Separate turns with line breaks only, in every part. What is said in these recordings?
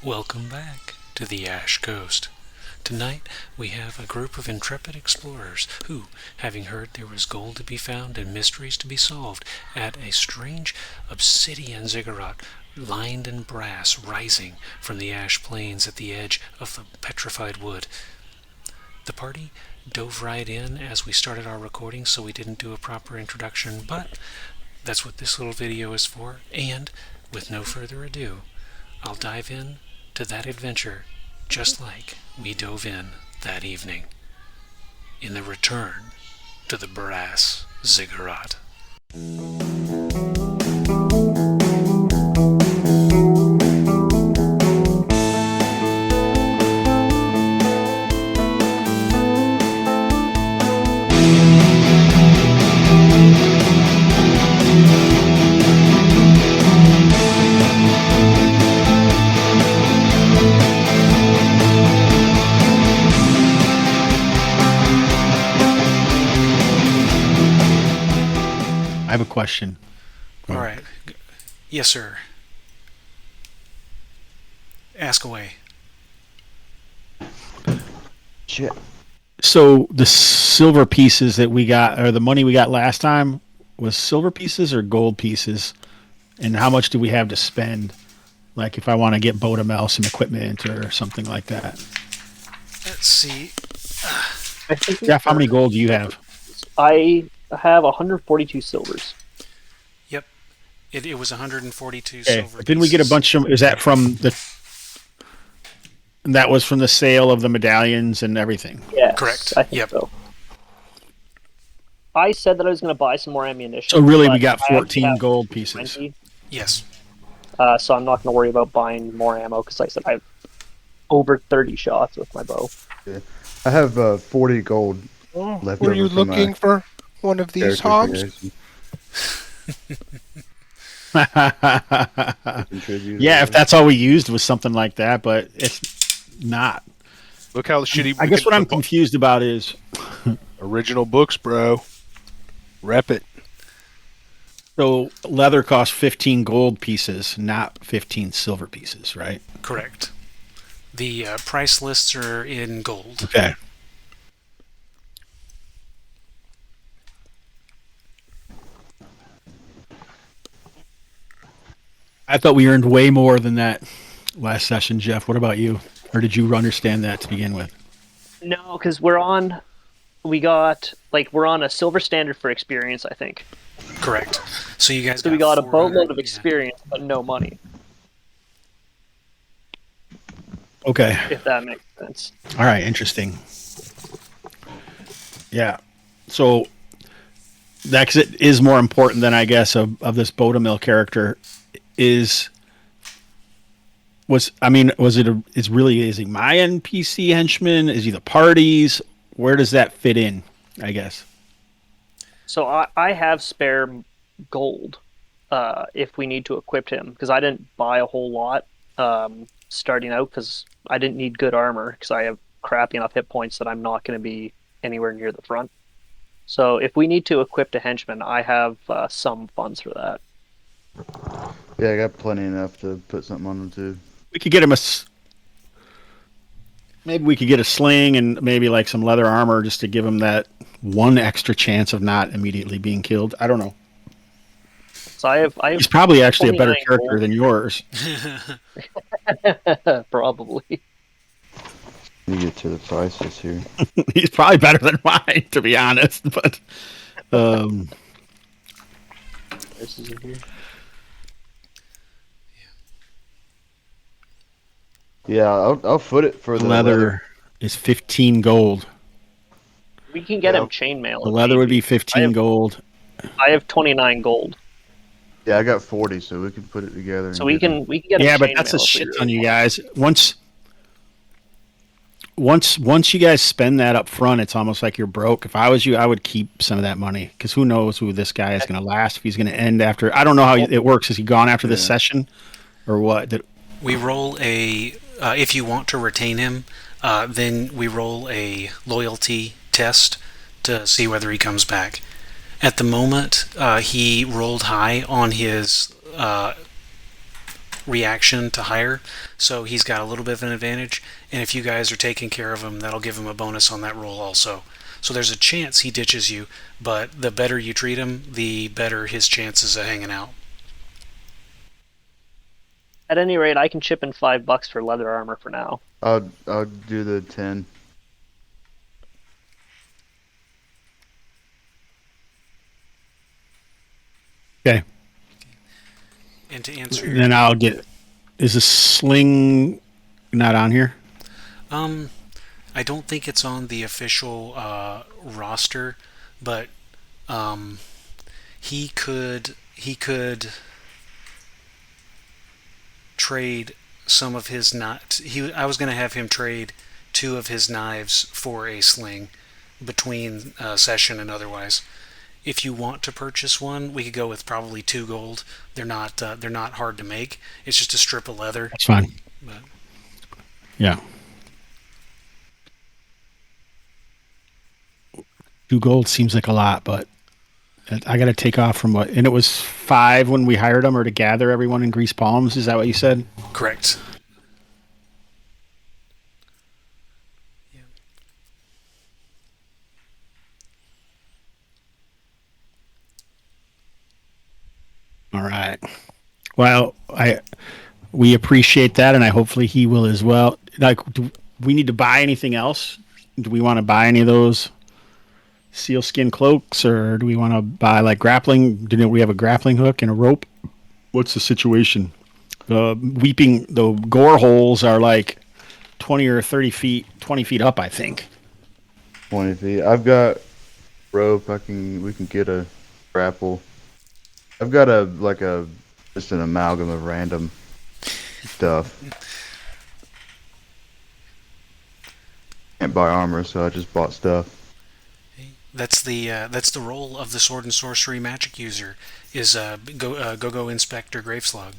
Welcome back to the Ash Coast. Tonight we have a group of intrepid explorers who, having heard there was gold to be found and mysteries to be solved at a strange obsidian ziggurat lined in brass rising from the ash plains at the edge of the petrified wood. The party dove right in as we started our recording, so we didn't do a proper introduction, but that's what this little video is for, and with no further ado, I'll dive in to that adventure just like we dove in that evening in the return to the Brass Ziggurat.
I have a question.
All right. Yes, sir. Ask away.
Shit.
So the silver pieces that we got, or the money we got last time, was silver pieces or gold pieces? And how much do we have to spend? Like if I want to get Bodamel some equipment or something like that.
Let's see.
I think
Jeff, how many gold do you have?
I have 142 silvers.
Yep. It was 142
Okay.
silver
Didn't we get a
pieces.
bunch of? Is that from the? That was from the sale of the medallions and everything.
Yes,
Correct.
I think
Yep.
so. I said that I was going to buy some more ammunition.
So really, we
but
got
I actually
14
have
gold pieces.
20,
Yes.
so I'm not going to worry about buying more ammo because, like I said, I have over 30 shots with my bow.
I have 40 gold
Oh,
left
were
over
you
from my
looking for one of these hogs?
Yeah, if that's all we used was something like that, but it's not.
Look how shitty.
I guess what I'm confused about is,
Original books, bro. Rep it.
so leather costs 15 gold pieces, not 15 silver pieces, right?
Correct. The price lists are in gold.
Okay. I thought we earned way more than that last session, Jeff. What about you? Or did you understand that to begin with?
No, because we're on a silver standard for experience, I think.
Correct. So you guys
So we got a
400,
boatload of
yeah.
experience, but no money,
Okay.
if that makes sense.
All right. Interesting. Yeah. So that is more important than I guess of this Bodamil character is is he my NPC henchman? Is he the party's? Where does that fit in? I guess.
So I have spare gold if we need to equip him, because I didn't buy a whole lot starting out because I didn't need good armor because I have crappy enough hit points that I'm not going to be anywhere near the front. So if we need to equip a henchman, I have some funds for that.
Yeah, I got plenty enough to put something on them too.
We could get him maybe we could get a sling and maybe like some leather armor just to give him that one extra chance of not immediately being killed. I don't know.
So I have
He's probably actually a better
29
character
gold.
than yours.
Probably.
Let me get to the prices here.
He's probably better than mine, to be honest. But
This is in here.
Yeah, I'll foot it for the
leather is 15 gold.
We can get
Yeah.
him chainmail.
The
if
leather
need
would be
be.
15 gold.
I have 29 gold,
Yeah, I got 40, so we can put it together.
so we can get him
Yeah, but
chainmail
that's a
if we
shit
really
ton, you
want.
guys. Once you guys spend that up front, it's almost like you're broke. If I was you, I would keep some of that money because who knows who this guy is going to last. If he's going to end after, I don't know how it works. Is he gone after this
Yeah.
session, or what?
We roll a, if you want to retain him, then we roll a loyalty test to see whether he comes back. At the moment, he rolled high on his reaction to hire, so he's got a little bit of an advantage. And if you guys are taking care of him, that'll give him a bonus on that roll also. So there's a chance he ditches you, but the better you treat him, the better his chances of hanging out.
At any rate, I can chip in $5 for leather armor for now.
I'll do the 10.
Okay.
And to answer
And then I'll get. Is a sling not on here?
I don't think it's on the official roster, but he could trade some of his I was going to have him trade 2 of his knives for a sling between session and otherwise. If you want to purchase one, we could go with probably 2 gold. They're not hard to make. It's just a strip of leather.
That's fine.
But
Yeah. 2 gold seems like a lot, but I got to take off from what? And it was 5 when we hired them, or to gather everyone in Grease Palms. Is that what you said?
correct.
All right. Well, we appreciate that, and I hopefully he will as well. Like, do we need to buy anything else? Do we want to buy any of those sealskin cloaks, or do we want to buy like grappling? Didn't we have a grappling hook and a rope? What's the situation? The gore holes are like 20 or 30 feet, 20 feet up, I think.
20 feet. I've got rope. We can get a grapple. I've got just an amalgam of random stuff. Can't buy armor, so I just bought stuff.
That's the role of the sword and sorcery magic user is go inspector graveslog.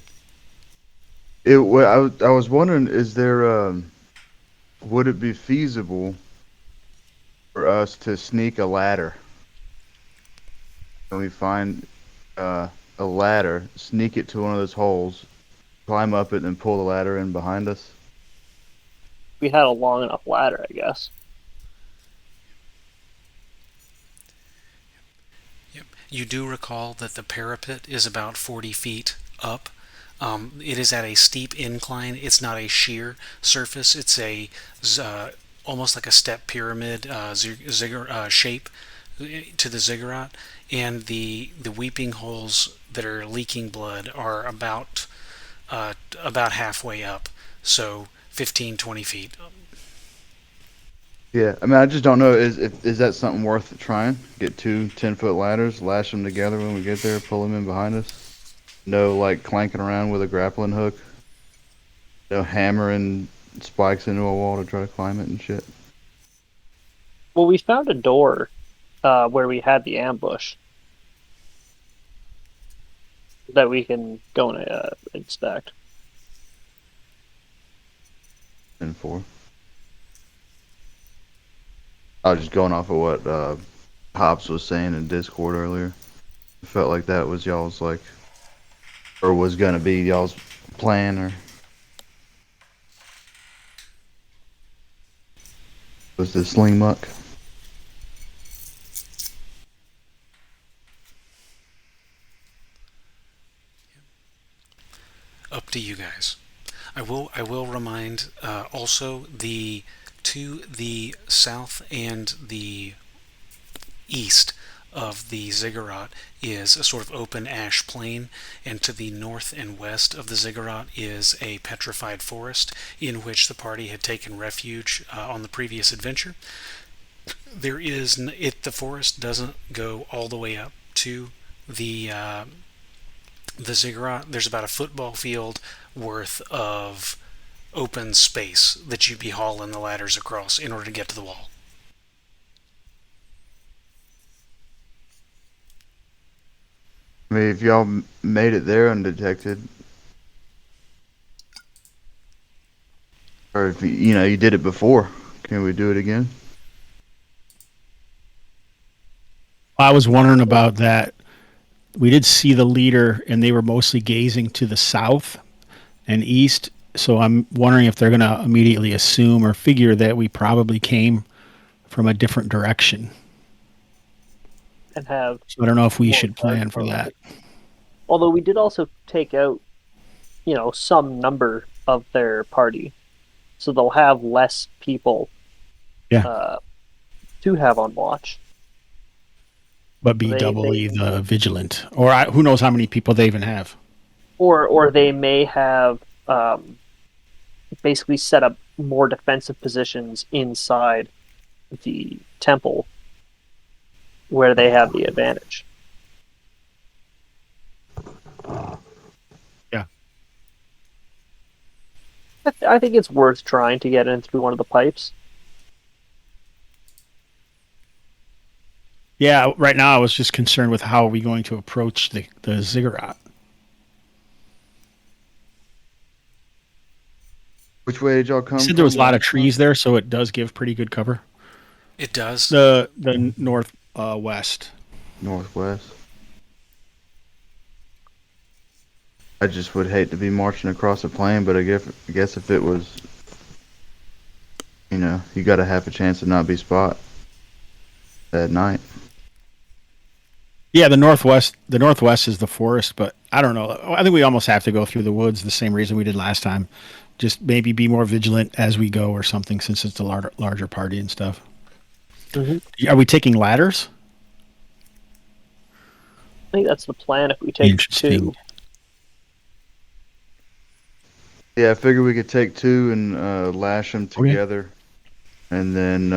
I was wondering, is there would it be feasible for us to sneak a ladder? Can we find a ladder, sneak it to one of those holes, climb up it, and pull the ladder in behind us?
We had a long enough ladder, I guess.
Yep. You do recall that the parapet is about 40 feet up. It is at a steep incline. It's not a sheer surface. It's a almost like a step pyramid shape to the ziggurat, and the weeping holes that are leaking blood are about halfway up, so 15-20 feet.
Yeah, I mean, I just don't know. Is that something worth trying? Get 2 10-foot ladders, lash them together when we get there, pull them in behind us. No, like clanking around with a grappling hook. No hammering spikes into a wall to try to climb it and shit.
Well, we found a door where we had the ambush that we can go and inspect.
10-4. I was just going off of what Hops was saying in Discord earlier. I felt like that was y'all's or was gonna be y'all's plan, or was the sling muck?
Up to you guys. I will remind also to the south and the east of the ziggurat is a sort of open ash plain, and to the north and west of the ziggurat is a petrified forest in which the party had taken refuge on the previous adventure. The forest doesn't go all the way up to the ziggurat. There's about a football field worth of open space that you'd be hauling the ladders across in order to get to the wall.
I mean, if y'all made it there undetected, or if you did it before, can we do it again?
I was wondering about that. We did see the leader, and they were mostly gazing to the south, and east. So I'm wondering if they're going to immediately assume or figure that we probably came from a different direction.
and have
So I don't know if we
more
should
guards
plan for that.
posted. Although we did also take out, some number of their party, so they'll have less people
Yeah,
uh, to have on watch.
but be
They
doubly the vigilant, or who knows how many people they even have.
or they may have basically set up more defensive positions inside the temple where they have the advantage.
Yeah.
I think it's worth trying to get in through one of the pipes.
Yeah, right now I was just concerned with how are we going to approach the ziggurat.
Which way did y'all
You
come
said there was a
from
lot of
last time?
trees there, so it does give pretty good cover.
It does.
The north west.
Northwest. I just would hate to be marching across a plain, but I guess if it was, you got to have a chance to not be spot at night.
Yeah, the northwest. The northwest is the forest, but I don't know. I think we almost have to go through the woods the same reason we did last time. Just maybe be more vigilant as we go or something, since it's a larger party and stuff.
Mm-hmm.
Are we taking ladders?
I think that's the plan if we take
Interesting.
2.
Yeah, I figure we could take 2 and lash them
Okay.
together, and then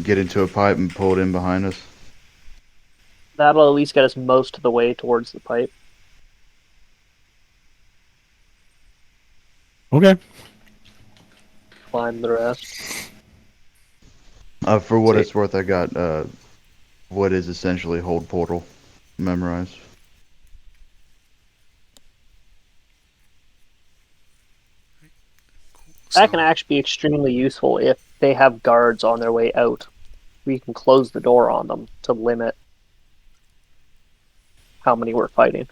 get into a pipe and pull it in behind us.
That'll at least get us most of the way towards the pipe.
Okay.
Climb the rest.
For what
See.
it's worth, I got what is essentially hold portal memorized.
That can actually be extremely useful if they have guards on their way out. We can close the door on them to limit how many we're fighting.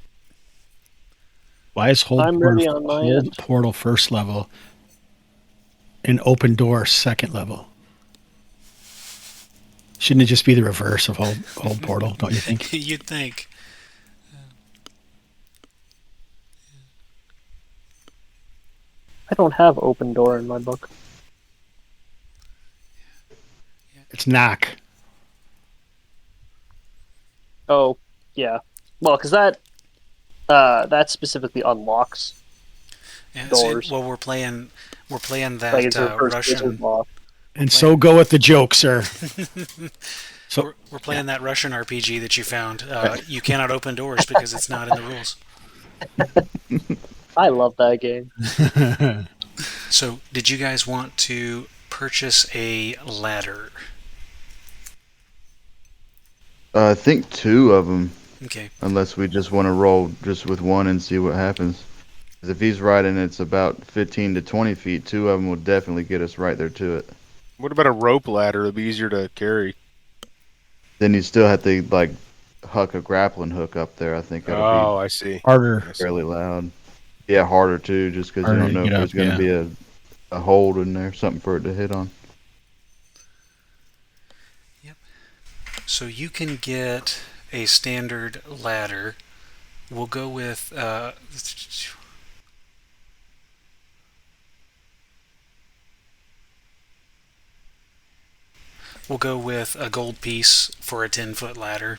Why is
I'm ready on my end.
portal first level and open door second level? Shouldn't it just be the reverse of hold portal? Don't you think?
You'd think.
I don't have open door in my book.
It's knock.
Oh, yeah. Well, because that specifically unlocks
Yeah,
doors.
well, we're playing that
Like it's reverse
Russian.
wizard lock.
And so go with the joke, sir. So
We're playing that Russian RPG that you found. You cannot open doors because it's not in the rules.
I love that game.
So, did you guys want to purchase a ladder?
I think 2 of them,
Okay.
unless we just want to roll just with one and see what happens. 'Cause if he's right and it's about 15 to 20 feet, 2 of them will definitely get us right there to it.
What about a rope ladder? It'd be easier to carry.
Then you still have to huck a grappling hook up there. I think that'll
Oh, I see.
harder.
be fairly loud. Yeah, harder too, just because you
Harder
don't
to
know if
get
there's
up,
going to
yeah.
be a hold in there, something for it to hit on.
So you can get a standard ladder. We'll go with a gold piece for a 10-foot ladder.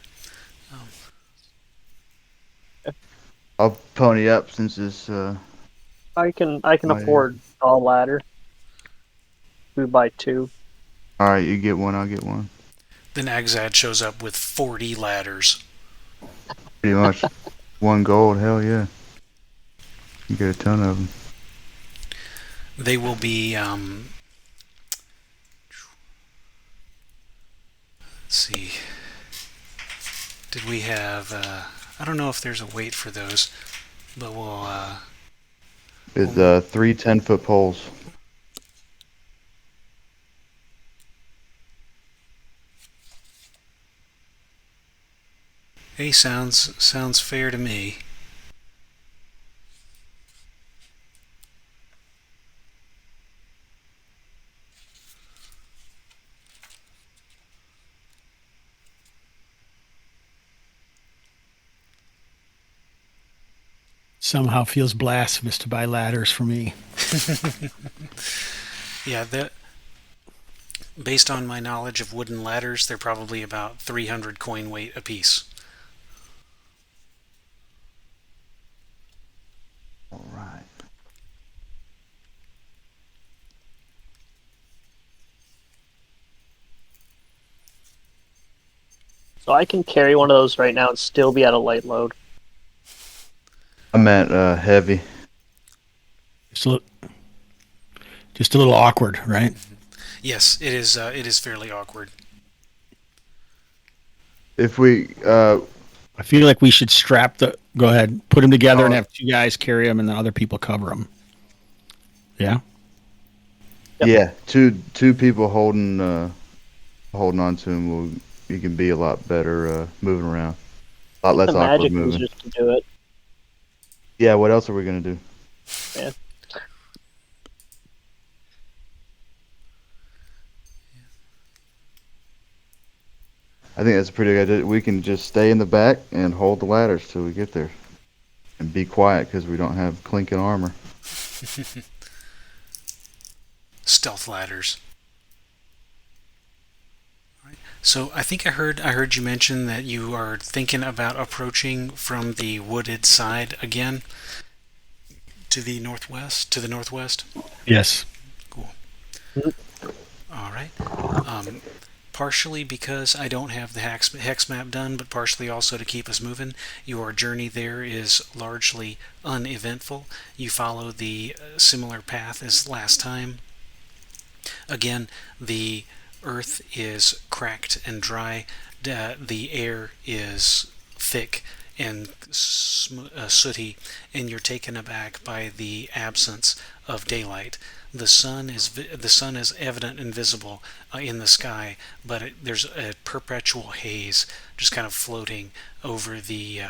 I'll pony up since it's
I can
Oh, yeah.
afford a ladder. We buy 2.
all right. You get one, I'll get one.
Then Agzad shows up with 40 ladders.
Pretty much 1 gold. Hell yeah, you get a ton of them.
They will be. Let's see. Did we have? I don't know if there's a weight for those, but we'll.
It's 3 10-foot poles.
Hey, sounds fair to me.
Somehow feels blasphemous to buy ladders for me.
Yeah, based on my knowledge of wooden ladders, they're probably about 300 coin weight apiece.
All right.
So I can carry one of those right now and still be at a light load.
I'm at heavy.
Just a, li- just a little awkward, right?
Yes, it is. It is fairly awkward.
If we
I feel like we should strap the. Go ahead, put them together and
Oh.
have two guys carry them, and then other people cover them. Yeah.
Yep.
yeah, two people holding on to him will you can be a lot better moving around. A lot less
The
awkward
magic
moving.
was just to do it.
Yeah, what else are we gonna do?
Yeah.
I think that's a pretty good idea. We can just stay in the back and hold the ladders till we get there, and be quiet because we don't have clinking armor.
Stealth ladders. So I think I heard you mention that you are thinking about approaching from the wooded side again to the northwest.
Yes.
Cool. All right. Partially because I don't have the hex map done, but partially also to keep us moving. Your journey there is largely uneventful. You follow the similar path as last time. Again, the earth is cracked and dry. The air is thick and sooty, and you're taken aback by the absence of daylight. The sun is evident and visible in the sky, but there's a perpetual haze just kind of floating over the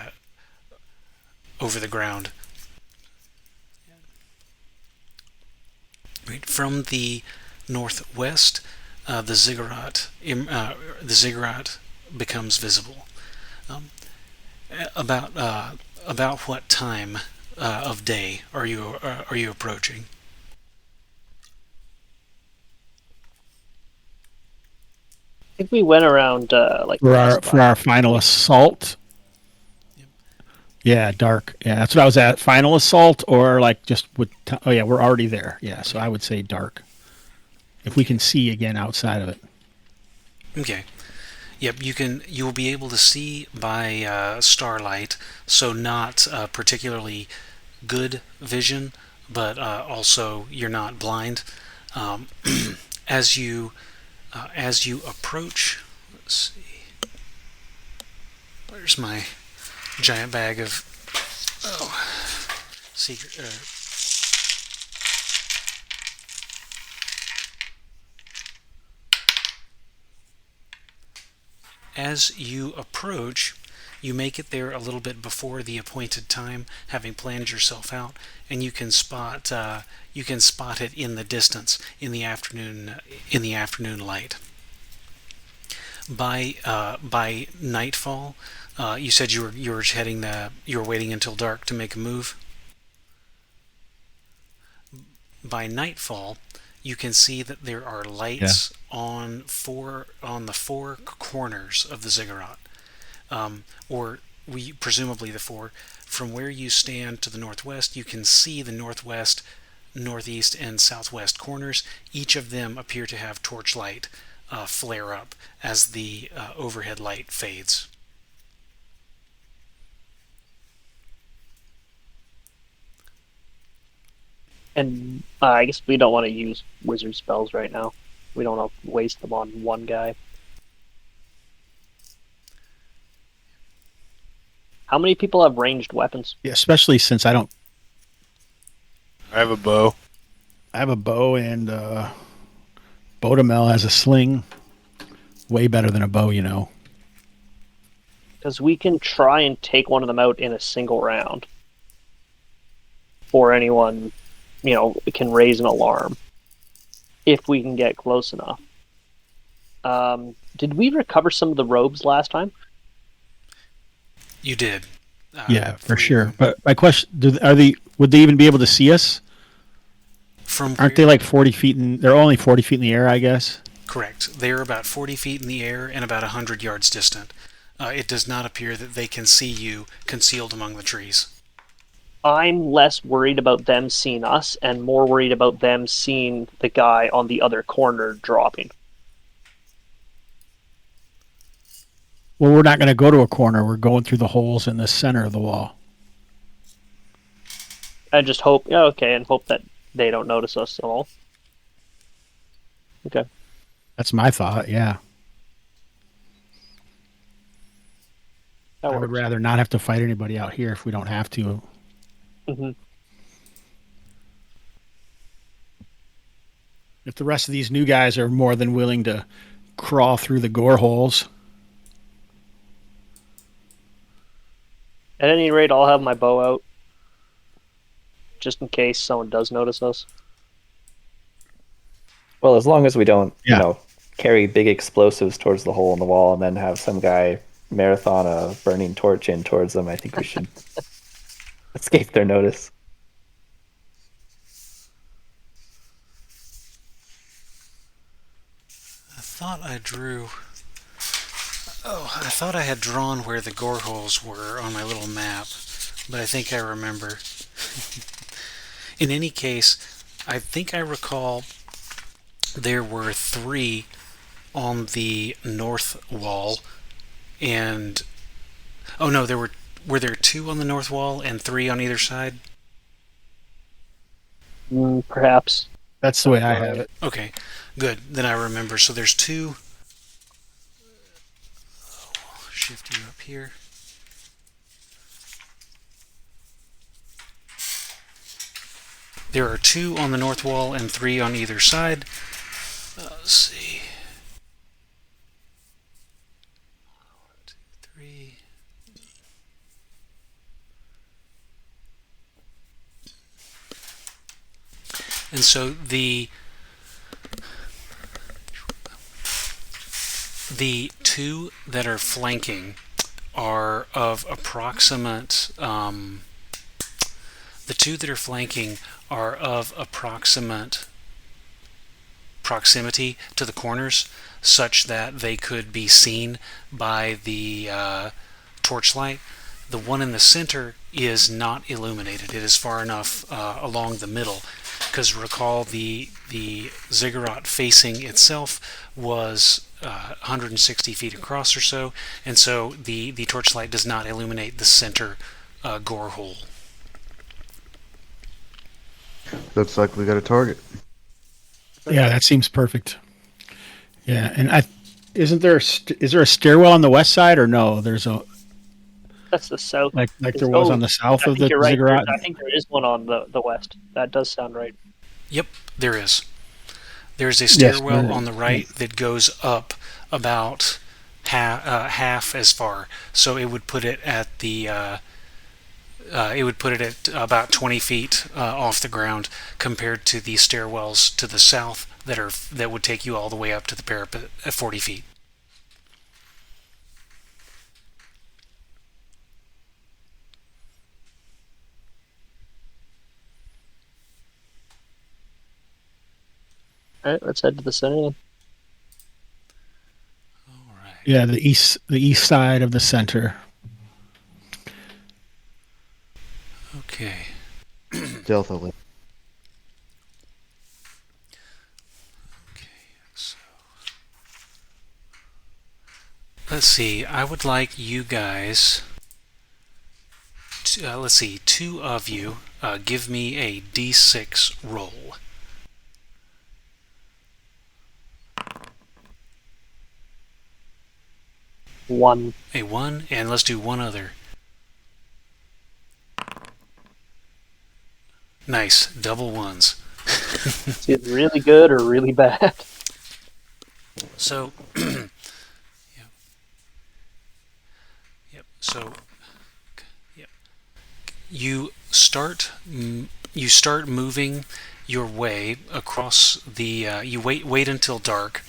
ground. Right from the northwest, the ziggurat becomes visible. About what time of day are you approaching?
I think we went around like
For our final assault. Yeah, dark. Yeah, that's what I was at. Final assault, or like just with. Oh yeah, we're already there. Yeah, so I would say dark. If we can see again outside of it.
Okay. Yep, you will be able to see by starlight, so not particularly good vision, but also you're not blind. Um, as you approach, let's see, where's my giant bag of secret. As you approach, you make it there a little bit before the appointed time, having planned yourself out, and you can spot it in the distance in the afternoon light. By nightfall, you said you were waiting until dark to make a move. By nightfall, you can see that there are lights on the four corners of the ziggurat, or presumably the four. From where you stand to the northwest, you can see the northwest, northeast, and southwest corners. Each of them appear to have torchlight flare up as the overhead light fades.
And I guess we don't want to use wizard spells right now. We don't want to waste them on one guy. How many people have ranged weapons?
Yeah, especially since I
I have a bow.
have a bow and Bodamel has a sling. Way better than a bow, you know.
Because we can try and take one of them out in a single round. Or anyone, can raise an alarm. If we can get close enough. Did we recover some of the robes last time?
You did.
Yeah, for
three of
sure.
them.
But my question: would they even be able to see us?
From
Aren't
where?
they like 40 feet they're only 40 feet in the air, I guess.
Correct. They are about 40 feet in the air and about 100 yards distant. It does not appear that they can see you concealed among the trees.
I'm less worried about them seeing us and more worried about them seeing the guy on the other corner dropping.
Well, we're not going to go to a corner. We're going through the holes in the center of the wall.
I just hope, yeah, okay, and hope that they don't notice us at all. Okay.
That's my thought. Yeah,
That
I would
works.
rather not have to fight anybody out here if we don't have to.
Mm-hmm.
If the rest of these new guys are more than willing to crawl through the gore holes.
At any rate, I'll have my bow out just in case someone does notice us.
Well, as long as we don't,
Yeah.
carry big explosives towards the hole in the wall and then have some guy marathon a burning torch in towards them, I think we should escape their notice.
I thought I drew. Oh, I thought I had drawn where the gore holes were on my little map, but I think I remember. In any case, I think I recall there were 3 on the north wall, and oh no, were there 2 on the north wall and 3 on either side?
Perhaps.
That's the way I have it.
Okay, good. Then I remember. So there's 2. I'll shift you up here. There are 2 on the north wall and 3 on either side. Let's see. 1, 2, 3. And so the 2 that are flanking are of approximate. The 2 that are flanking are of approximate proximity to the corners, such that they could be seen by the torchlight. The one in the center is not illuminated. It is far enough along the middle, because recall the ziggurat facing itself was 160 feet across or so, and so the torchlight does not illuminate the center gore hole.
Looks like we got a target.
Yeah, that seems perfect. Yeah, and is there a stairwell on the west side or no? There's a
That's the south.
like there was on the south
I
of
think
the
you're right.
ziggurat.
I think there is one on the west. That does sound right.
Yep, there is. There's a
Yes,
stairwell
there
on the right
is.
that goes up about half as far. So it would put it at about 20 feet off the ground, compared to the stairwells to the south that would take you all the way up to the parapet at 40 feet.
All right, let's head to the center then.
All right.
Yeah, the east side of the center.
Okay.
Stealthily.
So let's see. I would like you guys. Let's see. 2 of you give me a D6 roll.
One.
A 1, and let's do one other. Nice, double 1s.
It's either really good or really bad.
So, yep. So, yep. You start moving your way across the. You wait until dark,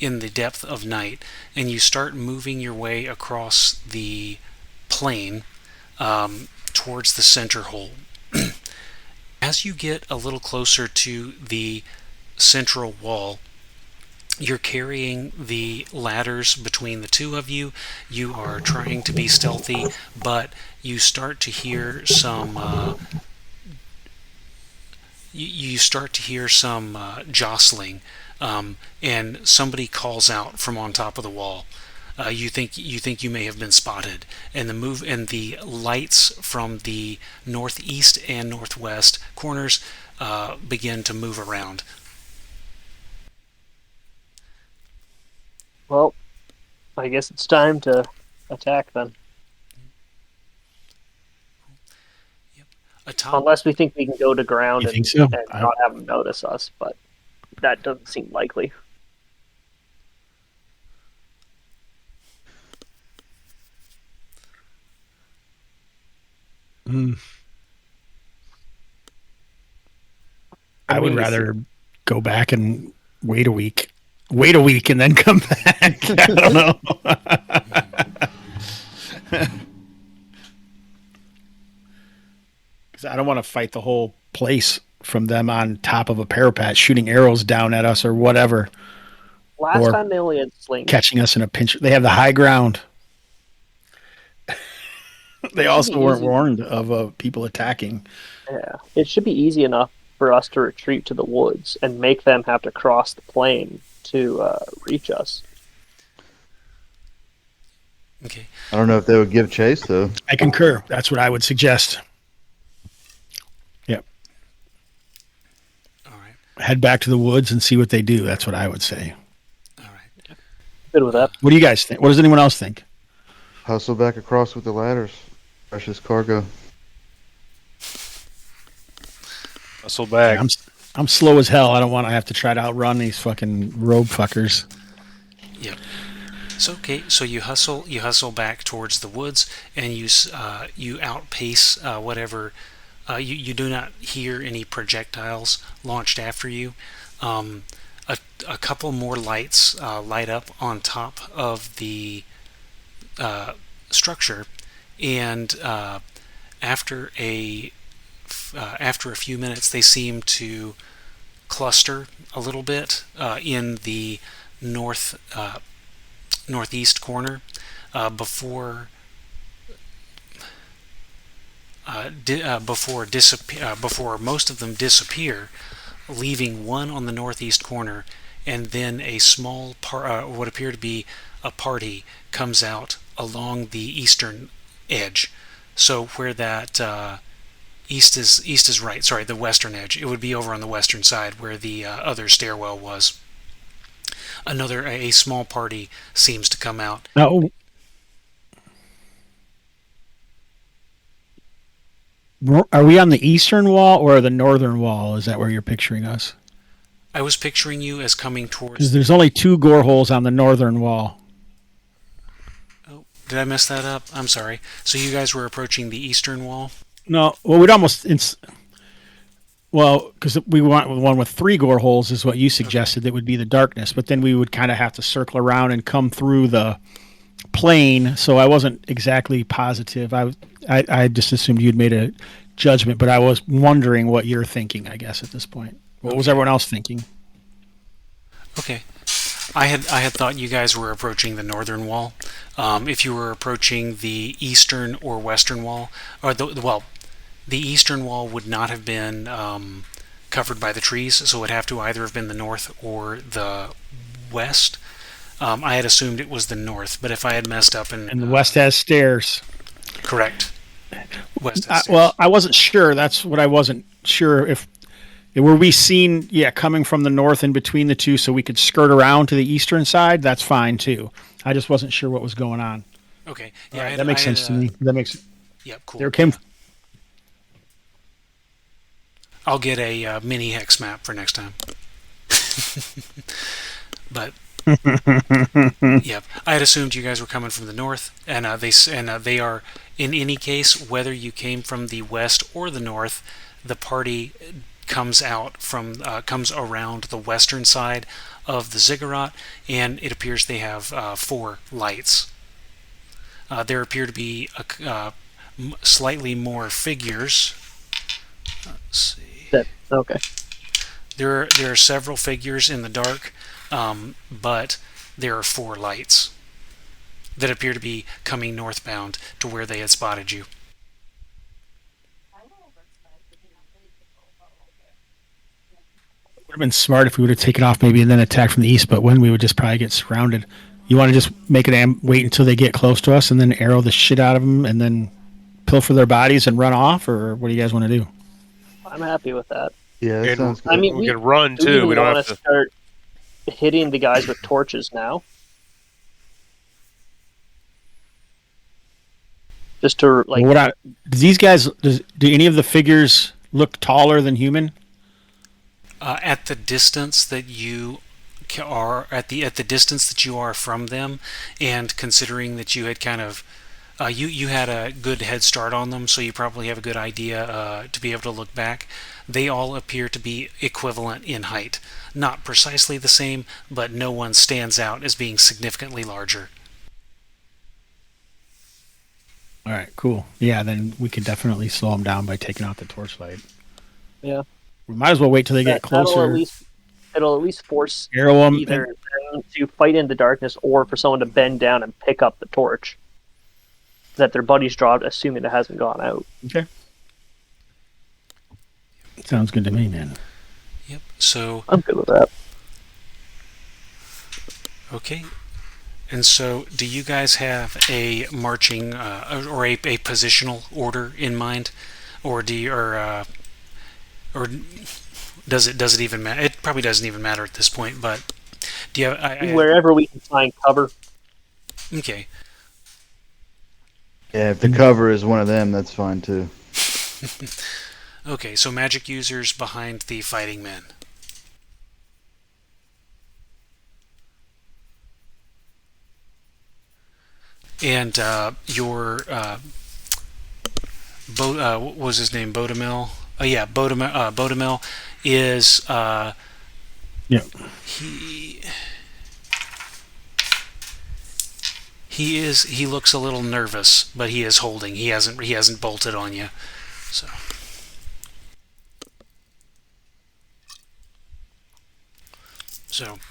in the depth of night, and you start moving your way across the plane towards the center hole. As you get a little closer to the central wall, you're carrying the ladders between the two of you. You are trying to be stealthy, but you start to hear some you start to hear some jostling, and somebody calls out from on top of the wall. You think you may have been spotted, and the lights from the northeast and northwest corners begin to move around.
Well, I guess it's time to attack then.
Atop,
Unless we think we can go to ground
You
and,
think so?
and not have them notice us, but that doesn't seem likely.
I would
Maybe
rather go back and wait a week. Wait a week and then come back. I don't know. Because I don't want to fight the whole place from them on top of a parapet, shooting arrows down at us or whatever,
Last
Or
time they only had slings.
catching us in a pinch. They have the high ground. They
It should
also
be
weren't
easy.
warned of people attacking.
Yeah, it should be easy enough for us to retreat to the woods and make them have to cross the plain to reach us.
okay.
I don't know if they would give chase though.
I concur. That's what I would suggest. Yep.
All right.
Head back to the woods and see what they do. That's what I would say.
All right.
Good with that.
What do you guys think? What does anyone else think?
Hustle back across with the ladders. Precious cargo.
Hustle back.
I'm slow as hell. I don't want to have to try to outrun these fucking rogue fuckers.
Yep. So you hustle back towards the woods, and you outpace whatever. You do not hear any projectiles launched after you. A couple more lights light up on top of the structure, and after a few minutes, they seem to cluster a little bit in the northeast corner before most of them disappear, leaving one on the northeast corner, and then a small what appear to be a party comes out along the eastern edge. So where that east is right. Sorry, the western edge. It would be over on the western side where the other stairwell was. A small party seems to come out.
Now, are we on the eastern wall or the northern wall? Is that where you're picturing us?
I was picturing you as coming
Because
towards.
there's only 2 gore holes on the northern wall.
Oh, did I mess that up? I'm sorry. So you guys were approaching the eastern wall?
No, well, we'd almost. Well, because we want one with 3 gore holes is what you suggested. That would be the darkness, but then we would kind of have to circle around and come through the plane. So I wasn't exactly positive. I just assumed you'd made a judgment, but I was wondering what you're thinking. I guess at this point, what was everyone else thinking?
Okay. I had thought you guys were approaching the northern wall. If you were approaching the eastern or western wall, or the eastern wall would not have been covered by the trees, so it would have to either have been the north or the west. I had assumed it was the north, but if I had messed up
And the west has stairs.
correct, west has stairs.
Well, I wasn't sure. That's what I wasn't sure if. Were we seen, coming from the north in between the two so we could skirt around to the eastern side? That's fine, too. I just wasn't sure what was going on.
Okay,
All right, that makes sense to me. That makes.
Yep, cool.
There came.
I'll get a mini hex map for next time. But yep, I had assumed you guys were coming from the north, and they are. In any case, whether you came from the west or the north, the party comes around the western side of the ziggurat, and it appears they have 4 lights There appear to be slightly more figures. Let's see.
Okay.
There are several figures in the dark, but there are 4 lights that appear to be coming northbound to where they had spotted you.
Would have been smart if we would have taken off maybe and then attacked from the east, but when we would just probably get surrounded. You want to just make it wait until they get close to us and then arrow the shit out of them and then pilfer their bodies and run off, or what do you guys want to do?
I'm happy with that.
Yeah, that
And
sounds good.
I mean,
we can run
do we
too.
even
We don't
want
have
to
to.
start hitting the guys with torches now? Just to like,
Well, do these guys? Do any of the figures look taller than human?
At the distance that you are at the distance that you are from them, and considering that you had kind of you had a good head start on them, so you probably have a good idea to be able to look back. They all appear to be equivalent in height, not precisely the same, but no one stands out as being significantly larger.
All right, cool. Yeah, then we could definitely slow them down by taking out the torchlight.
yeah,
We might as well wait till they get closer.
it'll at least force
Arrow them.
either them to fight in the darkness or for someone to bend down and pick up the torch that their buddies dropped, assuming it hasn't gone out.
Okay. Sounds good to me, man.
Yep. So
I'm good with that.
okay. And so, do you guys have a marching or a positional order in mind, or or does it even matter? It probably doesn't even matter at this point. But do you have?
Wherever we can find cover.
Okay.
Yeah, if the cover is one of them, that's fine too.
Okay. So magic users behind the fighting men. And your what was his name? Bodemil. Oh yeah, Bodemil is
Yeah.
he looks a little nervous, but he is holding. He hasn't bolted on you. So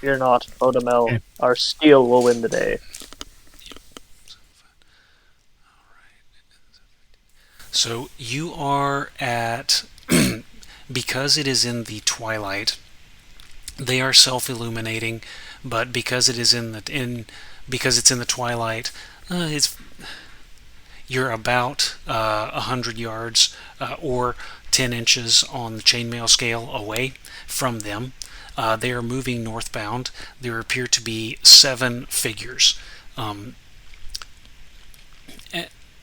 Fear not, Odamel.
Okay.
Our steel will win the day.
So you are at because it is in the twilight. They are self-illuminating, but because it is because it's in the twilight, you're about 100 yards or 10 inches on the chainmail scale away from them. They are moving northbound. There appear to be 7 figures.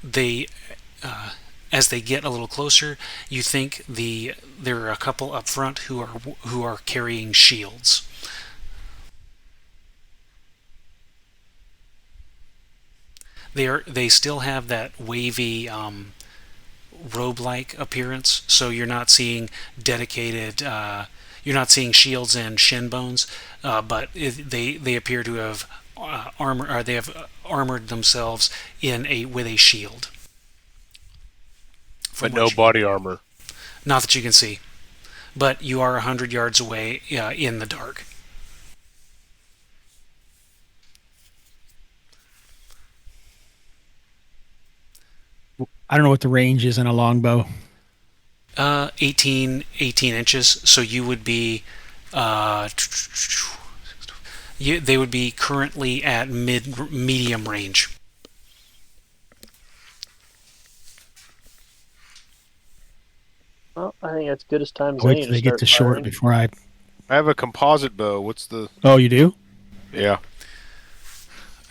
They as they get a little closer, you think there are a couple up front who are carrying shields. They still have that wavy robe-like appearance, so you're not seeing dedicated. You're not seeing shields and shin bones, but they appear to have they have armored themselves with a shield.
But no body armor.
Not that you can see, but you are 100 yards away in the dark.
I don't know what the range is in a longbow.
18 inches. So you would be, they would be currently at medium range.
Well, I think that's good as time as
Wait
any
till they get to
start
short
firing.
before I.
I have a composite bow. What's the?
Oh, you do?
Yeah,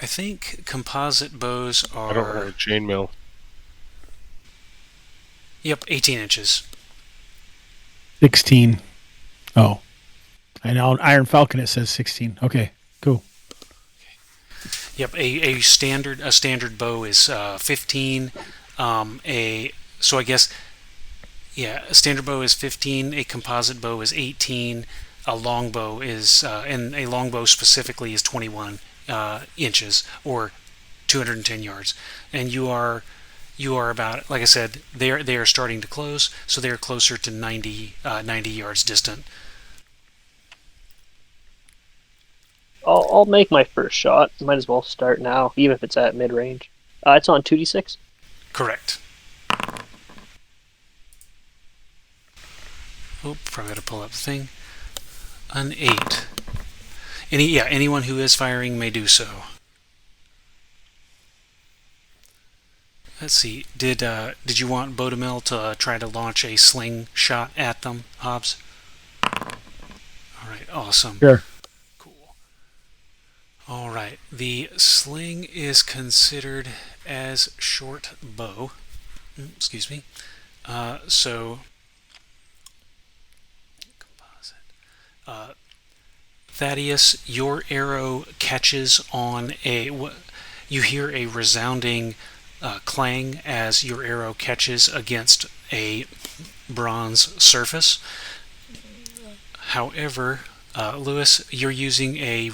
I think composite bows
I don't have a
are.
chainmail.
Yep, 18 inches.
16. Oh. I know Iron Falcon it says 16. Okay, cool.
Yep, a standard bow is 15. So I guess a standard bow is 15. A composite bow is 18. A longbow is and a longbow specifically is 21 inches or 210 yards, and you are about, like I said, they are starting to close, so they are closer to 90 yards distant.
I'll make my first shot. Might as well start now, even if it's at mid range. It's on 2d6.
Correct. Oh, probably got to pull up the thing. An 8. Anyone who is firing may do so. Let's see. Did you want Bodemel to try to launch a sling shot at them, Hobbs? All right, awesome.
Sure.
Cool. All right, the sling is considered as short bow. Excuse me. So composite. Thaddeus, your arrow catches on you hear a resounding clang as your arrow catches against a bronze surface. However, Lewis, you're using a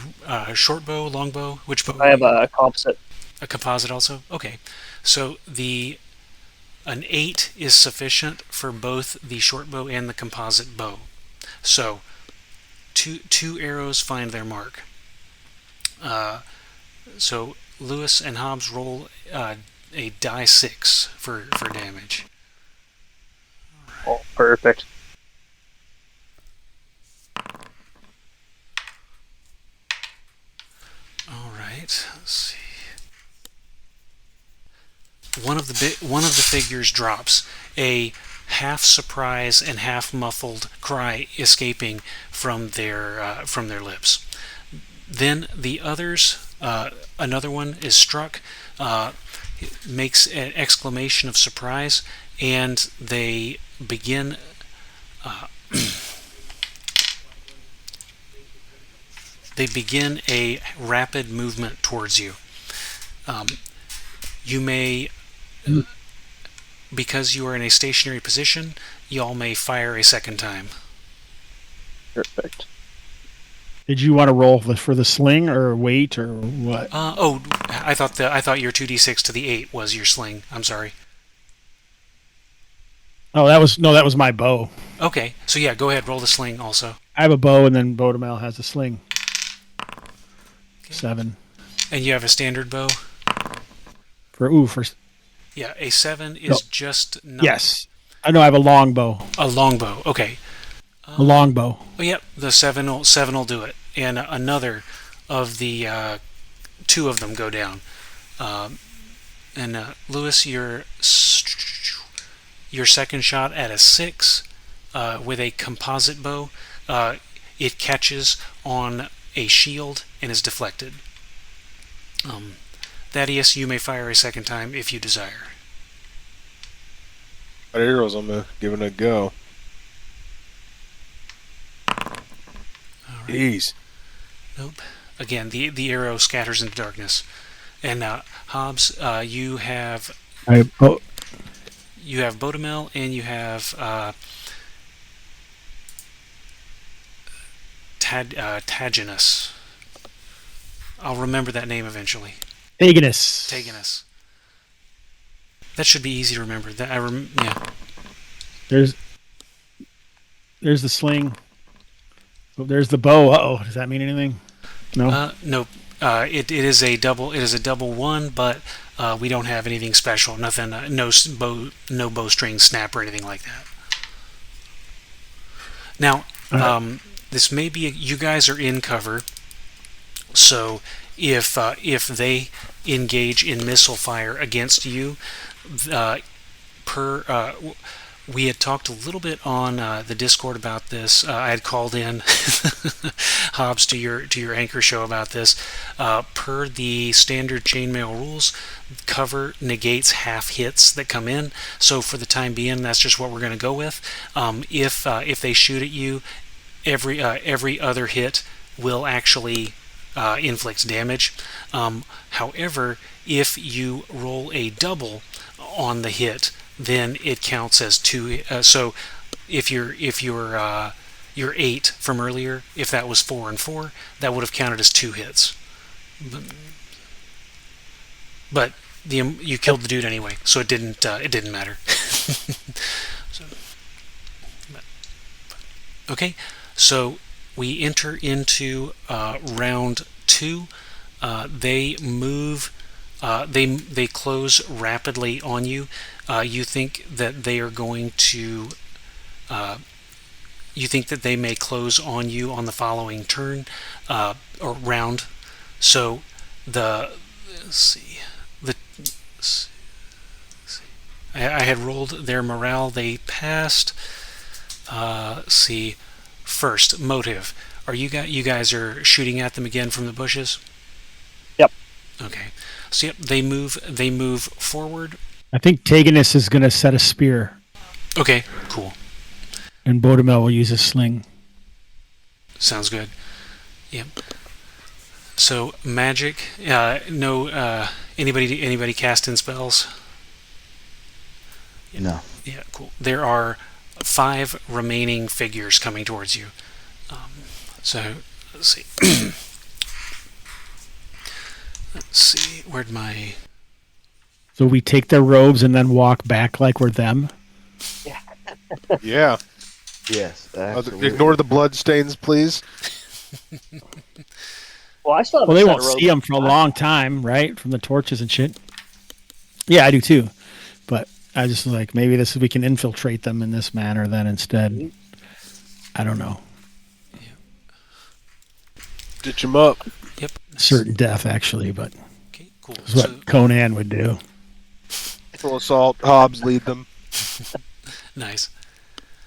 short bow, long bow. Which bow?
I have a composite.
A composite also. Okay, so an 8 is sufficient for both the short bow and the composite bow. So two arrows find their mark. So Lewis and Hobbs roll a die 6 for damage.
Oh, perfect.
All right. Let's see. One of the figures drops, a half surprise and half muffled cry escaping from their lips. Then the others, another one is struck, makes an exclamation of surprise, and they begin. They begin a rapid movement towards you. You may, because you are in a stationary position, y'all may fire a second time.
Perfect.
Did you want to roll for the sling or wait or what?
I thought your 2d6 to the 8 was your sling. I'm sorry.
Oh, that was my bow.
Okay, so yeah, go ahead, roll the sling also.
I have a bow, and then Bodemel has a sling.
Okay.
7.
And you have a standard bow?
For
Yeah, a 7 is just not...
Yes. I know I have a long bow.
A long bow, okay.
A long bow.
Oh, yep, the 7 will do it. And another of the 2 of them go down. Lewis, your second shot at a 6 with a composite bow, it catches on a shield and is deflected. Thaddeus, you may fire a second time if you desire.
Got arrows, I'm gonna give it a go.
All right.
Jeez.
Nope. Again, the arrow scatters into darkness. And Hobbs, you have Bodemel and you have Taginus. I'll remember that name eventually.
Taginus.
That should be easy to remember. Yeah.
There's the sling. Oh, there's the bow. Uh-oh. Does that mean anything? No.
No. It is a double. It is a double 1, but we don't have anything special. Nothing. No bowstring snap or anything like that. Now, this may be you guys are in cover, so if they engage in missile fire against you, we had talked a little bit on the Discord about this. I had called in Hobbs to your anchor show about this. Per the standard chainmail rules, cover negates half hits that come in. So for the time being, that's just what we're going to go with. If they shoot at you, every other hit will actually inflict damage. However, if you roll a double on the hit, then it counts as 2. So if your 8 from earlier, if that was 4 and 4, that would have counted as 2 hits. but you killed the dude anyway, so it didn't matter. So, okay, so we enter into round 2. They move. They close rapidly on you. You think that they are going to. You think that they may close on you on the following turn or round. So the let's see the. Let's see. I had rolled their morale. They passed. Let's see. First motive. Are you guys are shooting at them again from the bushes?
Yep.
Okay. So yep, they move forward.
I think Taganus is going to set a spear,
Okay, cool.
and Bodemel will use a sling.
Sounds good. Yep. So magic. No. Anybody casting spells?
No.
Yeah, cool. There are 5 remaining figures coming towards you. So let's see. Let's see. Where'd my
So we take their robes and then walk back like we're them.
Yeah.
Yes. Absolutely.
Ignore the blood stains, please.
Well, I still have
Well,
a
they
set
won't
of robes.
see them for a long time, right? From the torches and shit. Yeah, I do too. But I just like maybe we can infiltrate them in this manner then instead. I don't know.
Stitch them up.
Yep.
Certain death actually, but
Okay, cool.
it's what Conan would do.
Full assault. Hobbs lead them.
Nice.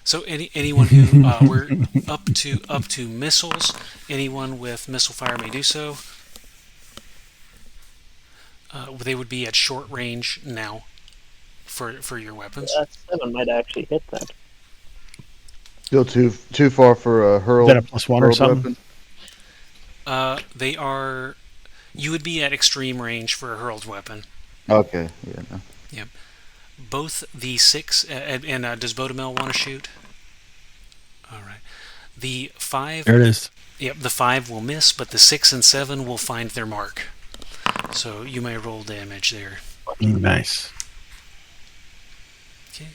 So anyone who we're up to missiles. Anyone with missile fire may do so. They would be at short range now for your weapons.
That 7 might actually hit that.
Still too far for a hurled.
Is that a +1 or
hurled
something?
weapon?
They are. You would be at extreme range for a hurled weapon.
Okay. Yeah. No.
Both the 6 and does Bodemel want to shoot? All right. The 5.
There it is.
Yep. The 5 will miss, but the 6 and 7 will find their mark. So you may roll damage there.
Nice.
Okay.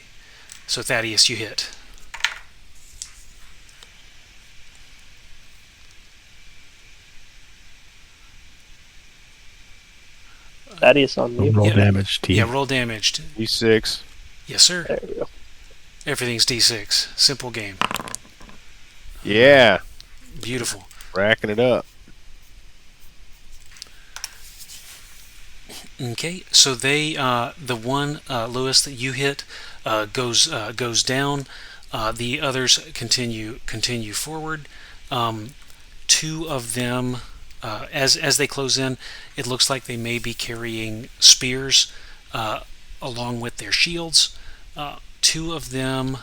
So Thaddeus, you hit.
Thaddeus on me.
Roll
Yeah.
damage, T.
Yeah. Roll damage.
E6.
Yes, sir.
There we go.
Everything's D6. Simple game.
Yeah.
Beautiful.
Racking it up.
Okay, so they the one Lewis that you hit goes down. The others continue forward. 2 of them, as they close in, it looks like they may be carrying spears along with their shields. 2 of them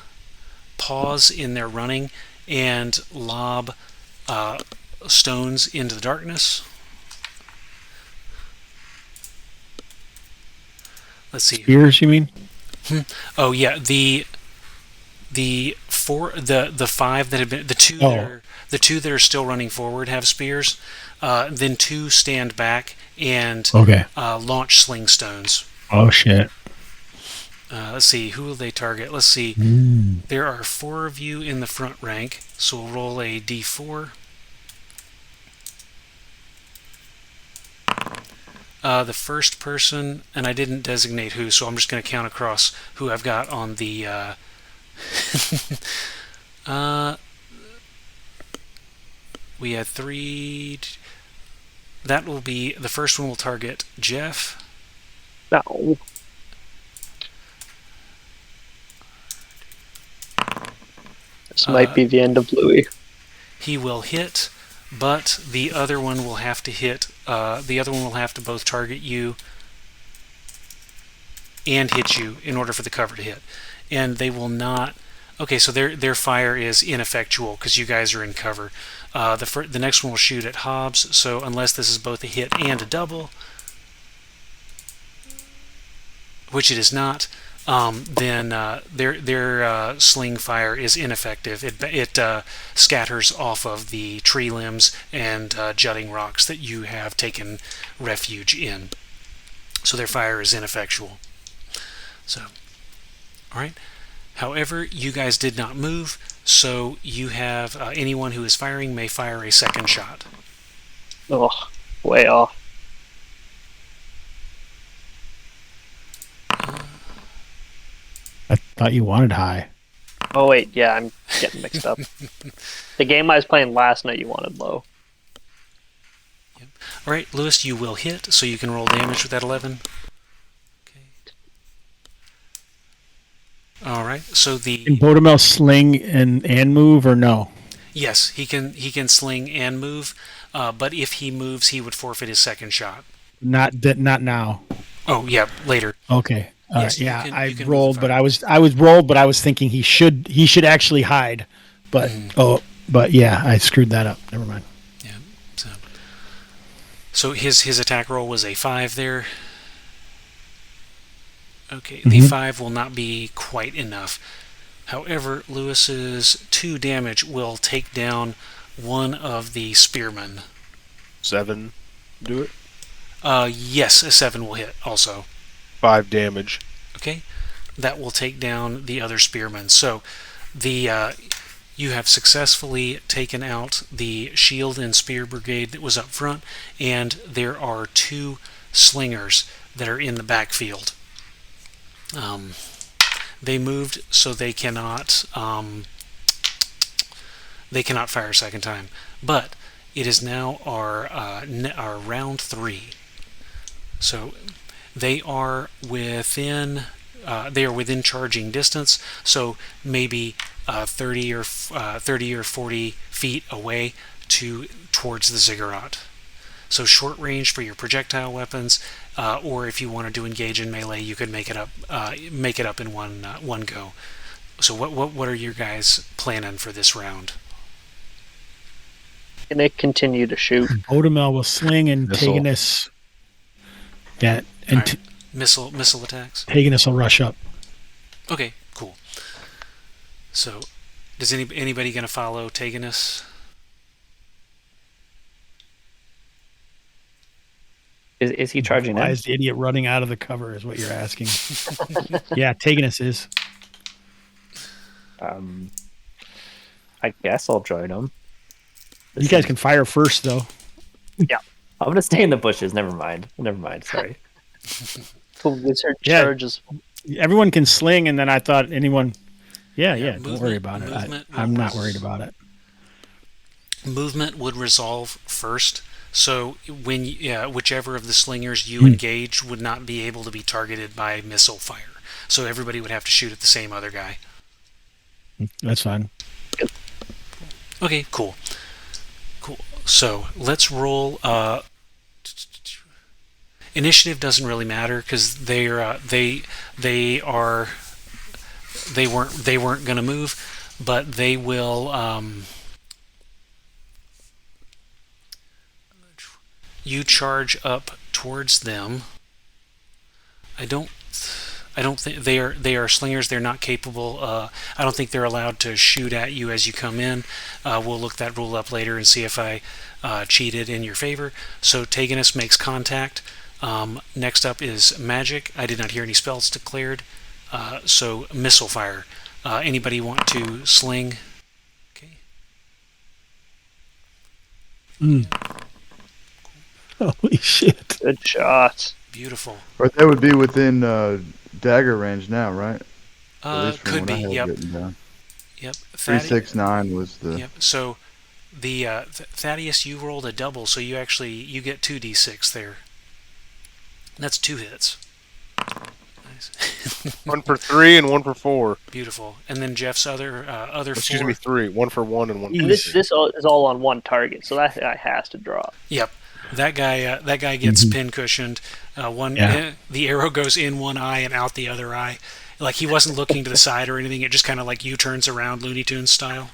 pause in their running and lob stones into the darkness. Let's see.
Spears, you mean?
Oh yeah, the 5 that have been the 2 that are still running forward have spears. Then 2 stand back and
Okay.
launch sling stones.
Oh shit.
Let's see, who will they target? Let's see.
Mm.
There are 4 of you in the front rank, so we'll roll a d4. The first person, and I didn't designate who, so I'm just going to count across who I've got on the. We had 3. That will be the first one. Will target Jeff.
No. This might be the end of Louis.
He will hit, but the other one will have to hit. The other one will have to both target you and hit you in order for the cover to hit. And they will not. Okay, so their fire is ineffectual because you guys are in cover. The next one will shoot at Hobbs. So unless this is both a hit and a double, which it is not, then their sling fire is ineffective. It scatters off of the tree limbs and jutting rocks that you have taken refuge in. so their fire is ineffectual. So, all right. However, you guys did not move, so you have anyone who is firing may fire a second shot.
Oh, way off.
I thought you wanted high.
Oh wait, yeah, I'm getting mixed up. The game I was playing last night, you wanted low.
All right, Lewis, you will hit, so you can roll damage with that 11. Okay. All right, so
Can Bodemel sling and move or no?
yes, he can sling and move, but if he moves, he would forfeit his second shot.
Not now.
Oh yeah, later.
Okay.
Yes, you
yeah,
can-
I
you can
rolled,
move
but
fire.
I was rolled, but I was thinking he should actually hide. But but yeah, I screwed that up. Never mind.
Yeah. So his attack roll was a 5 there. Okay, the 5 will not be quite enough. However, Lewis's 2 damage will take down one of the spearmen.
7. Do it.
Yes, a 7 will hit also.
5 damage.
Okay, that will take down the other spearmen. So the you have successfully taken out the shield and spear brigade that was up front, and there are 2 slingers that are in the backfield. They moved, so they cannot fire a second time. But it is now our round 3. So they are within charging distance. So maybe 30 or 40 feet away towards the ziggurat. So short range for your projectile weapons, or if you wanted to engage in melee, you could make it up in one go. So what are your guys planning for this round?
Can they continue to shoot?
Bodemel will sling and
Missile.
Taganus. Yeah, and
All right. Missile attacks.
Taganus will rush up.
Okay, cool. So, does anybody gonna follow Taganus?
Is he charging
Why
in?
is the idiot running out of the cover? Is what you're asking. Yeah, Taganus is.
I guess I'll join him.
You guys can fire first, though.
I'm gonna stay in the bushes. Never mind. Sorry.
Cool, wizard
Yeah.
charges.
Everyone can sling, and then I thought anyone. Yeah, don't
movement-
worry about it.
movement
I'm not
was-
worried about it.
Movement would resolve first. So whichever of the slingers you engage would not be able to be targeted by missile fire. So everybody would have to shoot at the same other guy.
That's fine.
Okay, cool. So let's roll. Initiative doesn't really matter because they weren't going to move, but they will. You charge up towards them. I don't think they are slingers. They're not capable. I don't think they're allowed to shoot at you as you come in. We'll look that rule up later and see if I cheated in your favor. So Taganus makes contact. Next up is magic. I did not hear any spells declared. So missile fire. Anybody want to sling? Okay.
Holy shit.
Good shots.
Beautiful.
But that would be within dagger range now, right? At least from
Could
what
be.
I had
Yep.
written down.
Yep.
369 was the.
Yep. So the Thaddeus, you rolled a double, so you get 2d6 there. That's 2 hits. Nice.
1 for 3 and 1 for 4.
Beautiful. And then Jeff's other
Excuse
4.
me, 3. 1 for 1 and 1 for
This
3.
this is all on one target, so that guy has to drop.
Yep. That guy gets pin-cushioned. The arrow goes in one eye and out the other eye. Like he wasn't looking to the side or anything. It just kind of like U-turns around Looney Tunes style.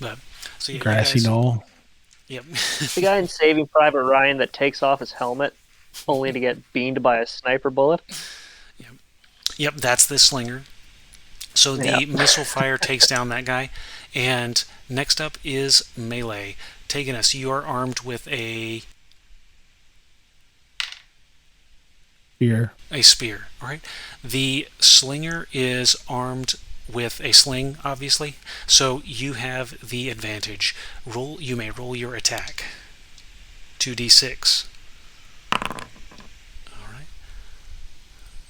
But so yeah,
Grassy
you guys,
knoll.
Yep.
The guy in Saving Private Ryan that takes off his helmet only to get beamed by a sniper bullet.
Yep, that's the slinger. So the missile fire takes down that guy. And next up is melee. Taganus, you are armed with a
Spear.
A spear. All right. The slinger is armed with a sling, obviously, so you have the advantage. Roll. You may roll your attack. 2d6. All right.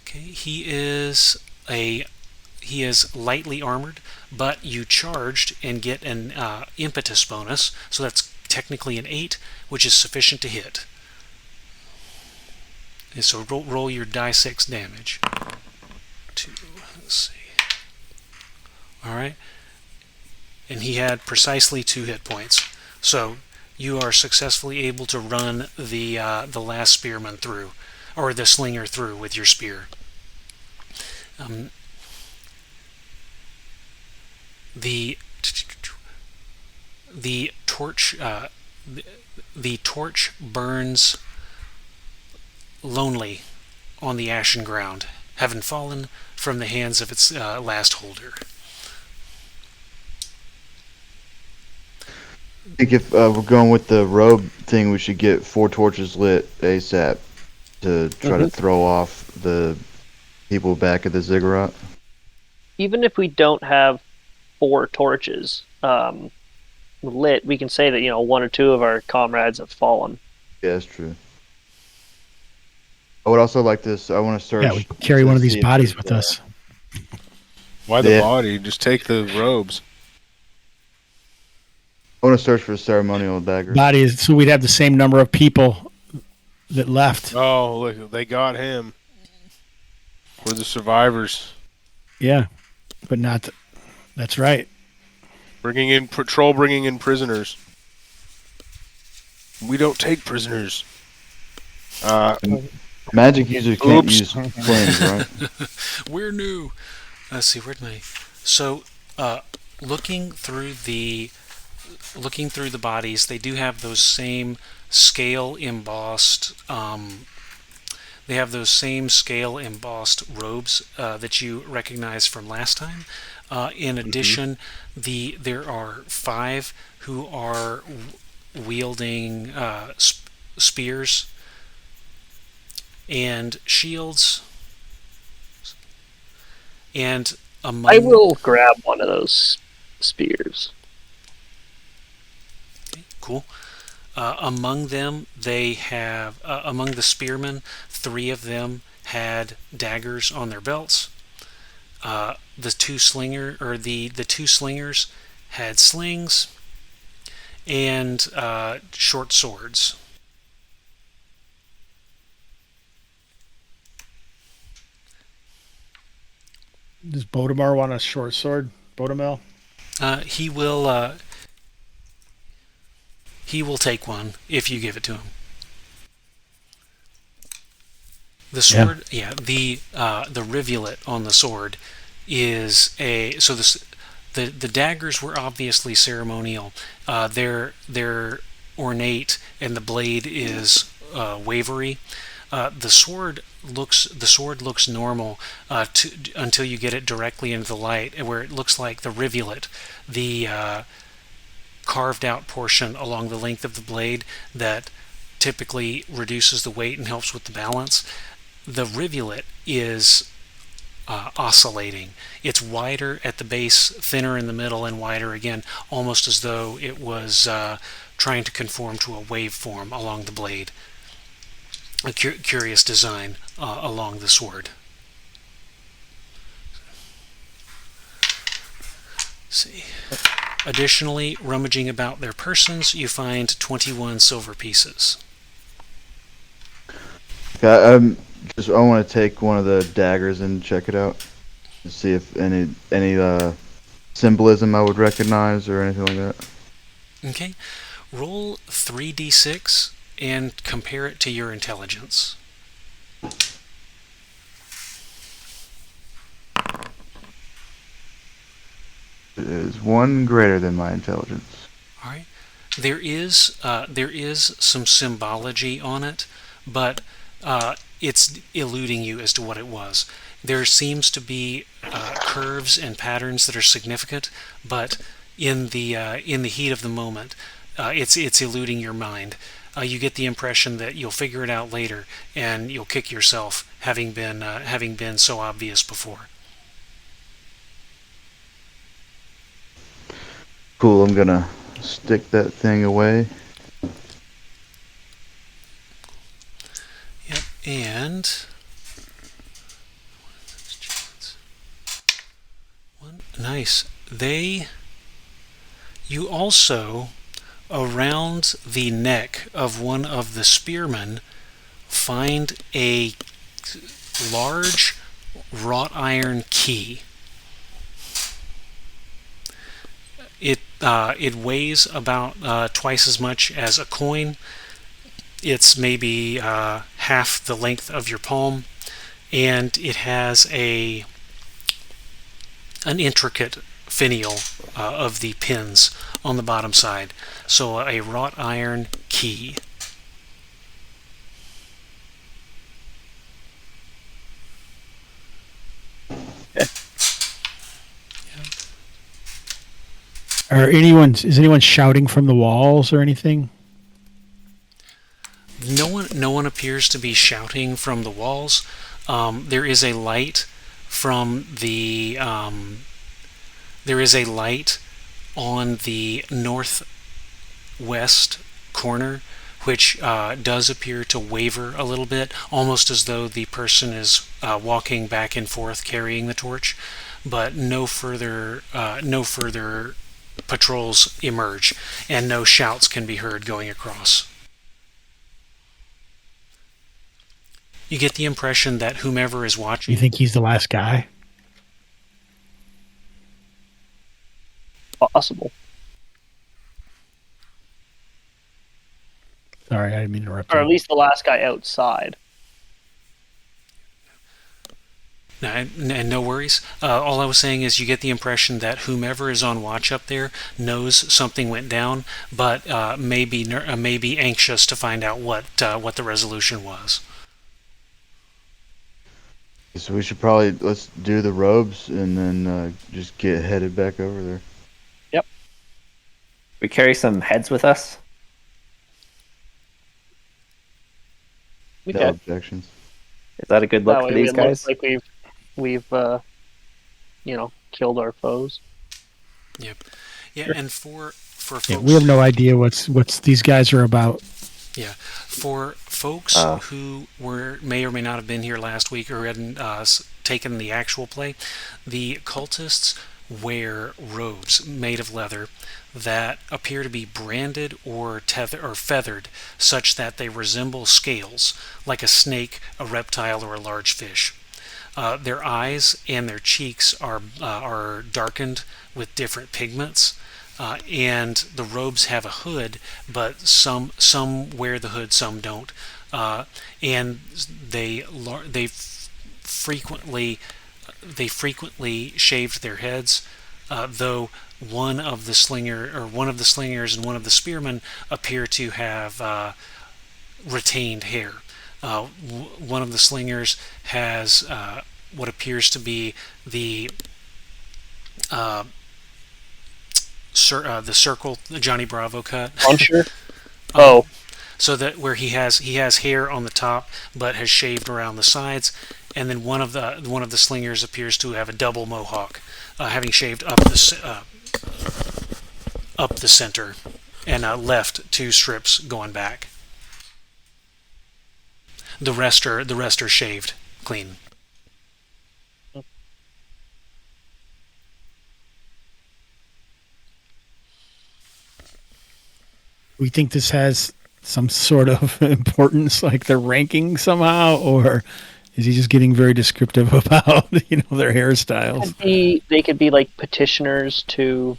Okay. He is lightly armored, but you charged and get an impetus bonus, so that's technically an 8, which is sufficient to hit. And so roll your die 6 damage. 2. Let's see. All right. And he had precisely 2 hit points. So you are successfully able to run the last spearman through, or the slinger through with your spear. The torch the torch burns lonely on the ashen ground, having fallen from the hands of its last holder.
I think if we're going with the robe thing, we should get 4 torches lit ASAP to try to throw off the people back at the ziggurat.
Even if we don't have 4 torches lit, we can say that 1 or 2 of our comrades have fallen.
Yeah, that's true. I would also like this. I want to search.
Yeah, we carry
to
one of these
see if
bodies
there's,
with us.
Why the
Yeah.
body? Just take the robes.
I want to search for ceremonial daggers.
Bodies, so we'd have the same number of people that left.
Oh, look, they got him. We're the survivors.
Yeah, but not. That's right.
Bringing in prisoners. We don't take prisoners.
Magic users can't
Oops.
use flames, right?
We're new. Let's see, where'd my... So, looking through the bodies, they do have those same scale embossed robes that you recognize from last time. In addition, there are 5 who are wielding spears and shields, and among...
I will grab one of those spears.
Cool. Among them, they have among the spearmen, 3 of them had daggers on their belts. The 2 slingers had slings and short swords.
Does Bodemar want a short sword? Bodemel?
He will take one if you give it to him. The sword, the rivulet on the sword is the daggers were obviously ceremonial. They're ornate, and the blade is wavery. The sword looks normal until you get it directly into the light, where it looks like the rivulet, the carved out portion along the length of the blade that typically reduces the weight and helps with the balance. The rivulet is oscillating. It's wider at the base, thinner in the middle, and wider again, almost as though it was trying to conform to a waveform along the blade. A curious design along the sword. Let's see. Additionally, rummaging about their persons, you find 21 silver pieces.
I want to take one of the daggers and check it out to see if any symbolism I would recognize or anything like that.
Okay. Roll 3d6 and compare it to your intelligence.
It is 1 greater than my intelligence.
All right. There is some symbology on it, but it's eluding you as to what it was. There seems to be curves and patterns that are significant, but in the heat of the moment, it's eluding your mind. You get the impression that you'll figure it out later, and you'll kick yourself having been so obvious before.
Cool. I'm gonna stick that thing away.
Yep, and nice. You also, around the neck of one of the spearmen, find a large wrought iron key. It weighs about twice as much as a coin. It's maybe half the length of your palm, and it has an intricate finial of the pins on the bottom side. So a wrought iron key.
Is anyone shouting from the walls or anything?
No one appears to be shouting from the walls. There is a light from the there is a light on the northwest corner, which does appear to waver a little bit, almost as though the person is walking back and forth carrying the torch. But no further patrols emerge, and no shouts can be heard going across. You get the impression that whomever is watching...
You think he's the last guy?
Possible.
Sorry, I didn't mean to interrupt
Or
you.
at least the last guy outside.
And no worries. All I was saying is you get the impression that whomever is on watch up there knows something went down, but may be anxious to find out what the resolution was.
So we should probably let's do the robes and then just get headed back over there.
Yep.
We carry some heads with us.
We
No
could.
objections.
Is that a good
That
look
way
for these
it looks
guys?
like we've killed our foes.
Yep. Yeah, and for folks,
Yeah, we have no idea what's these guys are about.
Yeah, for folks who may or may not have been here last week or hadn't taken the actual play, the cultists wear robes made of leather that appear to be branded or feathered, such that they resemble scales, like a snake, a reptile, or a large fish. Their eyes and their cheeks are darkened with different pigments. And the robes have a hood, but some wear the hood, some don't, and they frequently shaved their heads, though one of the slingers and one of the spearmen appear to have retained hair. One of the slingers has what appears to be the circle, the Johnny Bravo cut.
Puncher? Oh.
So that where he has hair on the top, but has shaved around the sides, and then one of the slingers appears to have a double mohawk, having shaved up the center, and left two strips going back. The rest are shaved clean.
We think this has some sort of importance, like their ranking somehow, or is he just getting very descriptive about their hairstyles?
They could be like petitioners to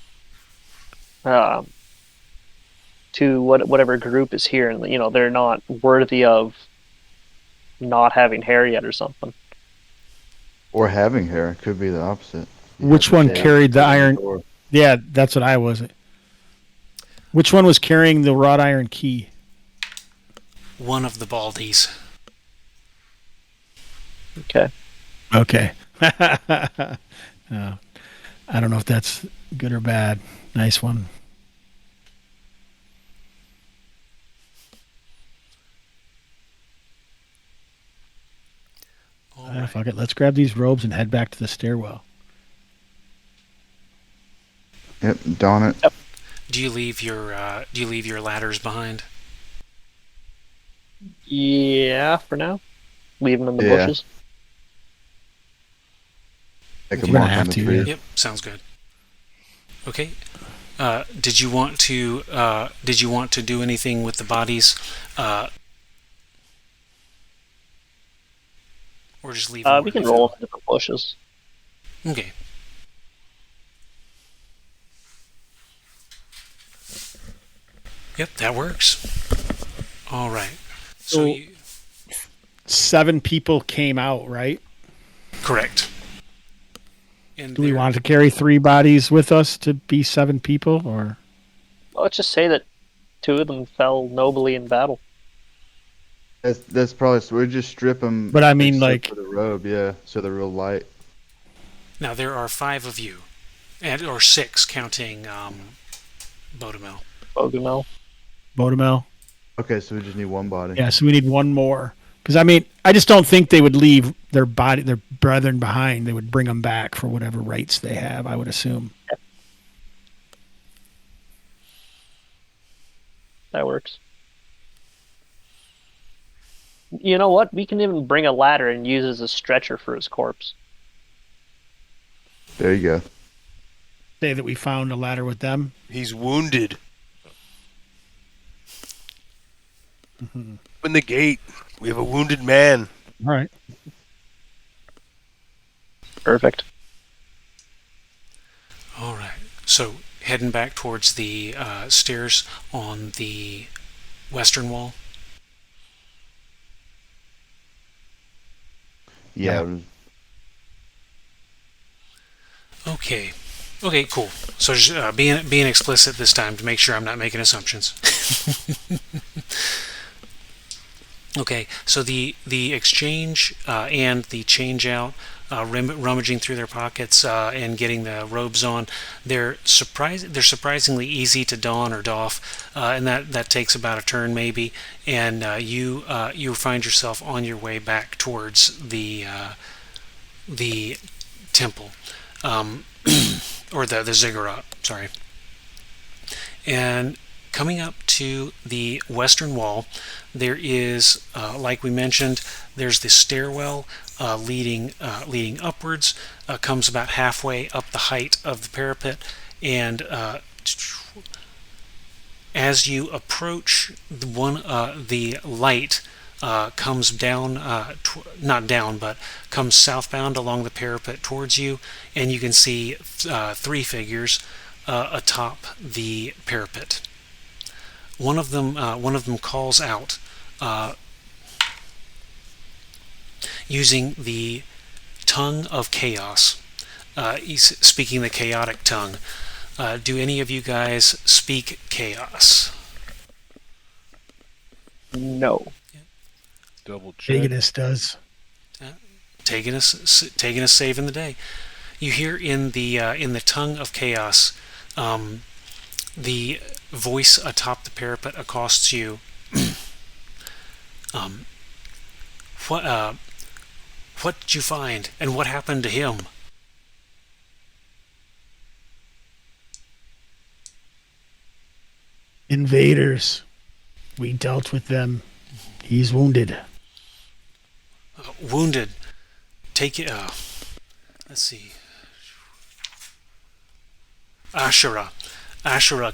whatever group is here, and they're not worthy of not having hair yet or something.
Or having hair. It could be the opposite.
Which one carried the iron? Yeah, that's what I was. Which one was carrying the wrought iron key?
One of the baldies.
Okay.
I don't know if that's good or bad. Nice one. fuck it. Let's grab these robes and head back to the stairwell.
Yep, don it.
Do you leave your ladders behind?
Yeah, for now. Leave them in the
Yeah.
bushes.
Make a
You're gonna
mark on
have
the
to,
tree.
yeah.
Yep, sounds good. Okay. Did you want to do anything with the bodies, or just leave them?
We
where
can
they
roll
fell?
them into the bushes.
Okay. Yep, that works. All right. So
So-
you,
7 people came out, right?
correct. And
Do we
there-
want to carry 3 bodies with us to be 7 people, or?
Well, let's just say that 2 of them fell nobly in battle.
That's probably so we just strip them.
But I mean, like-
for the robe, yeah, so they're real light.
Now there are 5 of you, or 6 counting Bodemel.
Bogomel.
Bodemel?
Okay, so we just need one body.
Yeah, so we need 1 more. Because, I mean, I just don't think they would leave their brethren behind. They would bring them back for whatever rights they have, I would assume.
That works. You know what? We can even bring a ladder and use it as a stretcher for his corpse.
There you go.
Say that we found a ladder with them.
He's wounded. Open the gate. We have a wounded man.
All right.
Perfect.
All right. So heading back towards the stairs on the western wall.
Yeah.
Yeah.
Okay. Okay, cool. So just being explicit this time to make sure I'm not making assumptions. Okay, so the exchange and the change out, rummaging through their pockets and getting the robes on, they're surprisingly easy to don or doff, and that takes about a turn maybe, and you find yourself on your way back towards the temple, or the ziggurat. Sorry, and coming up to the western wall, there is, like we mentioned, there's this stairwell leading upwards. Comes about halfway up the height of the parapet, and as you approach the light comes down, not down, but comes southbound along the parapet towards you, and you can see 3 figures atop the parapet. One of them calls out using the tongue of chaos. He's speaking the chaotic tongue. Do any of you guys speak chaos?
No.
Double check.
Paganist does.
Taking us saving the day. You hear in the tongue of chaos, the voice atop the parapet accosts you. What did you find, and what happened to him?
Invaders. We dealt with them. He's wounded.
Wounded. Take it. Let's see. Ashura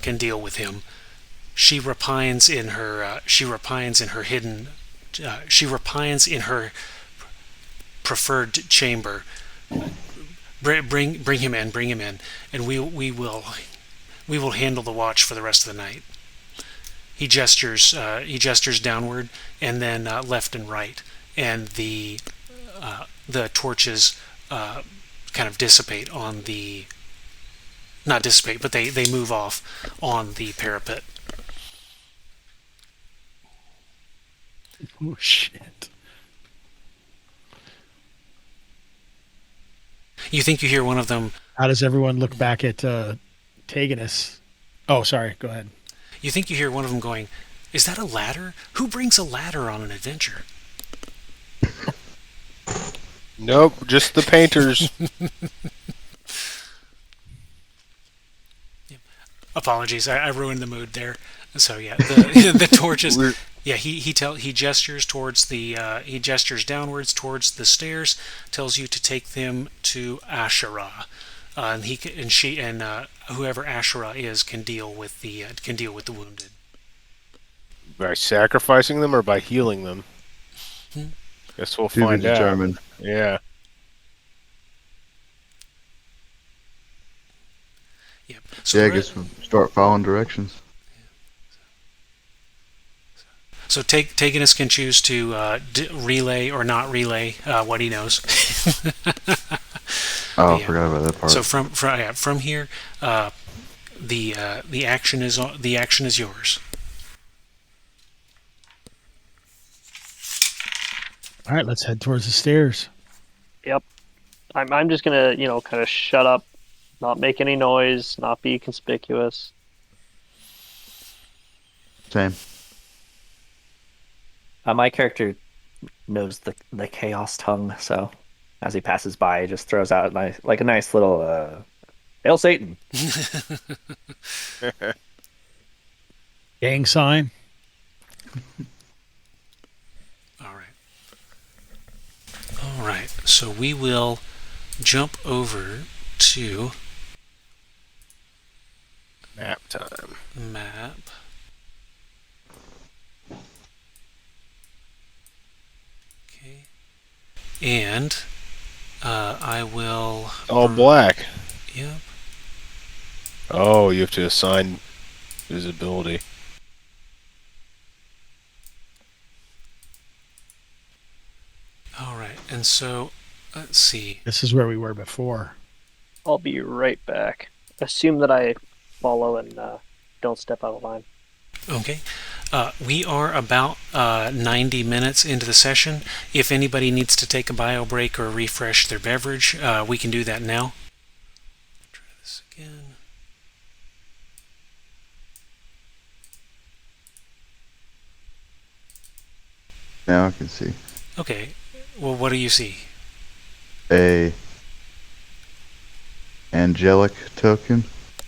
can deal with him. She repines in her preferred chamber. Bring him in, and we will handle the watch for the rest of the night. He gestures downward, and then left and right, and the torches kind of dissipate on the. Not dissipate, but they move off on the parapet.
Oh, shit.
You think you hear one of them.
How does everyone look back at Taganus? Oh, sorry. Go ahead.
You think you hear one of them going, "Is that a ladder? Who brings a ladder on an adventure?"
Nope, just the painters.
Apologies, I ruined the mood there. So yeah, the the torches.
We're,
Yeah, he gestures towards the he gestures downwards towards the stairs, tells you to take them to Asherah, and and she and whoever Asherah is can deal with the wounded.
by sacrificing them or by healing them?
Hmm.
Guess we'll
To be
find out.
determined.
Yeah.
Yep. So
Yeah, I guess we'll start following directions.
So Taganus can choose to relay or not relay what he knows.
Oh, I
Yeah.
forgot about that part.
So from here, the action is yours.
All right, let's head towards the stairs.
Yep. I'm just gonna, kind of shut up, not make any noise, not be conspicuous.
Same.
My character knows the chaos tongue, so as he passes by, he just throws out a nice little "Hail Satan!"
Gang sign.
All right. All right. So we will jump over to
Nap time.
map. Okay. And I will.
All black.
Yep.
Oh, you have to assign visibility.
All right. And so let's see.
This is where we were before.
I'll be right back. Assume that I follow and don't step out of line.
Okay. We are about 90 minutes into the session. If anybody needs to take a bio break or refresh their beverage, we can do that now. Try this again.
Now I can see.
Okay. Well, what do you see?
A angelic token.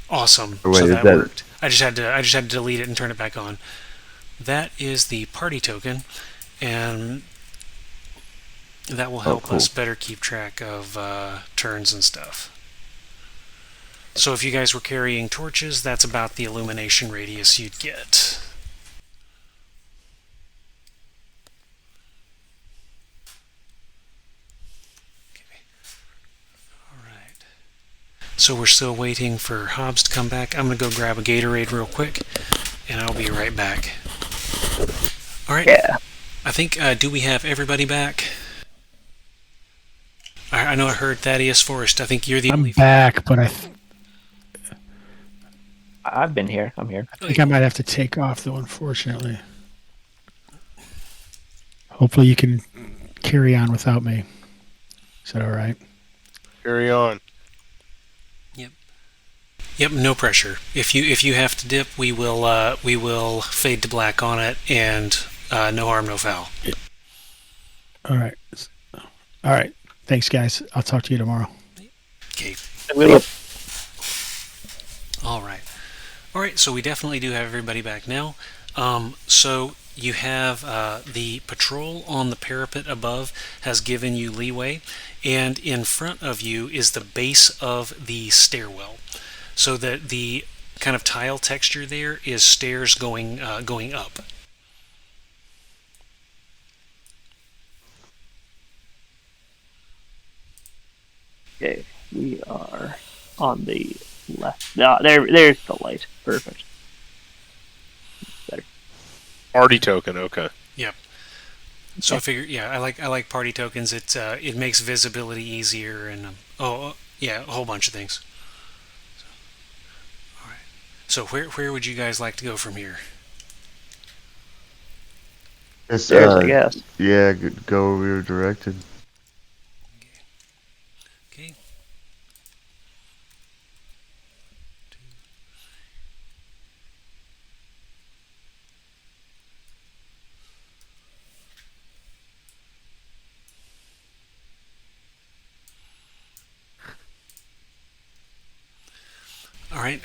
Awesome.
Or wait,
So
is
that
that-
worked. I just had to delete it and turn it back on. That is the party token, and that will help
cool.
us better keep track of turns and stuff. So if you guys were carrying torches, that's about the illumination radius you'd get. Okay. All right. So we're still waiting for Hobbs to come back. I'm going to go grab a Gatorade real quick, and I'll be right back. All right.
Yeah.
I think, do we have everybody back? I know I heard Thaddeus Forrest. I think you're the
I'm
only...
back, but I
I've been here. I'm here.
think I might have to take off, though, unfortunately. Hopefully you can carry on without me. Is that all right?
Carry on.
Yep, no pressure. If you have to dip, we will fade to black on it, and no harm, no foul.
All right. All right. Thanks, guys. I'll talk to you tomorrow.
Okay.
Yep.
All right. All right. So we definitely do have everybody back now. So you have the patrol on the parapet above has given you leeway, and in front of you is the base of the stairwell. So that the kind of tile texture there is stairs going up.
Okay, we are on the left. There's the light. Perfect. Better.
Party token, okay.
Yep. So I figure, yeah, I like party tokens. It makes visibility easier, and yeah, a whole bunch of things. All right. So where would you guys like to go from here?
Stairs, I guess.
Yeah, go where we were directed.
Okay. right.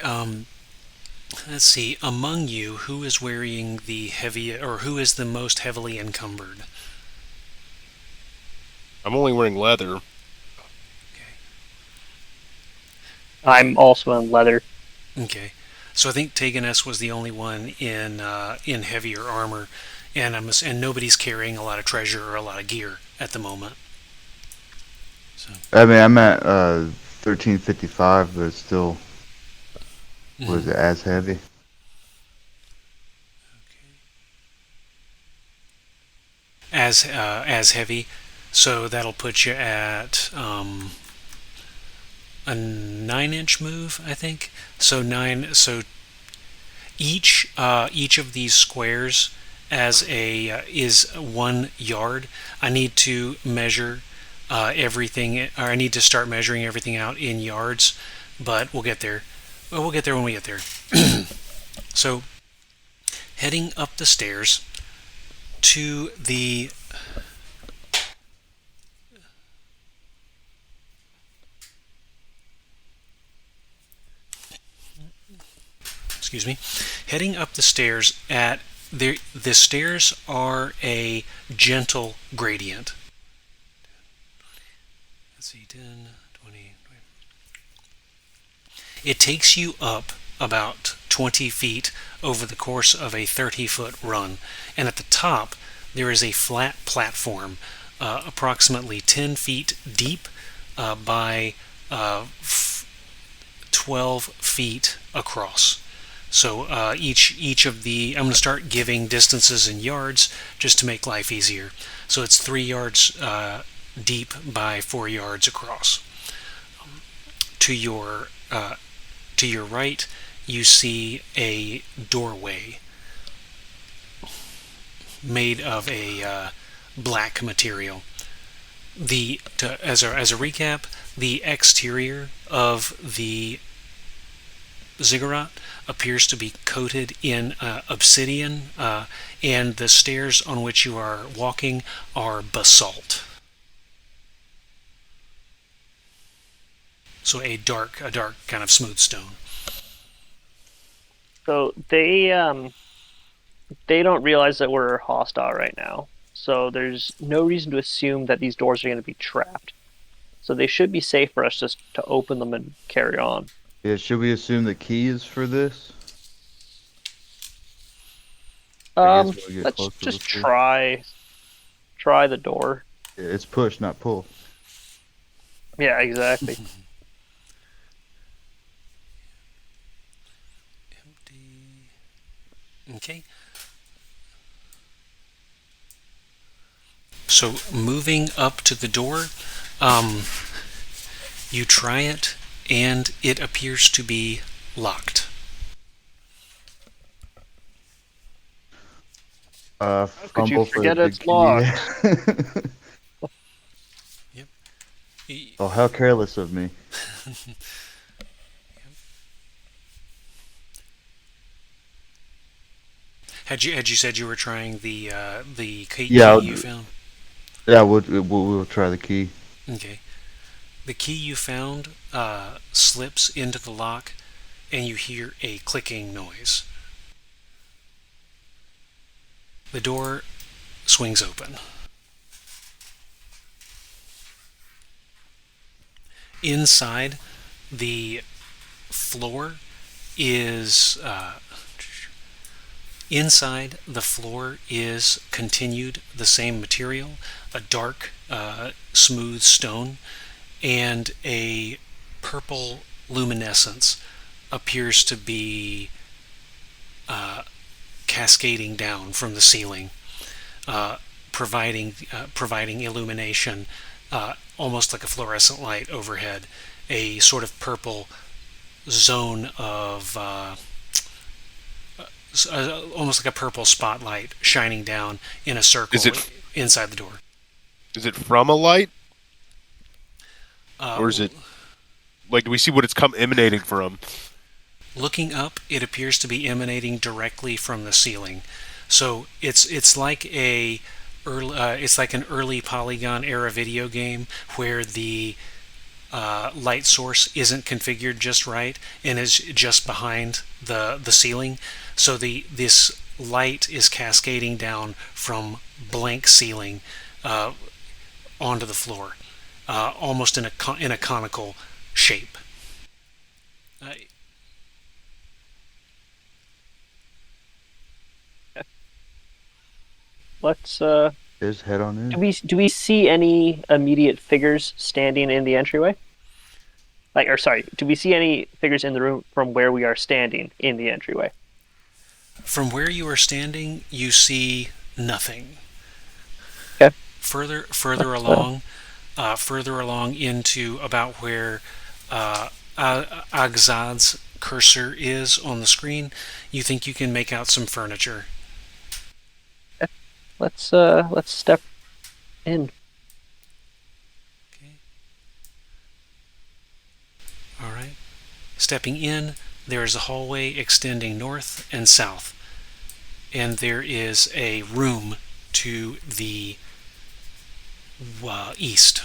Let's see. Among you, who is wearing the heavy, or who is the most heavily encumbered?
I'm only wearing leather.
I'm also in leather.
Okay. So I think Teganess was the only one in heavier armor, and and nobody's carrying a lot of treasure or a lot of gear at the moment. So.
I mean, I'm at 1355, but it's still was it as heavy?
As heavy, so that'll put you at a 9-inch move, I think. So nine. So each of these squares as a is 1 yard. I need to measure everything, or I need to start measuring everything out in yards. But we'll get there. Well, we'll get there when we get there. So heading up the stairs to the excuse me, heading up the stairs at the stairs are a gentle gradient. Let's see, 10, 20. It takes you up about 20 feet over the course of a 30-foot run, and at the top there is a flat platform approximately 10 feet deep by 12 feet across. So each of the, I'm going to start giving distances in yards just to make life easier. So it's 3 yards deep by 4 yards across. To your right, you see a doorway made of a black material. As a recap, the exterior of the ziggurat appears to be coated in obsidian, and the stairs on which you are walking are basalt. So a dark kind of smooth stone.
So they don't realize that we're hostile right now. So there's no reason to assume that these doors are going to be trapped. So they should be safe for us just to open them and carry on.
Yeah, should we assume the key is for this?
Let's just try the door.
Yeah, it's push, not pull.
Yeah, exactly.
Empty. Okay. So moving up to the door, you try it, and it appears to be locked.
How could you forget it's locked?
Yep.
Oh, how careless of me.
Had you said you were trying the key
Yeah,
you found?
Yeah, we'll try the key.
Okay. The key you found slips into the lock, and you hear a clicking noise. The door swings open. Inside, the floor is continued the same material, a dark, smooth stone, and a purple luminescence appears to be cascading down from the ceiling, providing illumination, almost like a fluorescent light overhead, a sort of purple zone of almost like a purple spotlight shining down in a circle inside the door.
Is it from a light? Or is it like, do we see what it's emanating from?
Looking up, it appears to be emanating directly from the ceiling. So it's like an early Polygon era video game where the light source isn't configured just right and is just behind the ceiling. So this light is cascading down from blank ceiling onto the floor, almost in a conical shape.
Let's.
Just head on
Do
in.
we see any immediate figures standing in the entryway? Do we see any figures in the room from where we are standing in the entryway?
From where you are standing, you see nothing.
Okay.
Further along into about where Agzad's cursor is on the screen, you think you can make out some furniture.
Let's step in.
Okay. All right. Stepping in, there is a hallway extending north and south, and there is a room to the east.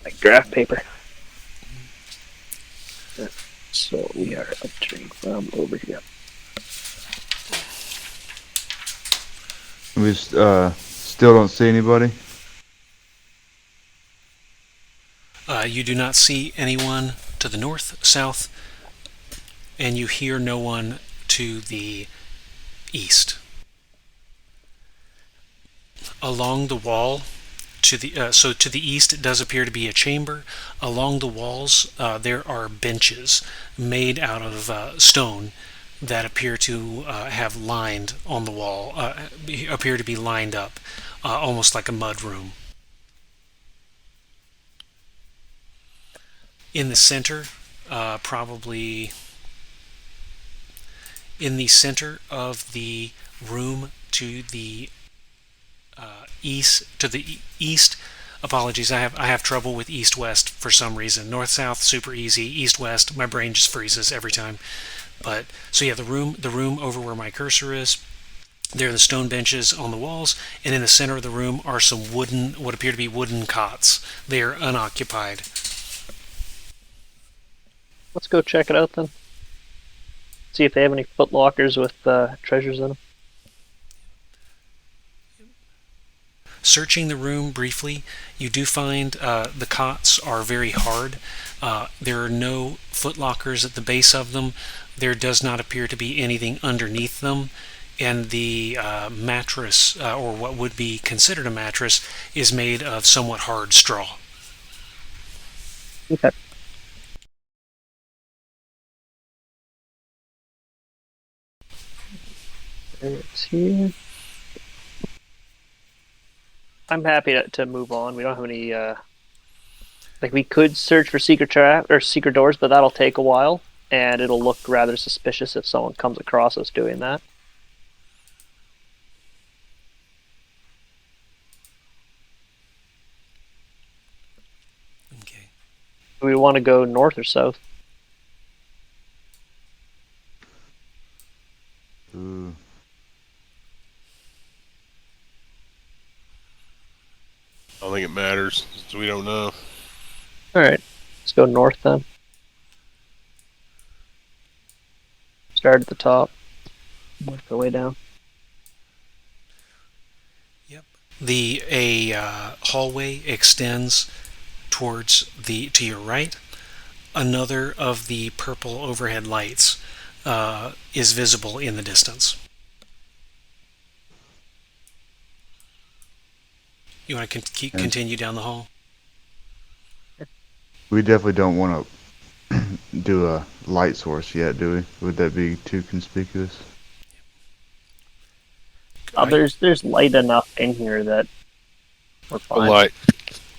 Like graph paper. So we are entering from over here.
We still don't see anybody.
You do not see anyone to the north, south, and you hear no one to the east. Along the wall, to the east, it does appear to be a chamber. Along the walls, there are benches made out of stone that appear to have lined on the wall, appear to be lined up, almost like a mud room. In the center, probably in the center of the room to the east. Apologies, I have trouble with east-west for some reason. North-south, super easy. East-west, my brain just freezes every time. But so yeah, the room over where my cursor is. There are the stone benches on the walls, and in the center of the room are some what appear to be wooden cots. They are unoccupied.
Let's go check it out then. See if they have any foot lockers with treasures in them.
Searching the room briefly, you do find the cots are very hard. There are no foot lockers at the base of them. There does not appear to be anything underneath them. And the mattress, or what would be considered a mattress, is made of somewhat hard straw.
Okay. It's here. I'm happy to move on. We don't have any. We could search for secret doors, but that'll take a while, and it'll look rather suspicious if someone comes across us doing that.
Okay.
Do we want to go north or south?
Ooh.
I don't think it matters, so we don't know.
All right, let's go north then. Start at the top. Work our way down.
Yep. A hallway extends to your right. Another of the purple overhead lights is visible in the distance. You want to continue down the hall?
We definitely don't want to do a light source yet, do we? Would that be too conspicuous?
There's light enough in here that we're
A
fine.
light.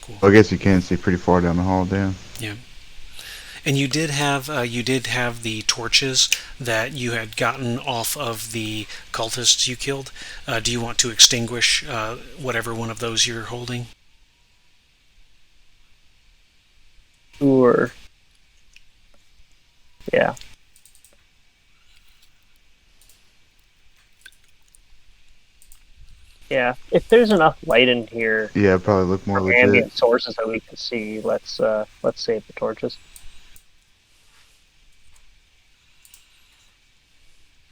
Cool.
Well, I guess you can see pretty far down the hall, Dan.
Yeah. And you did have the torches that you had gotten off of the cultists you killed. Do you want to extinguish whatever one of those you're holding?
Sure. Yeah. Yeah, if there's enough light in here,
Yeah, probably look more legit.
ambient sources that we can see, let's save the torches.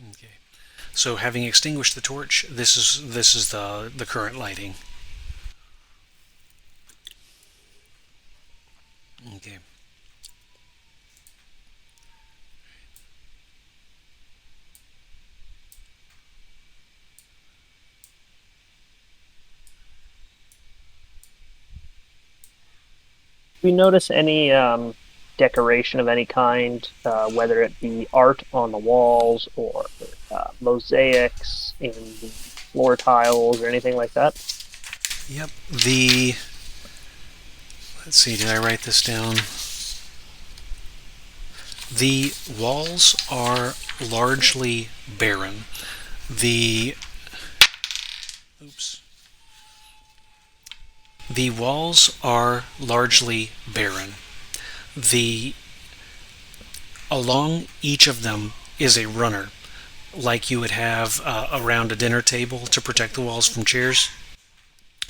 Okay. So having extinguished the torch, this is the current lighting. Okay.
Do we notice any decoration of any kind, whether it be art on the walls or mosaics in the floor tiles or anything like that?
Yep. Let's see, did I write this down? The walls are largely barren. The oops. The walls are largely barren. Along each of them is a runner, like you would have around a dinner table to protect the walls from chairs.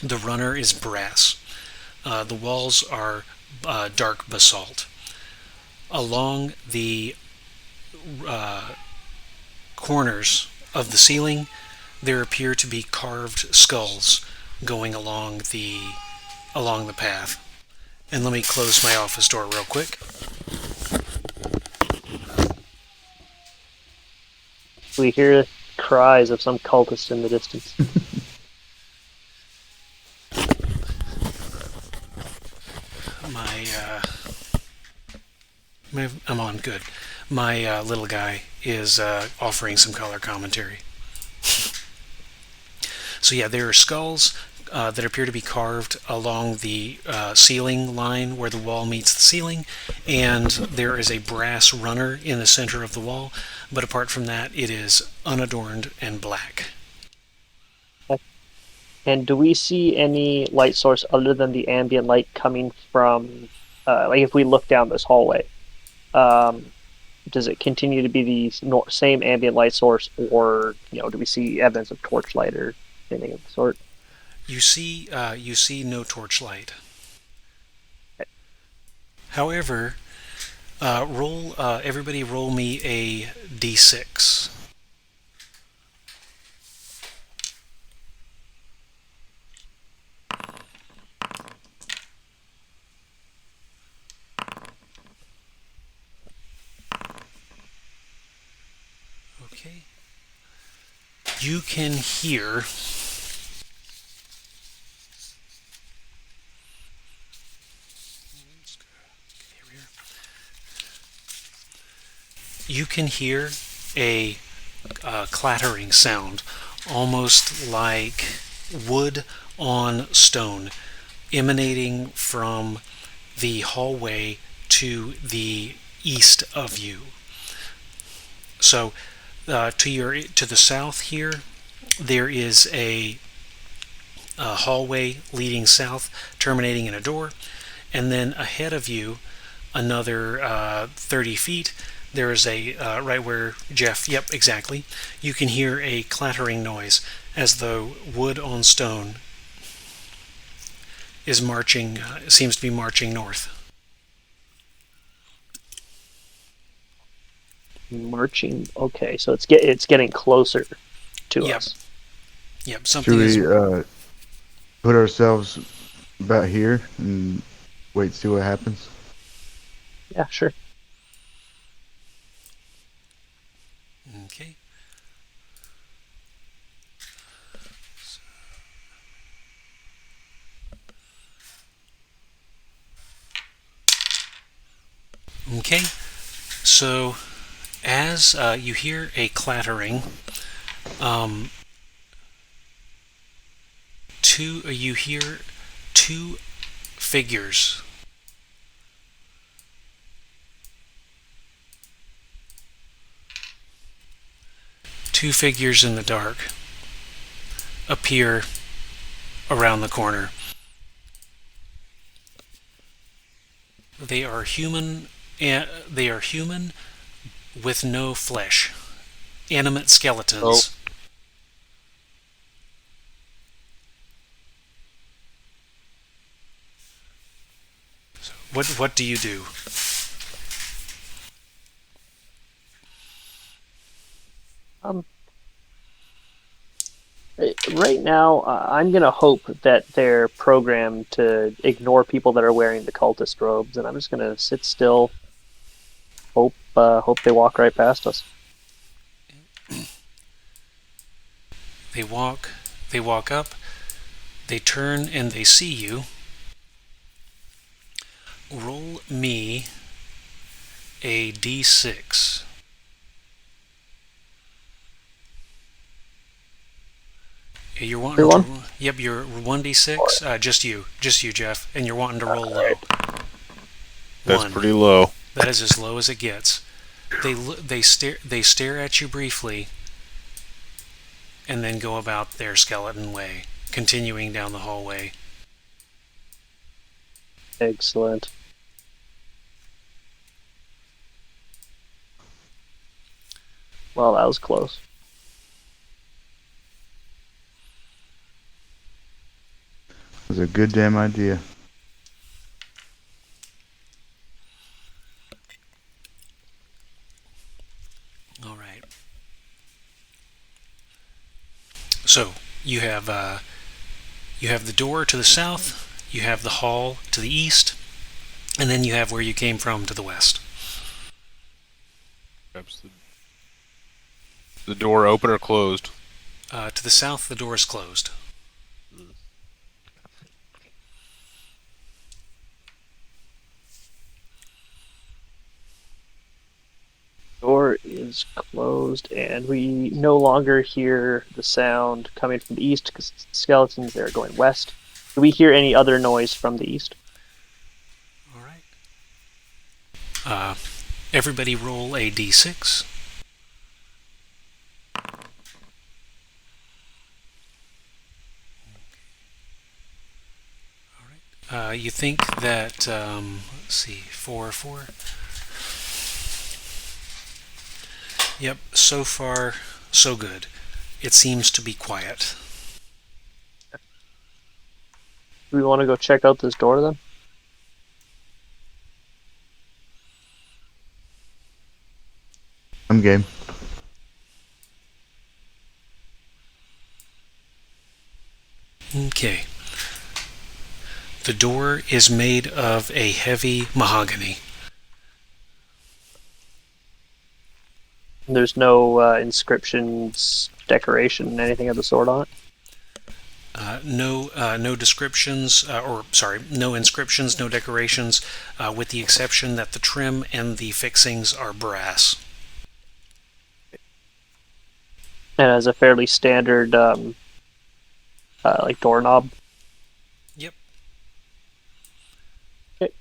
The runner is brass. The walls are dark basalt. Along the corners of the ceiling, there appear to be carved skulls going along the path. And let me close my office door real quick.
We hear cries of some cultist in the distance.
I'm on good. My little guy is offering some color commentary. So yeah, there are skulls that appear to be carved along the ceiling line where the wall meets the ceiling, and there is a brass runner in the center of the wall, but apart from that, it is unadorned and black.
And do we see any light source other than the ambient light coming from, like if we look down this hallway, does it continue to be the same ambient light source, or do we see evidence of torchlight or anything of the sort?
You see no torchlight. However, everybody roll me a d6. Okay. You can hear a clattering sound, almost like wood on stone, emanating from the hallway to the east of you. So, to the south here, there is a hallway leading south, terminating in a door, and then ahead of you, another 30 feet. There is a right where Jeff. Yep, exactly. You can hear a clattering noise as though wood on stone is marching. Seems to be marching north.
Marching. Okay, so it's getting closer to
Yep.
us.
Yep. Something
Should
is.
we put ourselves about here and wait to see what happens?
Yeah, sure.
Okay. Okay. So, as you hear a clattering, you hear two figures. Two figures in the dark appear around the corner. They are human. They are human with no flesh. Animate skeletons. What do you do?
Um, right now, I'm gonna hope that they're programmed to ignore people that are wearing the cultist robes, and I'm just gonna sit still, hope they walk right past us.
They walk. They walk up. They turn and they see you. Roll me a d6. You're wanting
Everyone,
to. Yep, you're 1d6. Just you, Jeff, and you're wanting to roll low.
That's
One.
pretty low.
That is as low as it gets. They stare at you briefly, and then go about their skeleton way, continuing down the hallway.
excellent. Well, that was close.
It was a good damn idea.
All right. So you have the door to the south, you have the hall to the east, and then you have where you came from to the west.
Perhaps the door open or closed?
To the south, the door is closed.
Door is closed, and we no longer hear the sound coming from the east because skeletons they're going west. Do we hear any other noise from the east?
All right. Everybody roll a d6. You think that, let's see, 4. Yep, so far, so good. It seems to be quiet.
Do we want to go check out this door then?
I'm game.
Okay. The door is made of a heavy mahogany.
There's no inscriptions, decoration, anything of the sort on it.
No descriptions, no inscriptions, no decorations, with the exception that the trim and the fixings are brass.
And it has a fairly standard, like doorknob.
Yep.
Okay.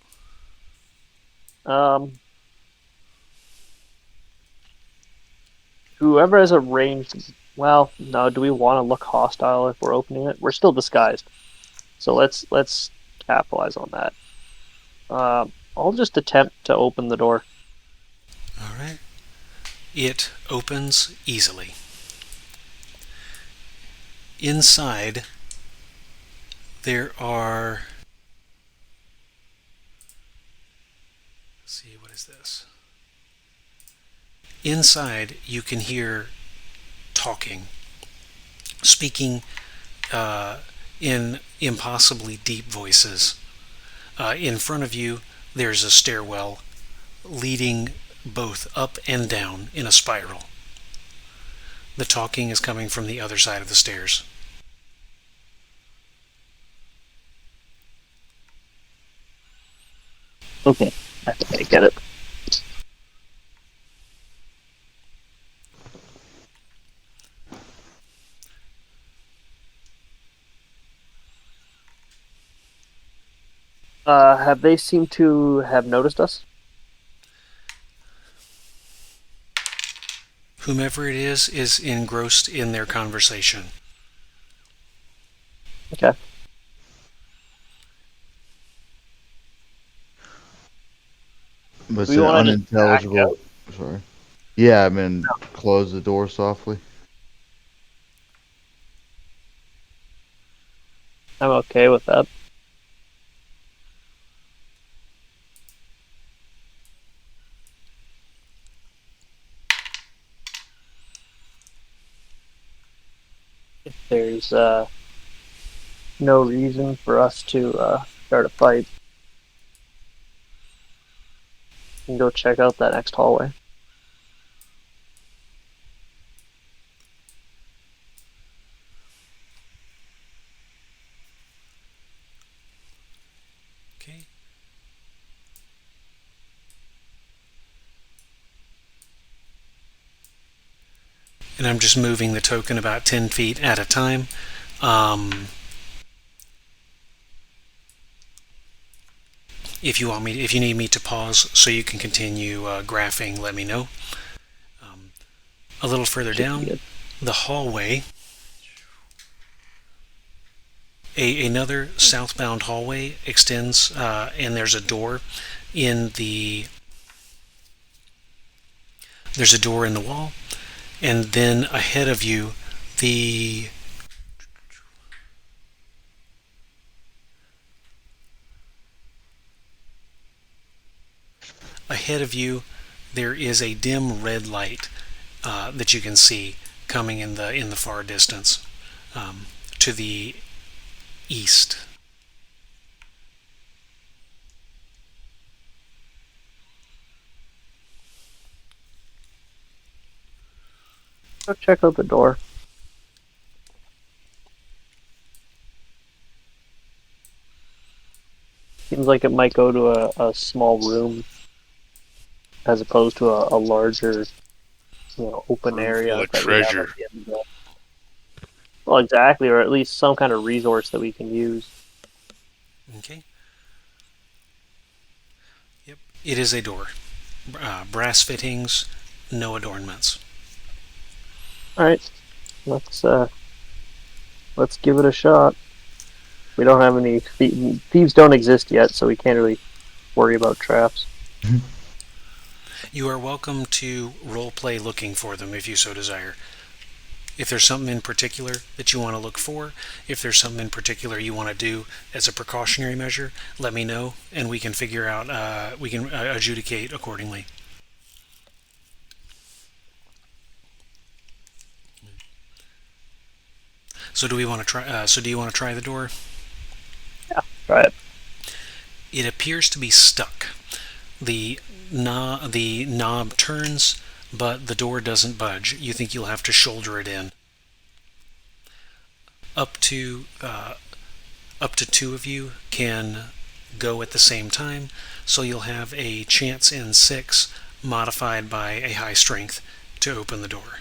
Whoever has a ranged. Well, no. Do we want to look hostile if we're opening it? We're still disguised, so let's capitalize on that. I'll just attempt to open the door.
All right. It opens easily. Inside, there are. Let's see, what is this? Inside, you can hear talking, speaking in impossibly deep voices. In front of you, there's a stairwell leading both up and down in a spiral. The talking is coming from the other side of the stairs.
Okay, I think I get it. Have they seemed to have noticed us?
Whomever it is engrossed in their conversation.
Okay.
But it's
We
an
wanna just back
unintelligible. Sorry. Yeah, I mean, close the door softly.
I'm okay with that. There's no reason for us to start a fight. We can go check out that next hallway.
Okay. And I'm just moving the token about 10 feet at a time. If you need me to pause so you can continue graphing, let me know. A little further down the hallway, another southbound hallway extends, and there's a door in the wall, and then ahead of you, there is a dim red light that you can see coming in the far distance, to the east.
Go check out the door. Seems like it might go to a small room as opposed to a larger, open
Room
area
full of
that we have
treasure.
at the end of the. Well, exactly, or at least some kind of resource that we can use.
Okay. Yep. It is a door. Brass fittings, no adornments.
All right, let's give it a shot. We don't have any thieves don't exist yet, so we can't really worry about traps.
You are welcome to roleplay looking for them if you so desire. If there's something in particular that you want to look for, if there's something in particular you want to do as a precautionary measure, let me know, and we can figure out, we can adjudicate accordingly. So do you want to try the door?
Yeah, try it.
It appears to be stuck. The knob turns, but the door doesn't budge. You think you'll have to shoulder it in. Up to 2 of you can go at the same time, so you'll have a chance in 6 modified by a high strength to open the door.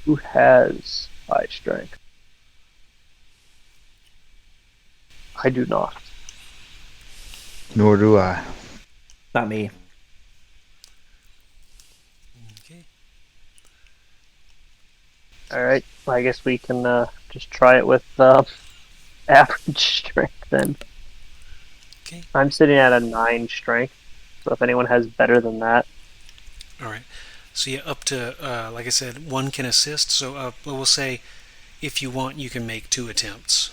Who has high strength? I do not.
Nor do I.
Not me.
Okay.
All right. I guess we can just try it with average strength then.
Okay.
I'm sitting at a 9 strength, so if anyone has better than that.
All right. So yeah, up to like I said, 1 can assist. So we'll say, if you want, you can make 2 attempts.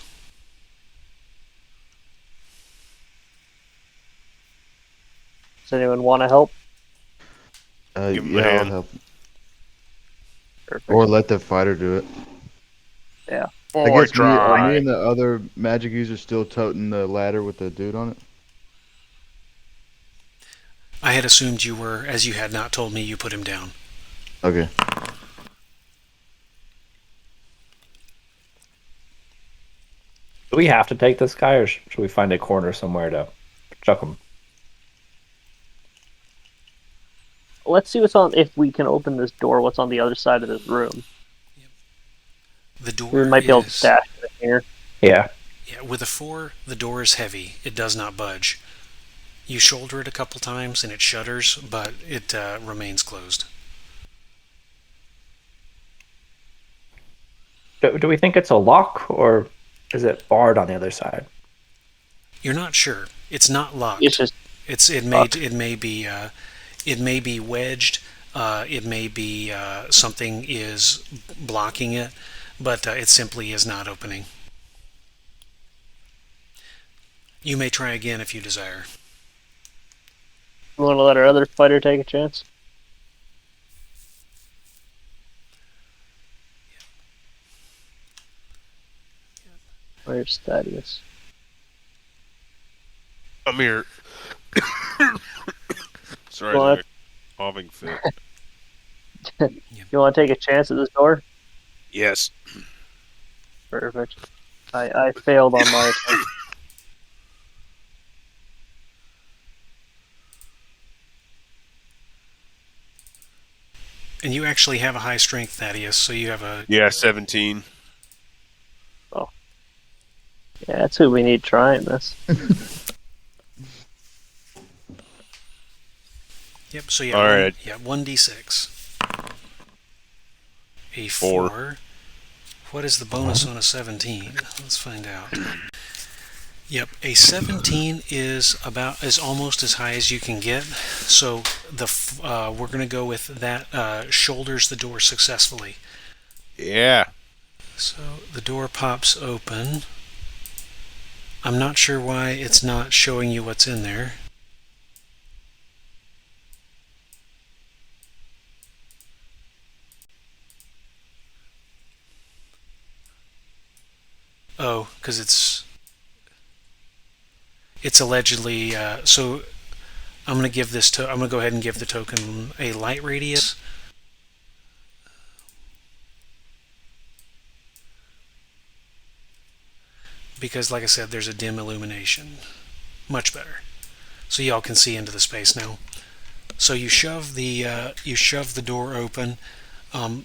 Does anyone want to help?
Give him a
Yeah, I'll
hand.
help.
Perfect.
Or let the fighter do it.
Yeah.
I guess me and the other magic users still toting the ladder with the dude on it.
I had assumed you were, as you had not told me you put him down.
Okay.
Do we have to take this guy, or should we find a corner somewhere to chuck him?
Let's see if we can open this door, what's on the other side of this room.
The door
We might be able to stash it in here.
Yeah.
Yeah, with a 4, the door is heavy. It does not budge. You shoulder it a couple times and it shudders, but it remains closed.
Do we think it's a lock, or is it barred on the other side?
You're not sure. It's not locked.
It's just
It may be wedged. It may be something is blocking it, but it simply is not opening. You may try again if you desire.
we want to let our other fighter take a chance. Where's Thaddeus?
I'm here. Sorry,
Well,
I'm coughing fit.
You want to take a chance at this door?
Yes.
Perfect. I failed on my attempt.
And you actually have a high strength, Thaddeus, so you have a...
Yeah, 17.
Oh. Yeah, that's who we need trying this.
Yep, so yeah,
All right.
1d6. A
4.
4. What is the bonus on a 17? Let's find out. Yep, a 17 is almost as high as you can get. So we're going to go with that. Shoulders the door successfully.
Yeah.
So the door pops open. I'm not sure why it's not showing you what's in there. Oh, because it's allegedly so. I'm going to go ahead and give the token a light radius. Because, like I said, there's a dim illumination. Much better. So y'all can see into the space now. So you shove the door open.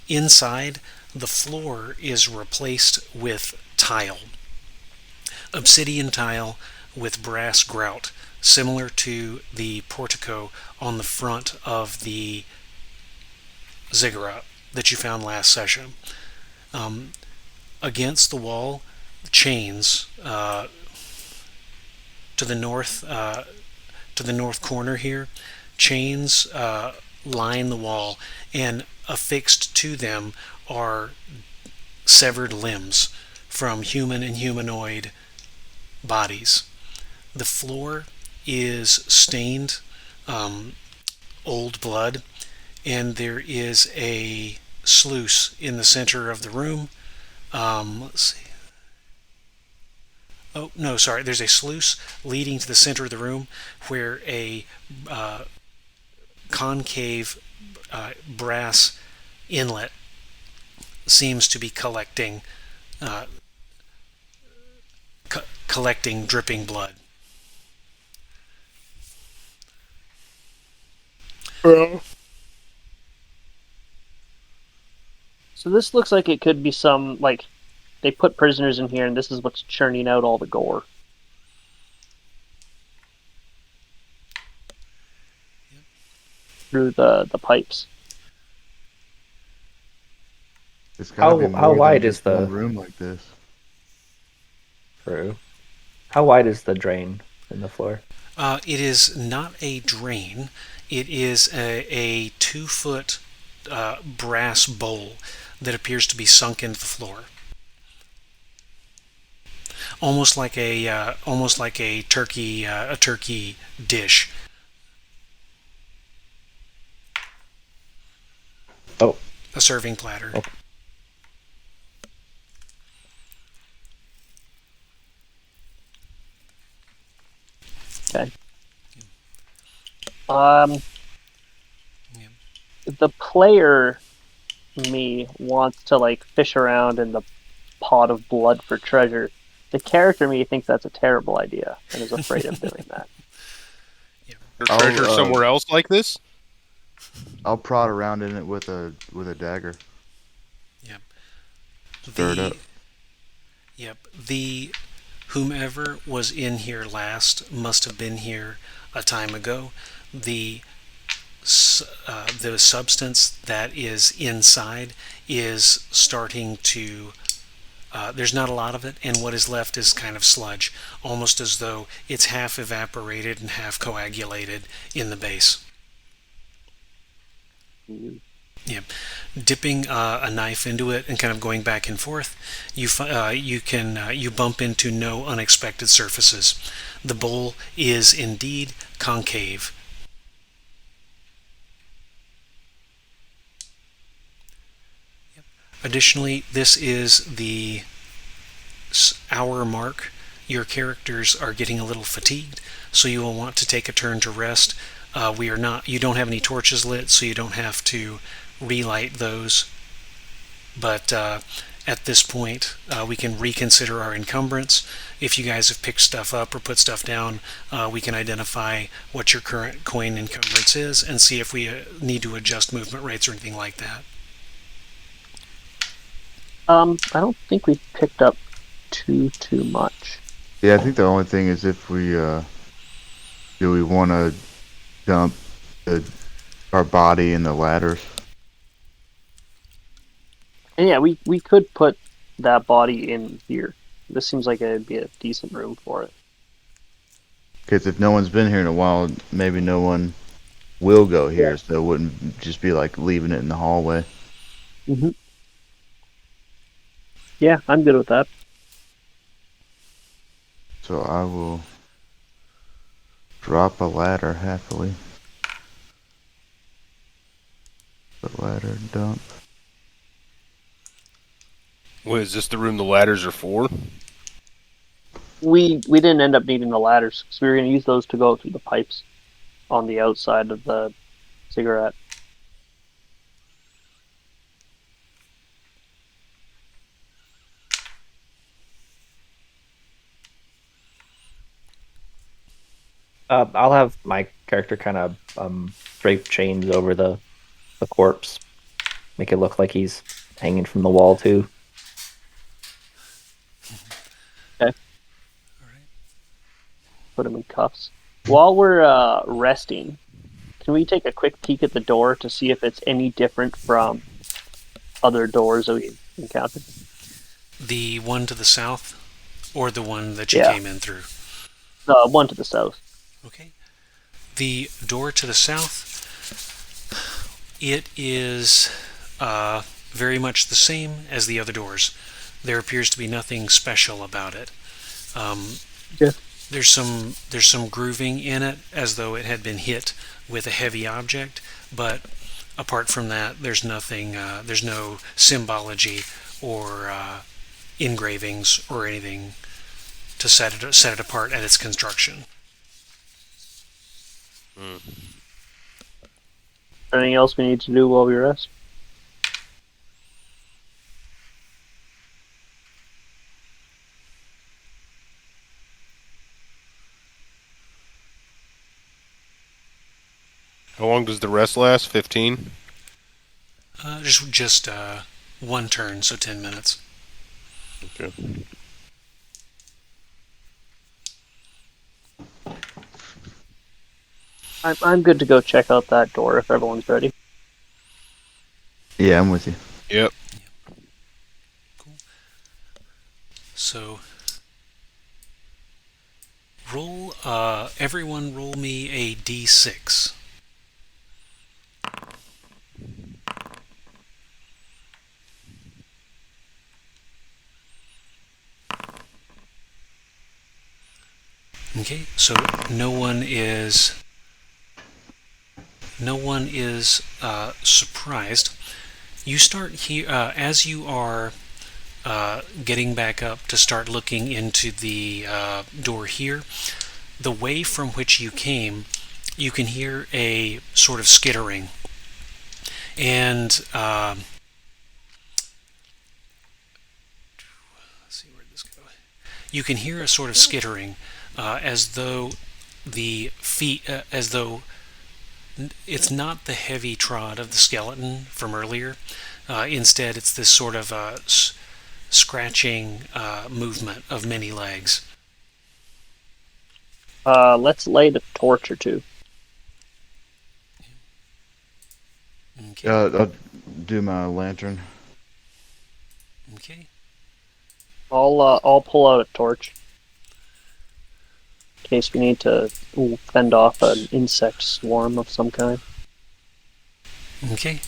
Inside, the floor is replaced with tile. Obsidian tile with brass grout, similar to the portico on the front of the ziggurat that you found last session. Against the wall, chains to the north corner here. Chains line the wall, and affixed to them are severed limbs from human and humanoid bodies. The floor is stained old blood, and there is a sluice in the center of the room. Let's see. Oh, no, sorry. There's a sluice leading to the center of the room where a concave brass inlet seems to be collecting dripping blood.
So this looks like it could be some, like, they put prisoners in here and this is what's churning out all the gore. Through the pipes.
It's gotta be
How
more
wide
than
is
just one
the
room like this.
True. How wide is the drain in the floor?
It is not a drain. It is a 2-foot brass bowl that appears to be sunk into the floor, almost like a turkey dish.
Oh,
A serving platter.
Oh.
Okay.
Yeah.
The player me wants to like fish around in the pot of blood for treasure. The character me thinks that's a terrible idea and is afraid of doing that.
There's treasure
I'll,
somewhere else like this?
I'll prod around in it with a dagger.
Yep.
Stir it up.
Yep. The whomever was in here last must have been here a time ago. The substance that is inside is starting to there's not a lot of it, and what is left is kind of sludge, almost as though it's half evaporated and half coagulated in the base. Yeah, dipping a knife into it and kind of going back and forth, you bump into no unexpected surfaces. The bowl is indeed concave. Additionally, this is the 6-hour mark, your characters are getting a little fatigued, so you will want to take a turn to rest. You don't have any torches lit, so you don't have to relight those. But at this point, we can reconsider our encumbrance. If you guys have picked stuff up or put stuff down, we can identify what your current coin encumbrance is and see if we need to adjust movement rates or anything like that.
I don't think we picked up too much.
Yeah, I think the only thing is if we do we want to dump our body in the ladders.
And yeah, we could put that body in here. This seems like it'd be a decent room for it.
Because if no one's been here in a while, maybe no one will go here, so it wouldn't just be like leaving it in the hallway.
Mm-hmm. Yeah, I'm good with that.
So I will drop a ladder happily. The ladder dump.
What, is this the room the ladders are for?
We didn't end up needing the ladders because we were going to use those to go through the pipes on the outside of the ziggurat.
I'll have my character kind of drape chains over the corpse, make it look like he's hanging from the wall too.
Okay. Put him in cuffs. While we're resting, can we take a quick peek at the door to see if it's any different from other doors that we encountered?
The one to the south, or the one that you came in through?
The one to the south.
Okay. The door to the south, it is very much the same as the other doors. There appears to be nothing special about it. There's some grooving in it, as though it had been hit with a heavy object, but apart from that, there's nothing. There's no symbology or engravings or anything to set it apart at its construction.
Anything else we need to do while we rest?
How long does the rest last? 15?
Just one turn, so 10 minutes.
Okay.
I'm good to go check out that door if everyone's ready.
Yeah, I'm with you.
Yep.
Cool. So, everyone roll me a d6. Okay, so no one is surprised. You start here as you are getting back up to start looking into the door here. The way from which you came, you can hear a sort of skittering, and let's see where this goes. You can hear a sort of skittering, as though the feet, as though it's not the heavy trot of the skeleton from earlier. Instead, it's this sort of scratching movement of many legs.
Let's light a torch or two.
Okay.
I'll do my lantern.
Okay.
I'll pull out a torch in case we need to fend off an insect swarm of some kind.
Okay.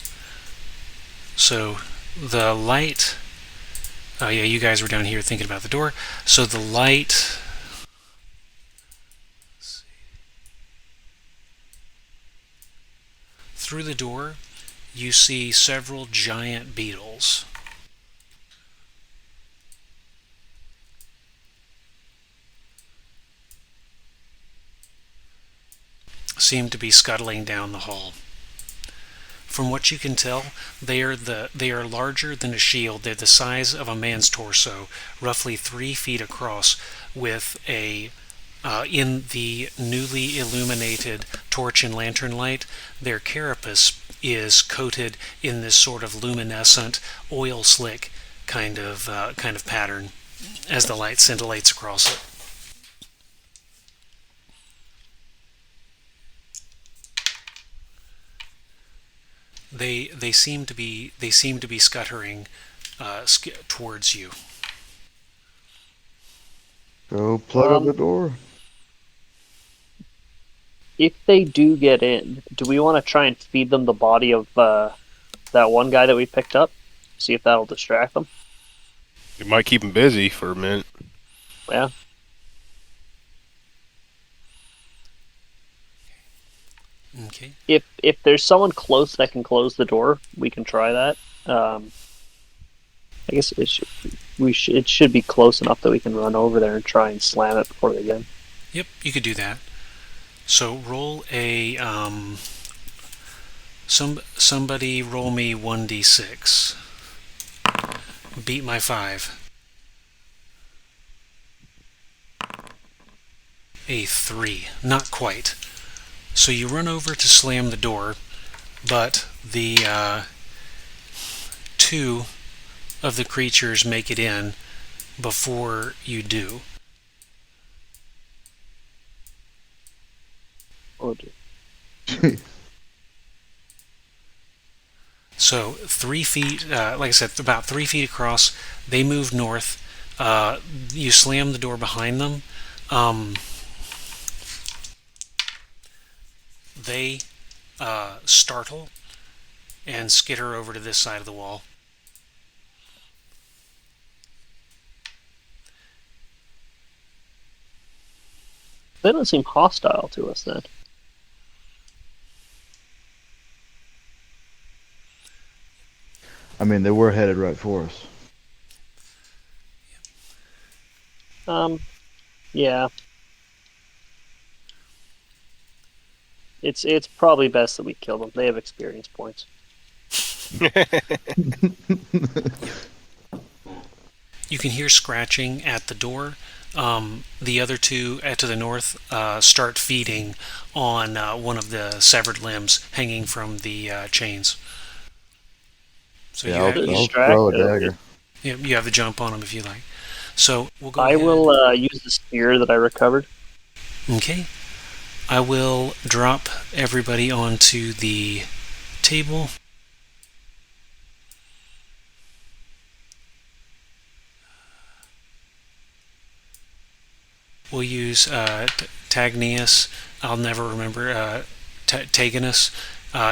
So the light. Oh yeah, you guys were down here thinking about the door. So the light. Let's see. Through the door, you see several giant beetles. seem to be scuttling down the hall. From what you can tell, they are larger than a shield. They're the size of a man's torso, roughly 3 feet across, with a in the newly illuminated torch and lantern light, their carapace is coated in this sort of luminescent oil slick kind of pattern as the light scintillates across it. They seem to be scuttering towards you.
Go plug up the door.
If they do get in, do we want to try and feed them the body of that one guy that we picked up? See if that'll distract them.
It might keep them busy for a minute.
Yeah.
Okay.
If there's someone close that can close the door, we can try that. I guess it should be close enough that we can run over there and try and slam it before they get in.
Yep, you could do that. So roll a somebody roll me 1d6. Beat my 5. A 3. Not quite. So you run over to slam the door, but the 2 of the creatures make it in before you do.
Oh, dear.
So 3 feet, like I said, about 3 feet across. They move north. You slam the door behind them. They startle and skitter over to this side of the wall.
They don't seem hostile to us then.
I mean, they were headed right for us.
Yeah. It's probably best that we kill them. They have experience points.
You can hear scratching at the door. The other 2 to the north start feeding on one of the severed limbs hanging from the chains. So
Yeah, I'll
distract
throw a
them.
dagger.
you have the jump on them if you like. So we'll go
I
ahead.
will use the spear that I recovered.
Okay. I will drop everybody onto the table. We'll use Tagnius. I'll never remember Taganus.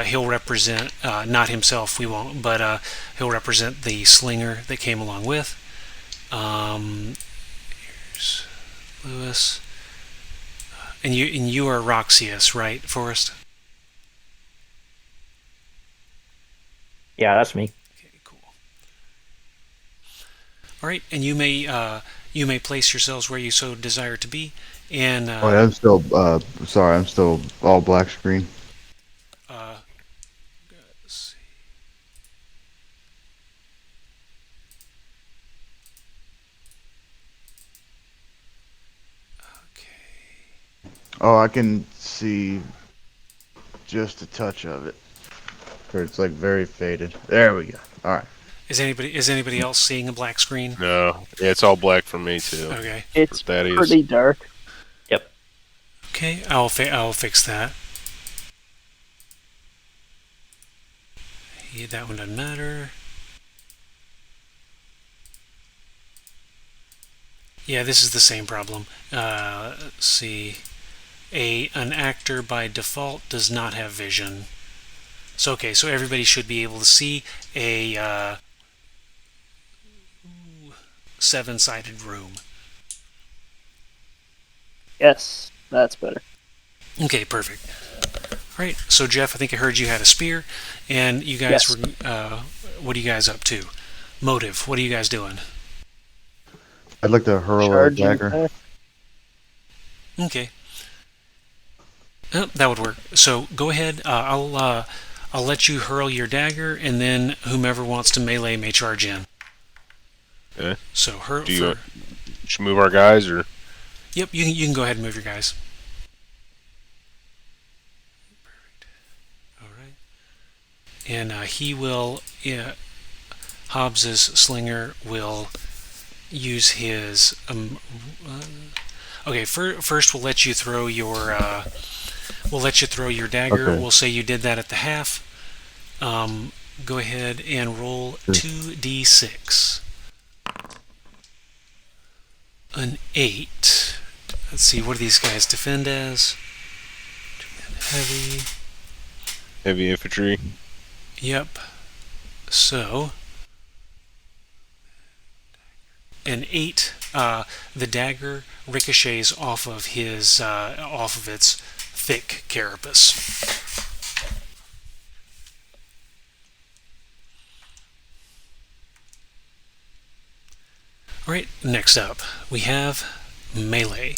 He'll represent, not himself, we won't, but he'll represent the slinger that came along with. Here's Lewis. And you are Roxius, right, Forrest?
Yeah, that's me.
Okay, cool. All right, and you may place yourselves where you so desire to be, and
Oh, yeah, I'm still. Sorry, I'm still all black screen.
let's see. Okay.
Oh, I can see just a touch of it. Or it's like very faded. There we go. All right.
Is anybody else seeing a black screen?
No, yeah, it's all black for me too.
Okay.
It's
That is.
pretty dark.
Yep.
Okay, I'll fix that. Yeah, that one doesn't matter. Yeah, this is the same problem. Let's see. An actor by default does not have vision. So okay, so everybody should be able to see a 7-sided room.
Yes, that's better.
Okay, perfect. All right, so Jeff, I think I heard you had a spear, and you guys
Yes.
were. What are you guys up to? Motive. What are you guys doing?
I'd like to hurl a
Charging
dagger.
attack.
Okay. That would work. So go ahead. I'll let you hurl your dagger, and then whomever wants to melee may charge in.
Okay.
So hurl.
Do you should move our guys or?
Yep, you can go ahead and move your guys. All right. And he will. Hobbs's slinger will use his. Okay. First, we'll let you throw your. We'll let you throw your dagger.
Okay.
We'll say you did that at the half. Go ahead and roll 2d6. An 8. Let's see, what do these guys defend as? Heavy.
Heavy infantry.
Yep. So, an 8. The dagger ricochets off of his, off of its thick carapace. Alright, next up, we have melee.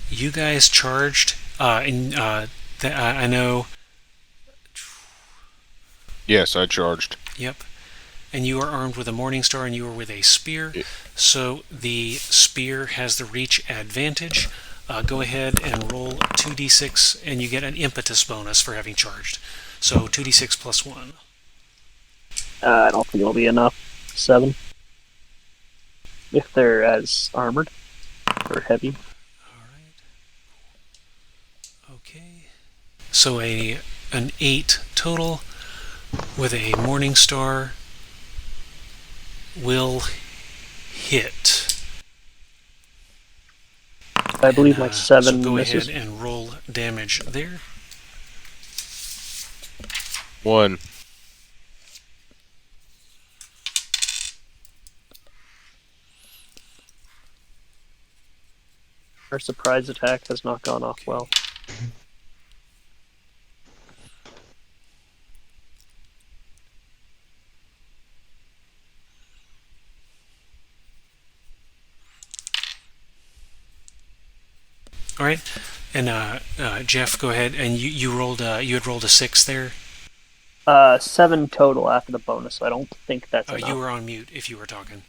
You guys charged, I know.
Yes, I charged.
Yep. And you are armed with a Morning Star and you are with a spear.
Yeah.
So the spear has the reach advantage. Go ahead and roll 2d6 and you get an impetus bonus for having charged. So 2d6 plus 1.
I don't think it'll be enough. 7. If they're as armored or heavy.
Alright. Okay. So an 8 total with a Morning Star will hit.
I believe my 7
so go
misses.
ahead and roll damage there.
1.
Our surprise attack has not gone off well.
All right, and Jeff, go ahead. And you had rolled a 6 there.
7 total after the bonus, so I don't think that's enough.
You were on mute if you were talking.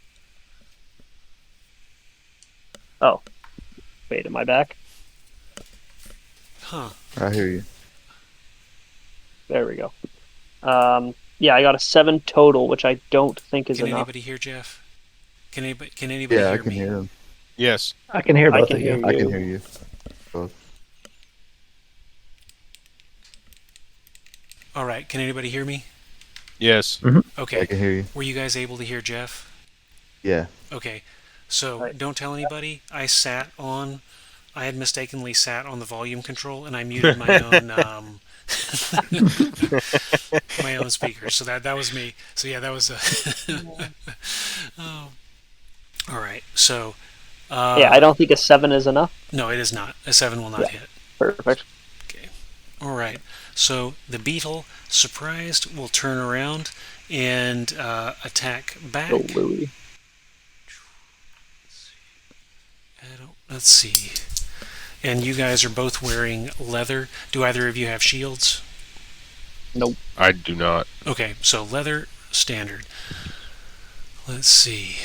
Oh. Wait, am I back?
Huh.
I hear you.
There we go. Yeah, I got a 7 total, which I don't think is
Can
enough.
anybody hear Jeff? Can anybody
Yeah, I
hear
can
me?
hear him.
Yes.
I can hear
I
both
can
of
hear
you.
I can hear you. Both.
All right. Can anybody hear me?
Yes.
Okay.
I can hear you.
Were you guys able to hear Jeff?
Yeah.
Okay. So
Right.
don't tell anybody. I had mistakenly sat on the volume control and I muted my own my own speaker. So that was me. So yeah, that was oh. All right. So
Yeah, I don't think a 7 is enough.
no, it is not. A 7 will not
Yeah.
hit.
Perfect.
Okay. All right. So the beetle, surprised, will turn around and attack back.
Oh, Louis.
Let's see. And you guys are both wearing leather. Do either of you have shields?
Nope.
I do not.
Okay, so leather standard. Let's see.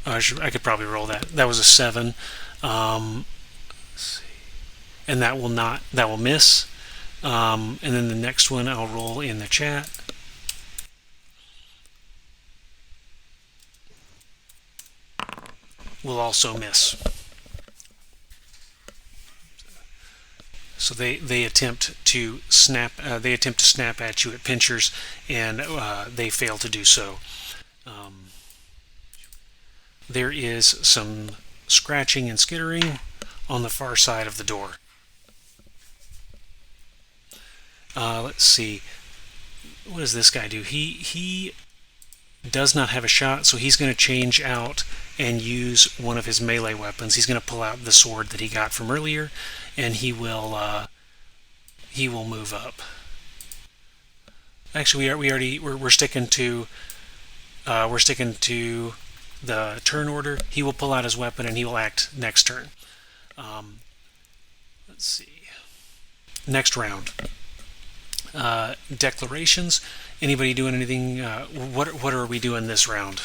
I could probably roll that. That was a 7. Let's see. And that will miss. And then the next one I'll roll in the chat. Will also miss. So they attempt to snap. They attempt to snap at you at pinchers, and they fail to do so. There is some scratching and skittering on the far side of the door. Let's see. What does this guy do? He does not have a shot, so he's going to change out and use one of his melee weapons. He's going to pull out the sword that he got from earlier, and he will move up. Actually, we're sticking to the turn order. He will pull out his weapon and he will act next turn. Let's let's see. Next round. Declarations. Anybody doing anything? What are we doing this round?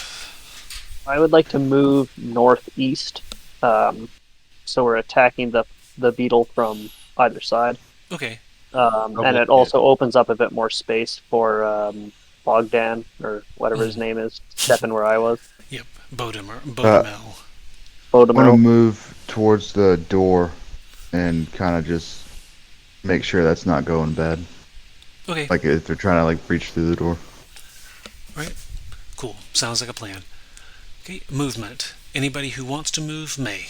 I would like to move northeast, so we're attacking the beetle from either side,
Okay.
and it also opens up a bit more space for Bogdan or whatever his name is, stepping where I was.
Yep. Bodemel.
I want to
Bodemel.
move towards the door and kind of just make sure that's not going bad.
Okay.
Like if they're trying to like breach through the door.
Right. Cool. Sounds like a plan. Okay. Movement. Anybody who wants to move may.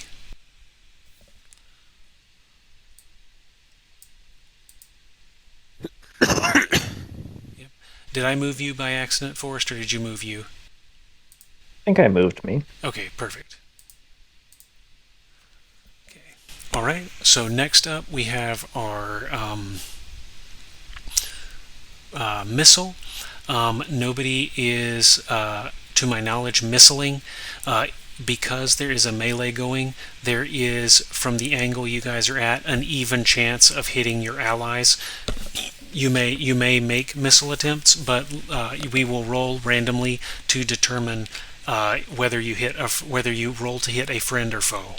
Yep. Did I move you by accident, Forrest, or did you move you?
I think I moved me.
Okay, perfect. Okay. All right. So next up we have our missile. Nobody is, to my knowledge, missiling. Because there is a melee going, there is, from the angle you guys are at, an even chance of hitting your allies. You may make missile attempts, but we will roll randomly to determine whether you roll to hit a friend or foe.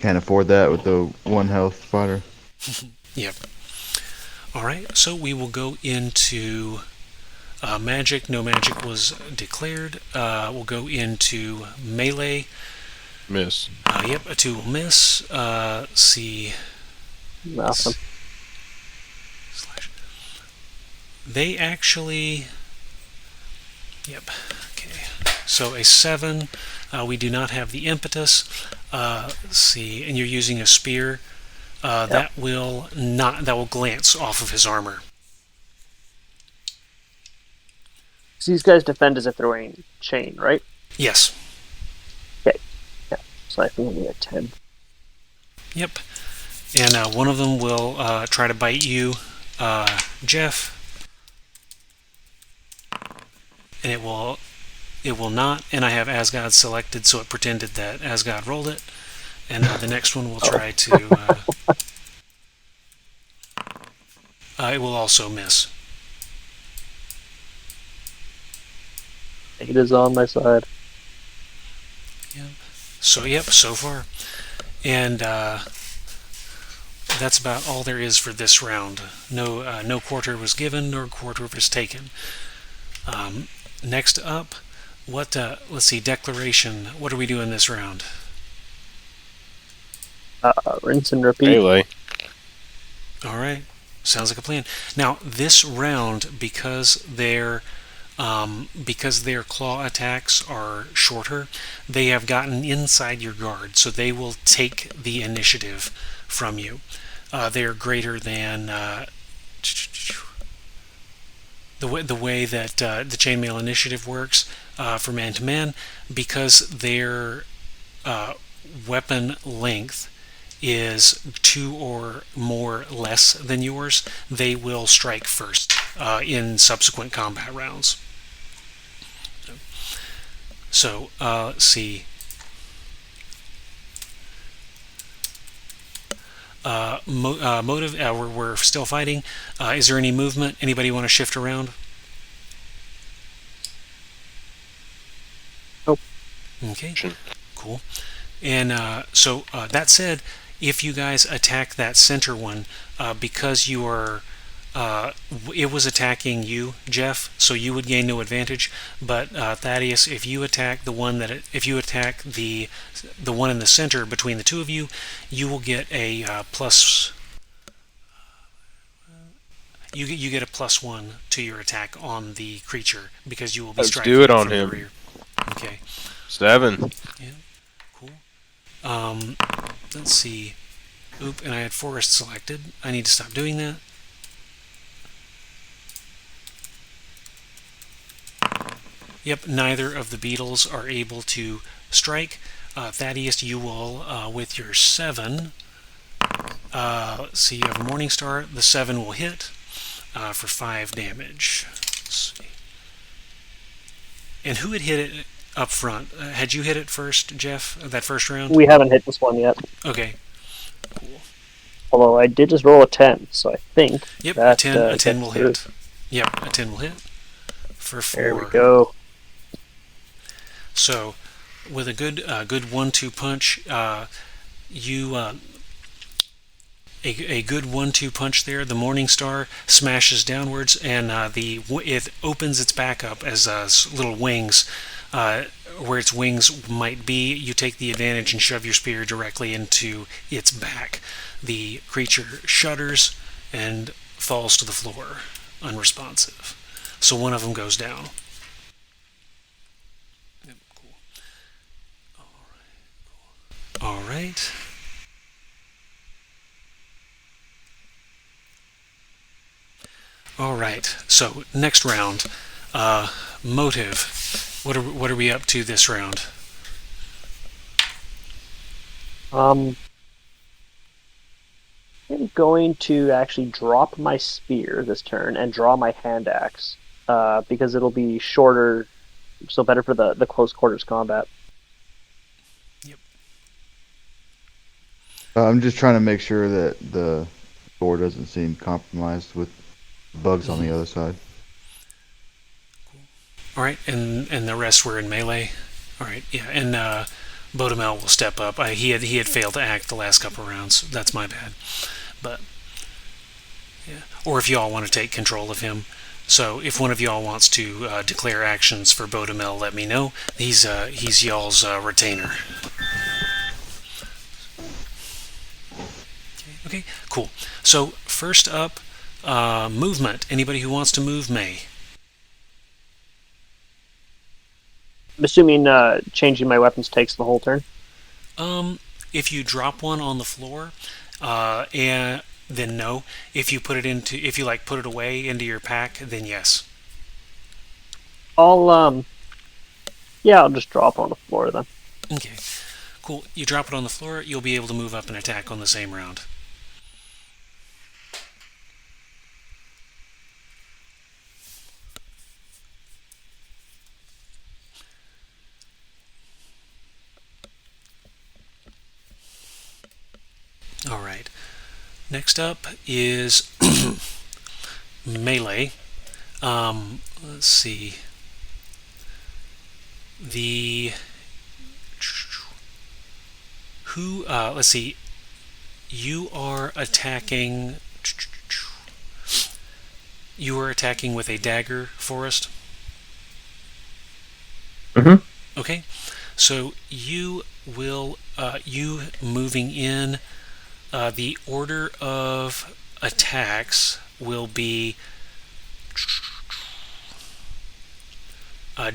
Can't afford that with the 1 health fighter.
Yep. All right. So we will go into magic. No magic was declared. We'll go into melee.
Miss.
Yep, a 2 will miss. See.
Awesome.
They actually. Yep. Okay. So a 7. We do not have the impetus. Let's see. And you're using a spear. That will glance off of his armor.
So these guys defend as if they're wearing chain, right?
Yes.
Okay. Yeah. So I think we get 10.
Yep. And one of them will try to bite you, Jeff. And it will not. And I have Asgard selected, so it pretended that Asgard rolled it. And the next one will try to. It will also miss.
It is on my side.
Yep. So far. And that's about all there is for this round. No quarter was given, nor quarter was taken. Next up, let's see, declaration. What are we doing this round?
Rinse and repeat.
Melee.
All right. Sounds like a plan. Now, this round, because their claw attacks are shorter, they have gotten inside your guard, so they will take the initiative from you. They are greater than the way that the chainmail initiative works for man to man, because their weapon length is 2 or more less than yours. They will strike first in subsequent combat rounds. So let's see. Motive. We're still fighting. Is there any movement? Anybody want to shift around?
Nope.
Okay. Cool. And so that said, if you guys attack that center one, because you are, it was attacking you, Jeff, so you would gain no advantage. But Thaddeus, if you attack the one if you attack the one in the center between the two of you, you will get a plus. You get a +1 to your attack on the creature because you will be
Let's
striking
do it on
from the
him.
rear. Okay.
7.
Yeah. Cool. Let's see. Oop, and I had forest selected. I need to stop doing that. Yep, neither of the beetles are able to strike. Thaddeus, you will, with your 7, let's see, you have a Morning Star. The 7 will hit for 5 damage. Let's see. And who had hit it? up front. Had you hit it first, Jeff? That first round?
We haven't hit this one yet.
Okay.
Although I did just roll a 10, so I think
Yep,
that
a 10 will
gets through.
hit. Yep, a 10 will hit. For 4.
There we go.
So, with a good 1-2 punch, you a good 1-2 punch there. The Morning Star smashes downwards, and it opens its back up as little wings. Where its wings might be, you take the advantage and shove your spear directly into its back. The creature shudders and falls to the floor, unresponsive. So one of them goes down. Yep, cool. All right. All right. So next round, motive. What are we up to this round?
I'm going to actually drop my spear this turn and draw my hand axe because it'll be shorter, so better for the close quarters combat.
Yep.
I'm just trying to make sure that the door doesn't seem compromised with bugs on the other side.
All right, and the rest were in melee. All right, yeah, and Bodemel will step up. He had failed to act the last couple of rounds. That's my bad, but yeah. Or if you all want to take control of him. So if one of y'all wants to declare actions for Bodemel, let me know. He's y'all's retainer. Okay, cool. So first up, movement. Anybody who wants to move may.
I'm assuming changing my weapons takes the whole turn.
If you drop one on the floor, and then no. If you put it away into your pack, then yes.
I'll just drop on the floor then.
Okay, cool. You drop it on the floor, you'll be able to move up and attack on the same round. All right. Next up is melee. Let's see. Let's see. You are attacking. You are attacking with a dagger, Forrest.
Mhm.
Okay. So you will. You moving in. The order of attacks will be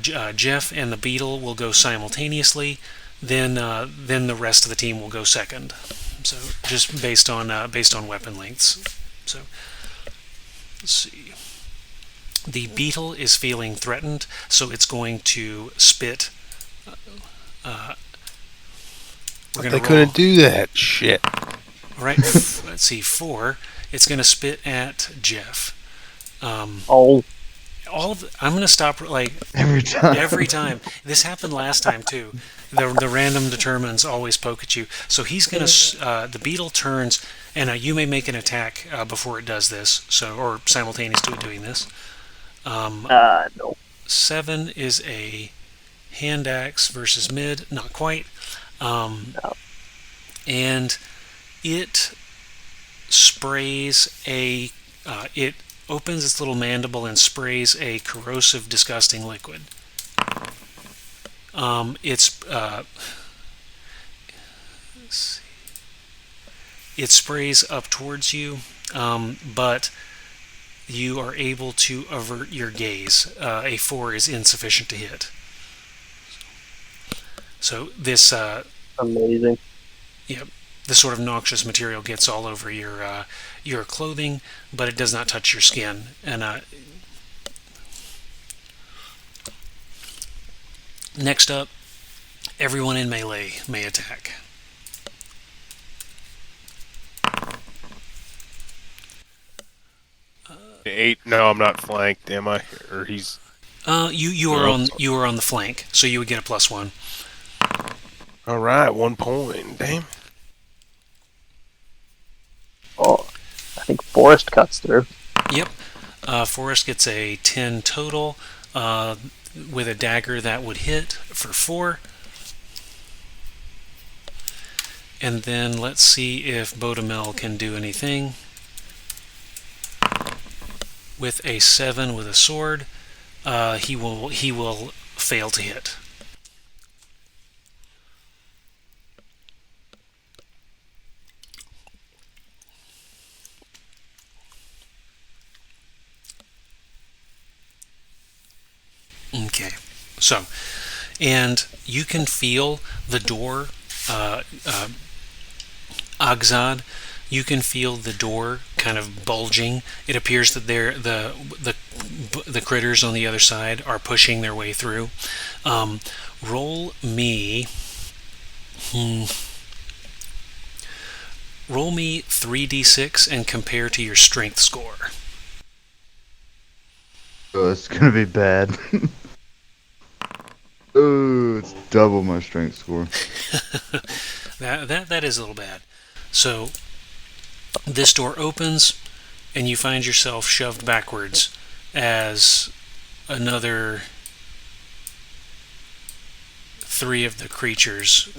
Jeff and the Beetle will go simultaneously. Then the rest of the team will go second. So just based on weapon lengths. So let's see. The Beetle is feeling threatened, so it's going to spit.
They couldn't do that shit.
All right, let's see. 4. It's going to spit at Jeff. I'm going to stop every time. This happened last time too. The random determines always poke at you. So he's going to. The Beetle turns, and you may make an attack before it does this. So or simultaneous to it doing this.
No.
7 is a hand axe versus mid. Not quite.
No.
And it sprays a. It opens its little mandible and sprays a corrosive, disgusting liquid. It sprays up towards you, but you are able to avert your gaze. A 4 is insufficient to hit. So this
Amazing.
Yep. This sort of noxious material gets all over your clothing, but it does not touch your skin. And next up, everyone in melee may attack.
8. No, I'm not flanked, am I? Or he's.
You are on the flank, so you would get a +1.
All right, 1 point. Damn.
Oh, I think Forest cuts through.
Yep. Forrest gets a 10 total with a dagger that would hit for 4. And then let's see if Bodemel can do anything. With a 7 with a sword, he will fail to hit. Okay, so, and you can feel the door, Agzad, you can feel the door kind of bulging. It appears that the critters on the other side are pushing their way through. Roll me 3d6 and compare to your strength score.
Oh, it's gonna be bad. Oh, it's double my strength score.
That is a little bad. So this door opens, and you find yourself shoved backwards as another 3 of the creatures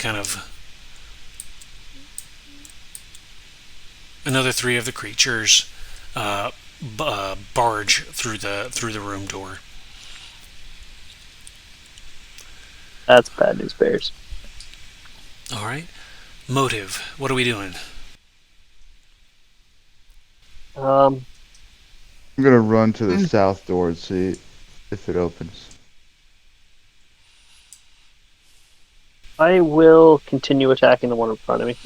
barge through the room door.
That's bad news bears.
All right. Motive. What are we doing?
I'm gonna run to the south door and see if it opens.
I will continue attacking the one in front of me.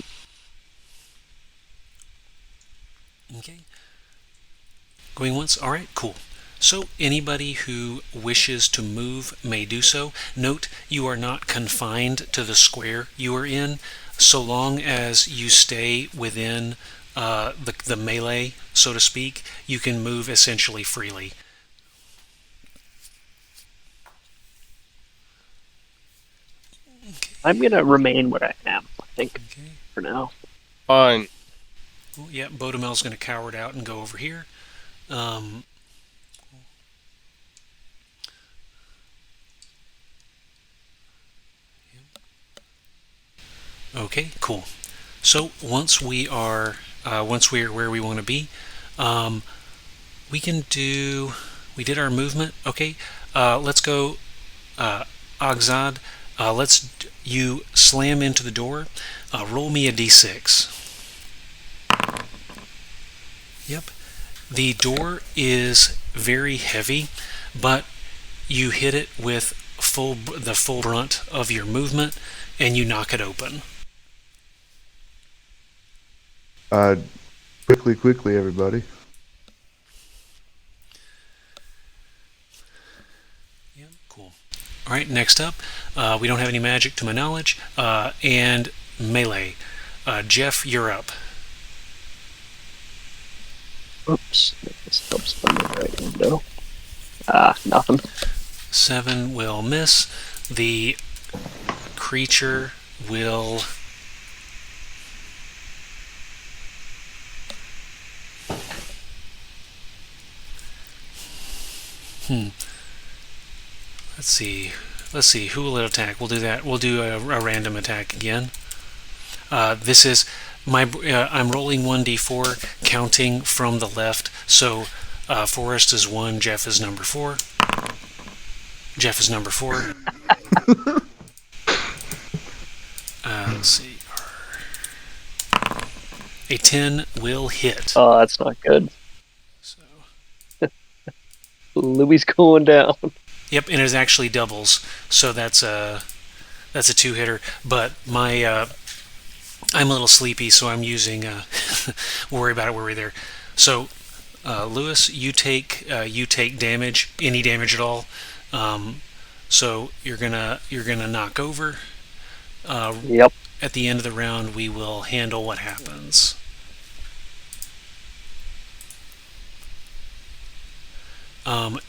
Okay. Going once. All right, cool. So anybody who wishes to move may do so. Note, you are not confined to the square you are in, so long as you stay within the melee, so to speak. You can move essentially freely.
I'm going to remain where I am, I think,
Okay.
for now.
Fine.
Well, yeah, Bodemel's going to cower out and go over here. Okay, cool. So once we're where we want to be, we did our movement. Okay, let's go, Agzad. You slam into the door. Roll me a d6. Yep. The door is very heavy, but you hit it with the full brunt of your movement, and you knock it open.
Quickly, everybody.
Yeah, cool. All right, next up, we don't have any magic to my knowledge, and melee. Jeff, you're up.
Oops. This helps find the right window. Nothing.
7 will miss. The creature will... Let's see. Who will it attack? We'll do that. We'll do a random attack again. This is I'm rolling 1d4, counting from the left. So Forrest is 1. Jeff is number 4. Jeff is number 4. Let's see. A 10 will hit.
Oh, that's not good.
So.
Louis going down.
Yep, and it actually doubles. So that's a 2-hitter. But I'm a little sleepy, so I'm using worry about it. Worry there. So, Lewis, you take damage, any damage at all. So you're gonna knock over.
Yep.
At the end of the round, we will handle what happens.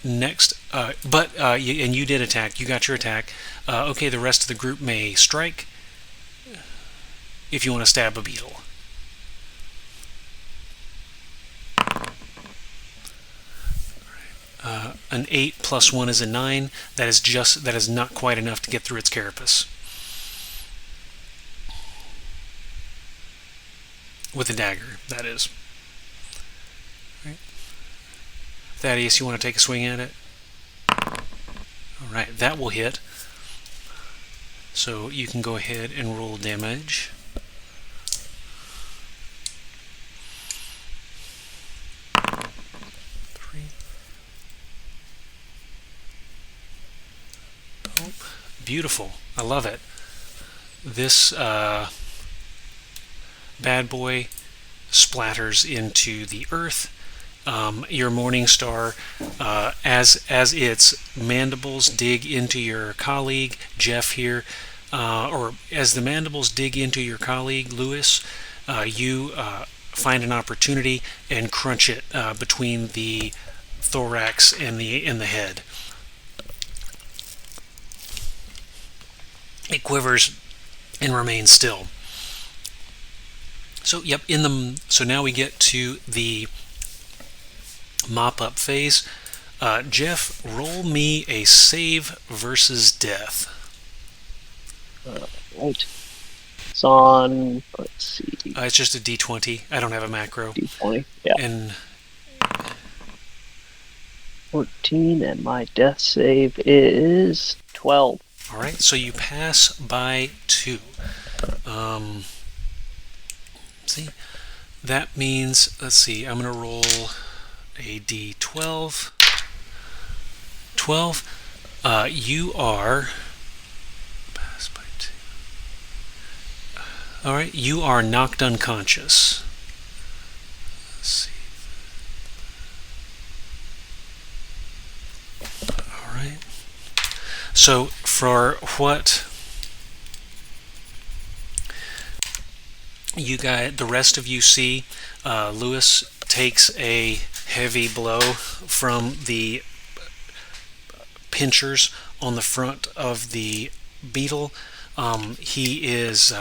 Next, and you did attack. You got your attack. Okay, the rest of the group may strike if you want to stab a beetle. An 8 plus 1 is a 9. That is not quite enough to get through its carapace. With a dagger, that is. Right. Thaddeus, you want to take a swing at it? Alright, that will hit. So you can go ahead and roll damage. Oh, beautiful. I love it. This bad boy splatters into the earth. Your Morning Star, as its mandibles dig into your colleague Jeff here, or as the mandibles dig into your colleague Lewis, you find an opportunity and crunch it between the thorax and the head. It quivers and remains still. So yep, so now we get to the mop-up phase. Jeff, roll me a save versus death.
Right. It's on, let's see.
It's just a D20. I don't have a macro.
D20, yeah.
And
14, and my death save is 12.
all right, so you pass by 2. See, that means, let's see, I'm going to roll a D12. 12. You are. Pass by 2. All right, you are knocked unconscious. Let's see. All right. So for what you guys, the rest of you see, Lewis takes a heavy blow from the pinchers on the front of the beetle. He is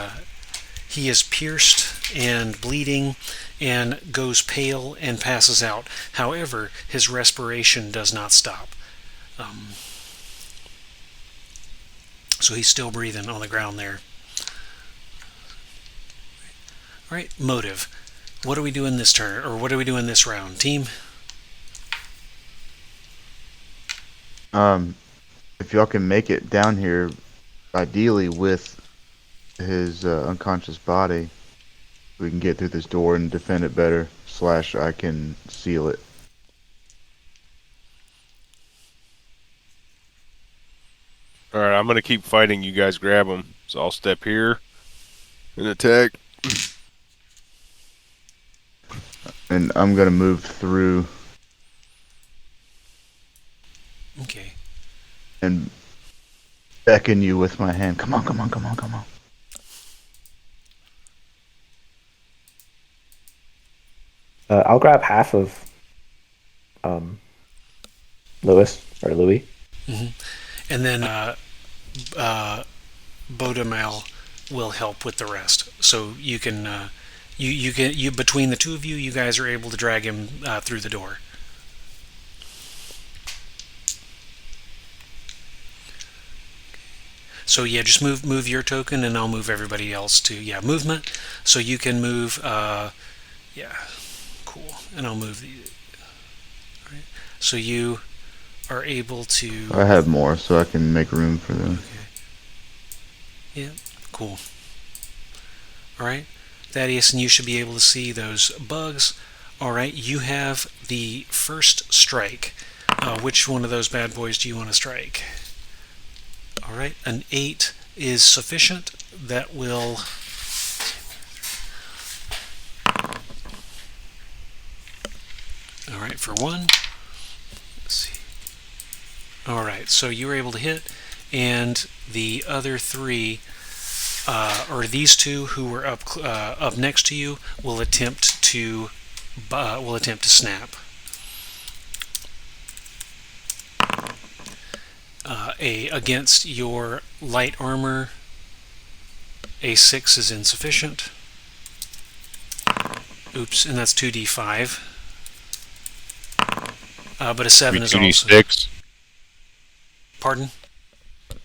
pierced and bleeding and goes pale and passes out. However, his respiration does not stop. So he's still breathing on the ground there. All right, motive. What are we doing this turn, or what are we doing this round, team?
If y'all can make it down here, ideally with his unconscious body, we can get through this door and defend it better. / I can seal it.
All right, I'm gonna keep fighting. You guys grab him. So I'll step here and attack.
And I'm gonna move through
Okay.
and beckon you with my hand. Come on, come on, come on, come on.
I'll grab half of Lewis or Louis.
And then Bodemal will help with the rest. So you can, you between the two of you, you guys are able to drag him through the door. So yeah, just move your token, and I'll move everybody else to movement. So you can move. Cool. And I'll move the. All right. So you are able to.
I have more, so I can make room for them.
Okay. Yeah. Cool. All right, Thaddeus, and you should be able to see those bugs. All right. You have the first strike. Which one of those bad boys do you want to strike? All right, an 8 is sufficient. That will. All right, for 1. Let's see. All right, so you were able to hit, and the other 3, or these 2 who were up next to you, will attempt to snap. Against your light armor, a 6 is insufficient. Oops, and that's 2d5. But a 7 is also...
2d6.
Pardon?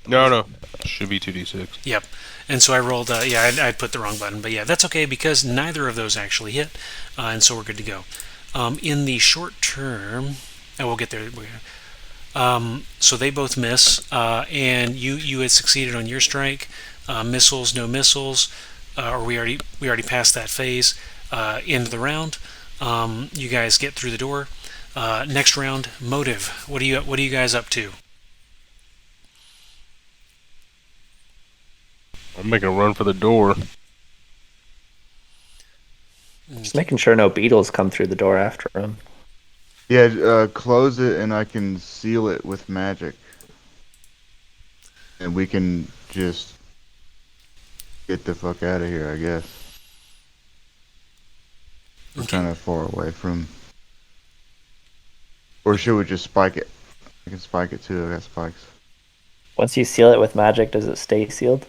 No. Should be 2d6.
Yep. And so I rolled... I put the wrong button. But yeah, that's okay because neither of those actually hit. And so we're good to go. In the short term... we'll get there. So they both miss. And you had succeeded on your strike. Missiles, no missiles. Or we already passed that phase. End of the round. You guys get through the door. Next round, motive. What are you guys up to?
I'm making a run for the door.
Just making sure no beetles come through the door after him.
Yeah, close it and I can seal it with magic. And we can just get the fuck out of here, I guess. We're kind of far away from... Or should we just spike it? I can spike it too, I got spikes.
Once you seal it with magic, does it stay sealed?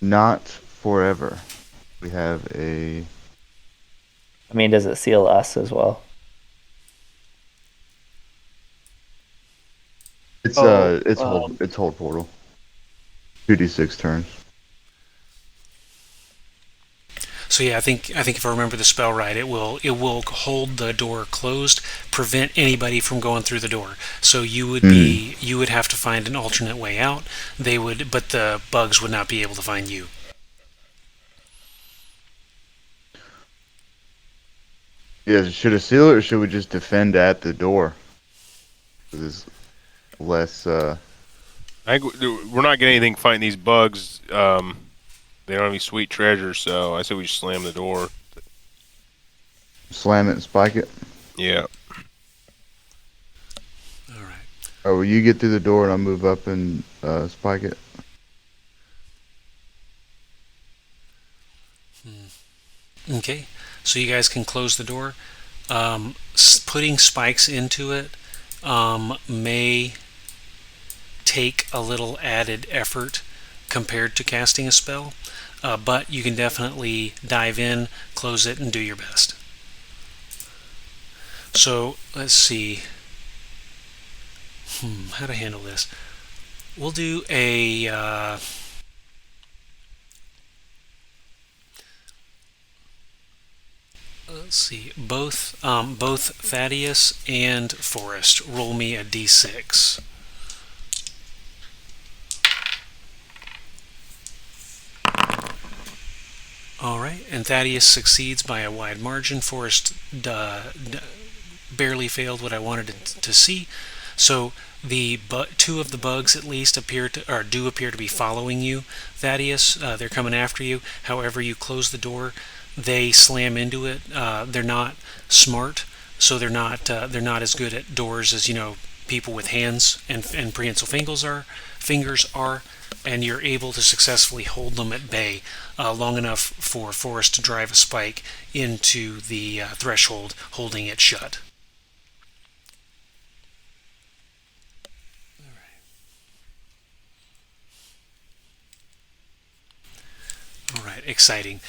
Not forever. We have a...
I mean, does it seal us as well?
It's hold portal. 2d6 turns.
So yeah, I think if I remember the spell right, it will hold the door closed, prevent anybody from going through the door. So you would have to find an alternate way out. But the bugs would not be able to find you.
Yeah, should I seal it or should we just defend at the door? This less.
I think we're not getting anything fighting these bugs. They don't have any sweet treasure, so I say we just slam the door.
Slam it and spike it.
Yeah.
All right.
Oh, will you get through the door and I'll move up and spike it?
Okay. So you guys can close the door. Putting spikes into it may take a little added effort compared to casting a spell, but you can definitely dive in, close it, and do your best. So let's see how to handle this. We'll do a let's see, both Thaddeus and Forrest roll me a d6. Alright, and Thaddeus succeeds by a wide margin. Forrest barely failed what I wanted to see. So the two of the bugs at least do appear to be following you, Thaddeus. They're coming after you. However, you close the door, they slam into it. They're not smart, so they're not as good at doors as people with hands and prehensile fingers are, and you're able to successfully hold them at bay long enough for Forrest to drive a spike into the threshold, holding it shut. All right, exciting.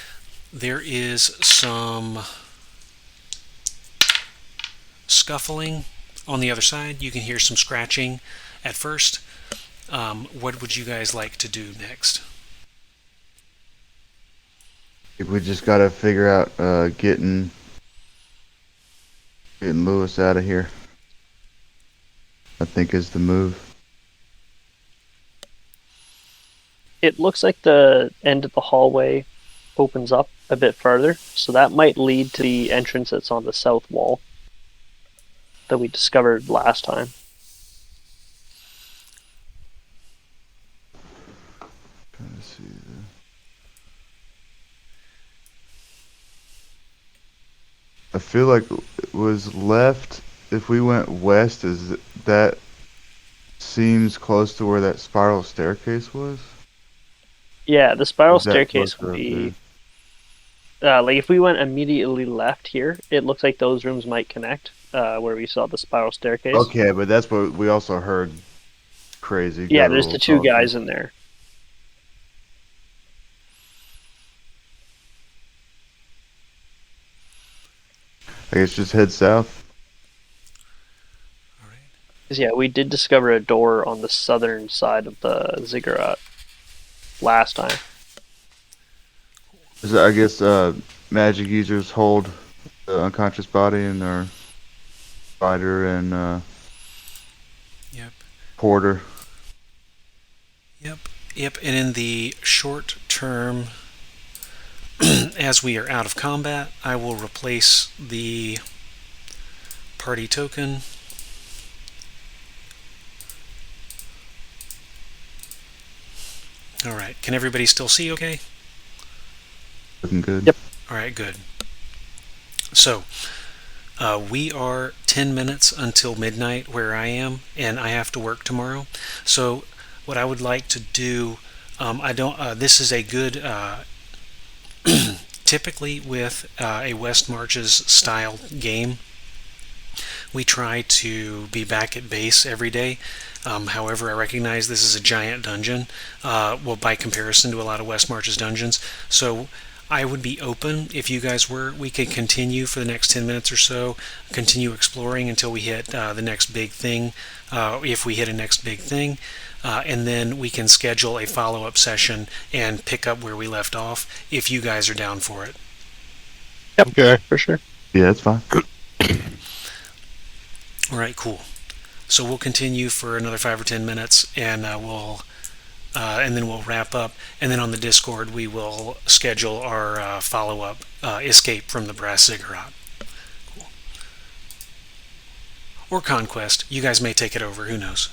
There is some scuffling on the other side. You can hear some scratching at first. What would you guys like to do next?
We just gotta figure out getting Lewis out of here. I think is the move.
It looks like the end of the hallway opens up a bit further, so that might lead to the entrance that's on the south wall that we discovered last time.
Trying to see I feel like it was left. If we went west, that seems close to where that spiral staircase was.
Yeah, the spiral
Is that
staircase
closer
would
up
be like if we went immediately left here, it looks like those rooms might connect where we saw the spiral staircase.
Okay, but that's what we also heard crazy.
Yeah, there's
guttural
the two
talking.
guys in there.
I guess just head south.
All right.
'Cause, yeah, we did discover a door on the southern side of the ziggurat last time.
I guess magic users hold the unconscious body in their fighter and
Yep.
porter.
Yep. Yep. And in the short term, as we are out of combat, I will replace the party token. All right. Can everybody still see okay?
Looking good.
Yep.
All right, good. So, we are 10 minutes until midnight where I am, and I have to work tomorrow. So, what I would like to do, I don't. This is a good. Typically, with a West Marches style game, we try to be back at base every day. However, I recognize this is a giant dungeon, well, by comparison to a lot of West Marches dungeons. So I would be open if you guys were. We could continue for the next 10 minutes or so, continue exploring until we hit the next big thing, if we hit a next big thing. And then we can schedule a follow-up session and pick up where we left off if you guys are down for it.
Yep,
Okay.
for sure.
Yeah, that's fine.
All right, cool. So we'll continue for another 5 or 10 minutes, and and then we'll wrap up. And then on the Discord, we will schedule our follow-up escape from the Brass Ziggurat. Cool. Or Conquest. You guys may take it over. Who knows?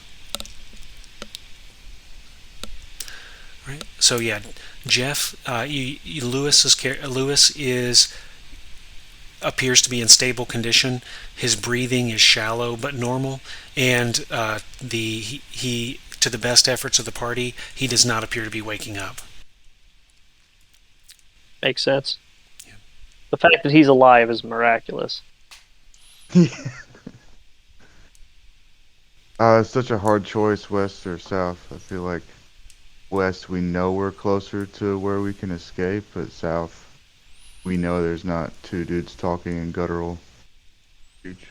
All right. So yeah, Jeff, Lewis is appears to be in stable condition. His breathing is shallow but normal, and he to the best efforts of the party, he does not appear to be waking up.
Makes sense.
Yeah.
The fact that he's alive is miraculous.
It's such a hard choice, west or south. I feel like west, we know we're closer to where we can escape, but south, we know there's not two dudes talking in guttural speech.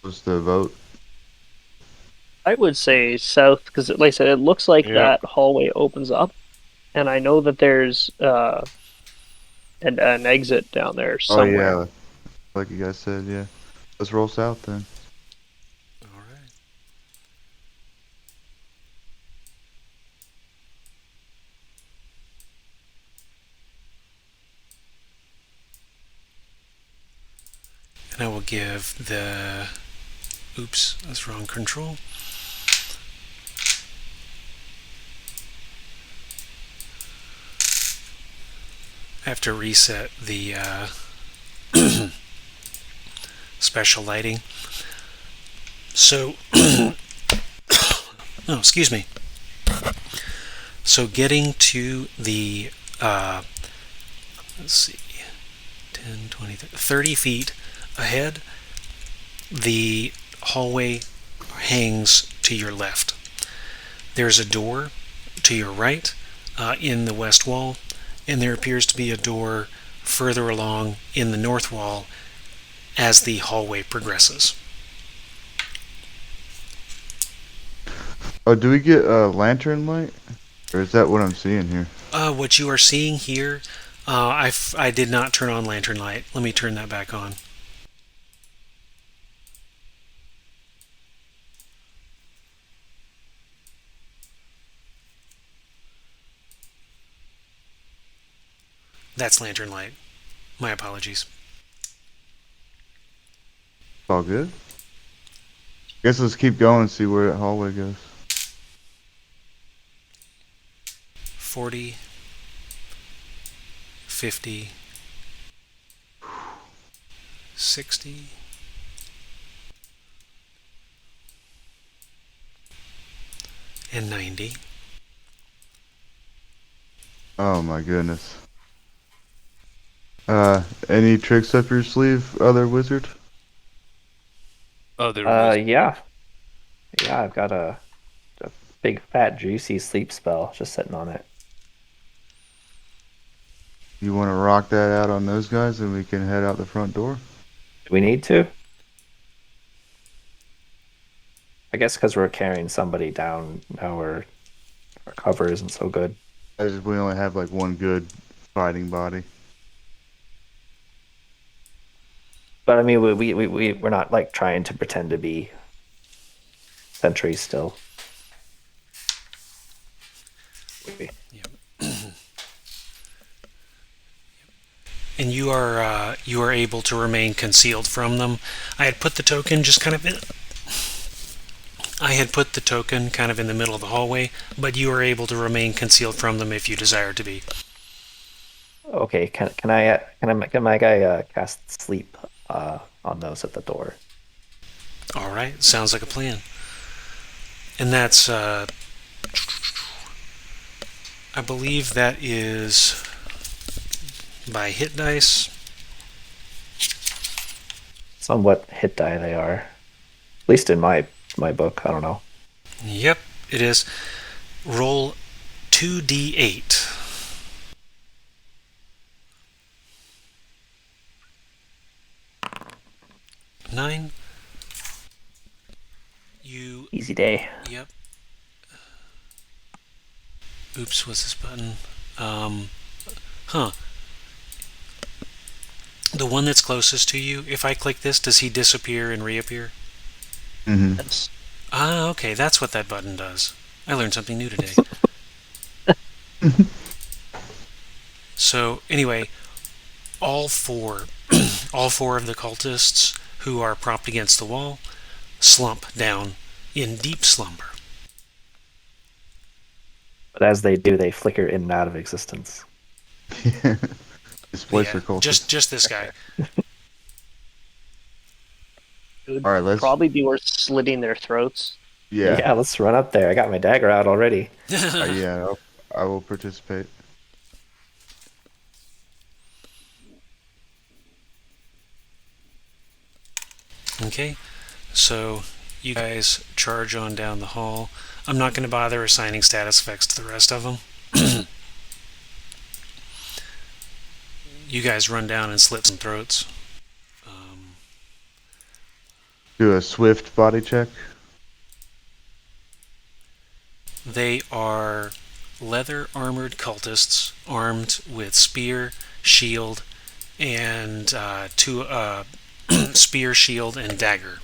What's the vote?
I would say south because, like I said, it looks like
Yeah.
that hallway opens up, and I know that there's an exit down there somewhere.
Oh yeah, like you guys said, yeah. Let's roll south then.
All right. And I will give the. Oops, that's wrong control. I have to reset the special lighting. So, oh, excuse me. So getting to the, let's see, 10, 20, 30 feet ahead, the hallway hangs to your left. There's a door to your right in the west wall, and there appears to be a door further along in the north wall as the hallway progresses.
Oh, do we get a lantern light? Or is that what I'm seeing here?
What you are seeing here, I did not turn on lantern light. Let me turn that back on. That's lantern light. My apologies.
All good. Guess let's keep going and see where that hallway goes.
40, 50, 60, and 90.
Oh my goodness. Any tricks up your sleeve, other wizard?
Oh, there was.
Yeah. Yeah, I've got a big, fat, juicy sleep spell just sitting on it.
You want to rock that out on those guys, and we can head out the front door.
Do we need to? I guess because we're carrying somebody down now, our cover isn't so good.
As if we only have like one good fighting body.
But I mean, we're not like trying to pretend to be sentries still.
And you are able to remain concealed from them. I had put the token kind of in the middle of the hallway, but you are able to remain concealed from them if you desire to be.
Okay, can my guy cast sleep on those at the door?
All right, sounds like a plan. And that's I believe that is by hit dice.
It's on what hit die they are. At least in my book, I don't know.
Yep, it is. Roll 2d8. 9. You.
Easy day.
Yep. Oops, what's this button? The one that's closest to you, if I click this, does he disappear and reappear?
Mm-hmm.
That's
Ah, okay, that's what that button does. I learned something new today. So, anyway, all four of the cultists who are propped against the wall slump down in deep slumber.
But as they do, they flicker in and out of existence.
Displace their culture.
Just this guy.
it would
All right, let's.
probably be worth slitting their throats.
Yeah.
Let's run up there. I got my dagger out already.
Yeah. I will participate.
Okay, so you guys charge on down the hall. I'm not going to bother assigning status effects to the rest of them. You guys run down and slit some throats.
Do a swift body check.
They are leather-armored cultists armed with spear, shield, and spear, shield, and dagger.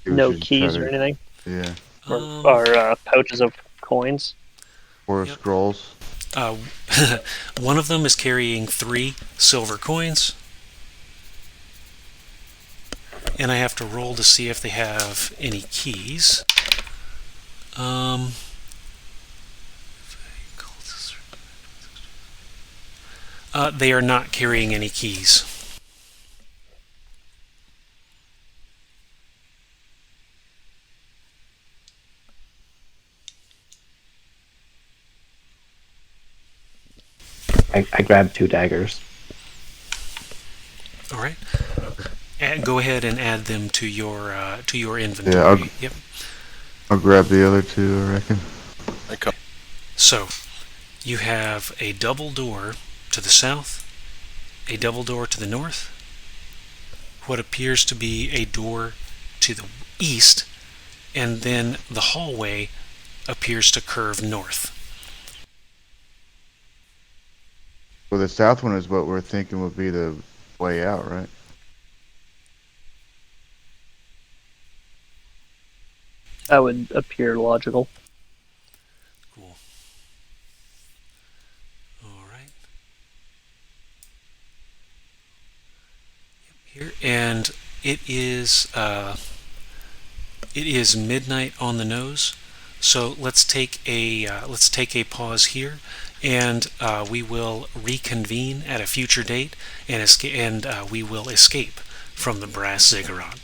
We
No
should
keys
try
or
to-
anything.
Yeah.
Or pouches of coins.
Or
Yep.
scrolls.
One of them is carrying 3 silver coins. And I have to roll to see if they have any keys. They are not carrying any keys.
I grabbed 2 daggers.
All right. Go ahead and add them to your inventory.
Yeah,
Yep.
I'll grab the other 2, I reckon.
So, you have a double door to the south, a double door to the north, what appears to be a door to the east, and then the hallway appears to curve north.
Well, the south one is what we're thinking would be the way out, right?
That would appear logical.
Cool. All right. Here, and it is midnight on the nose. So let's take a pause here, and we will reconvene at a future date, and we will escape from the Brass Ziggurat.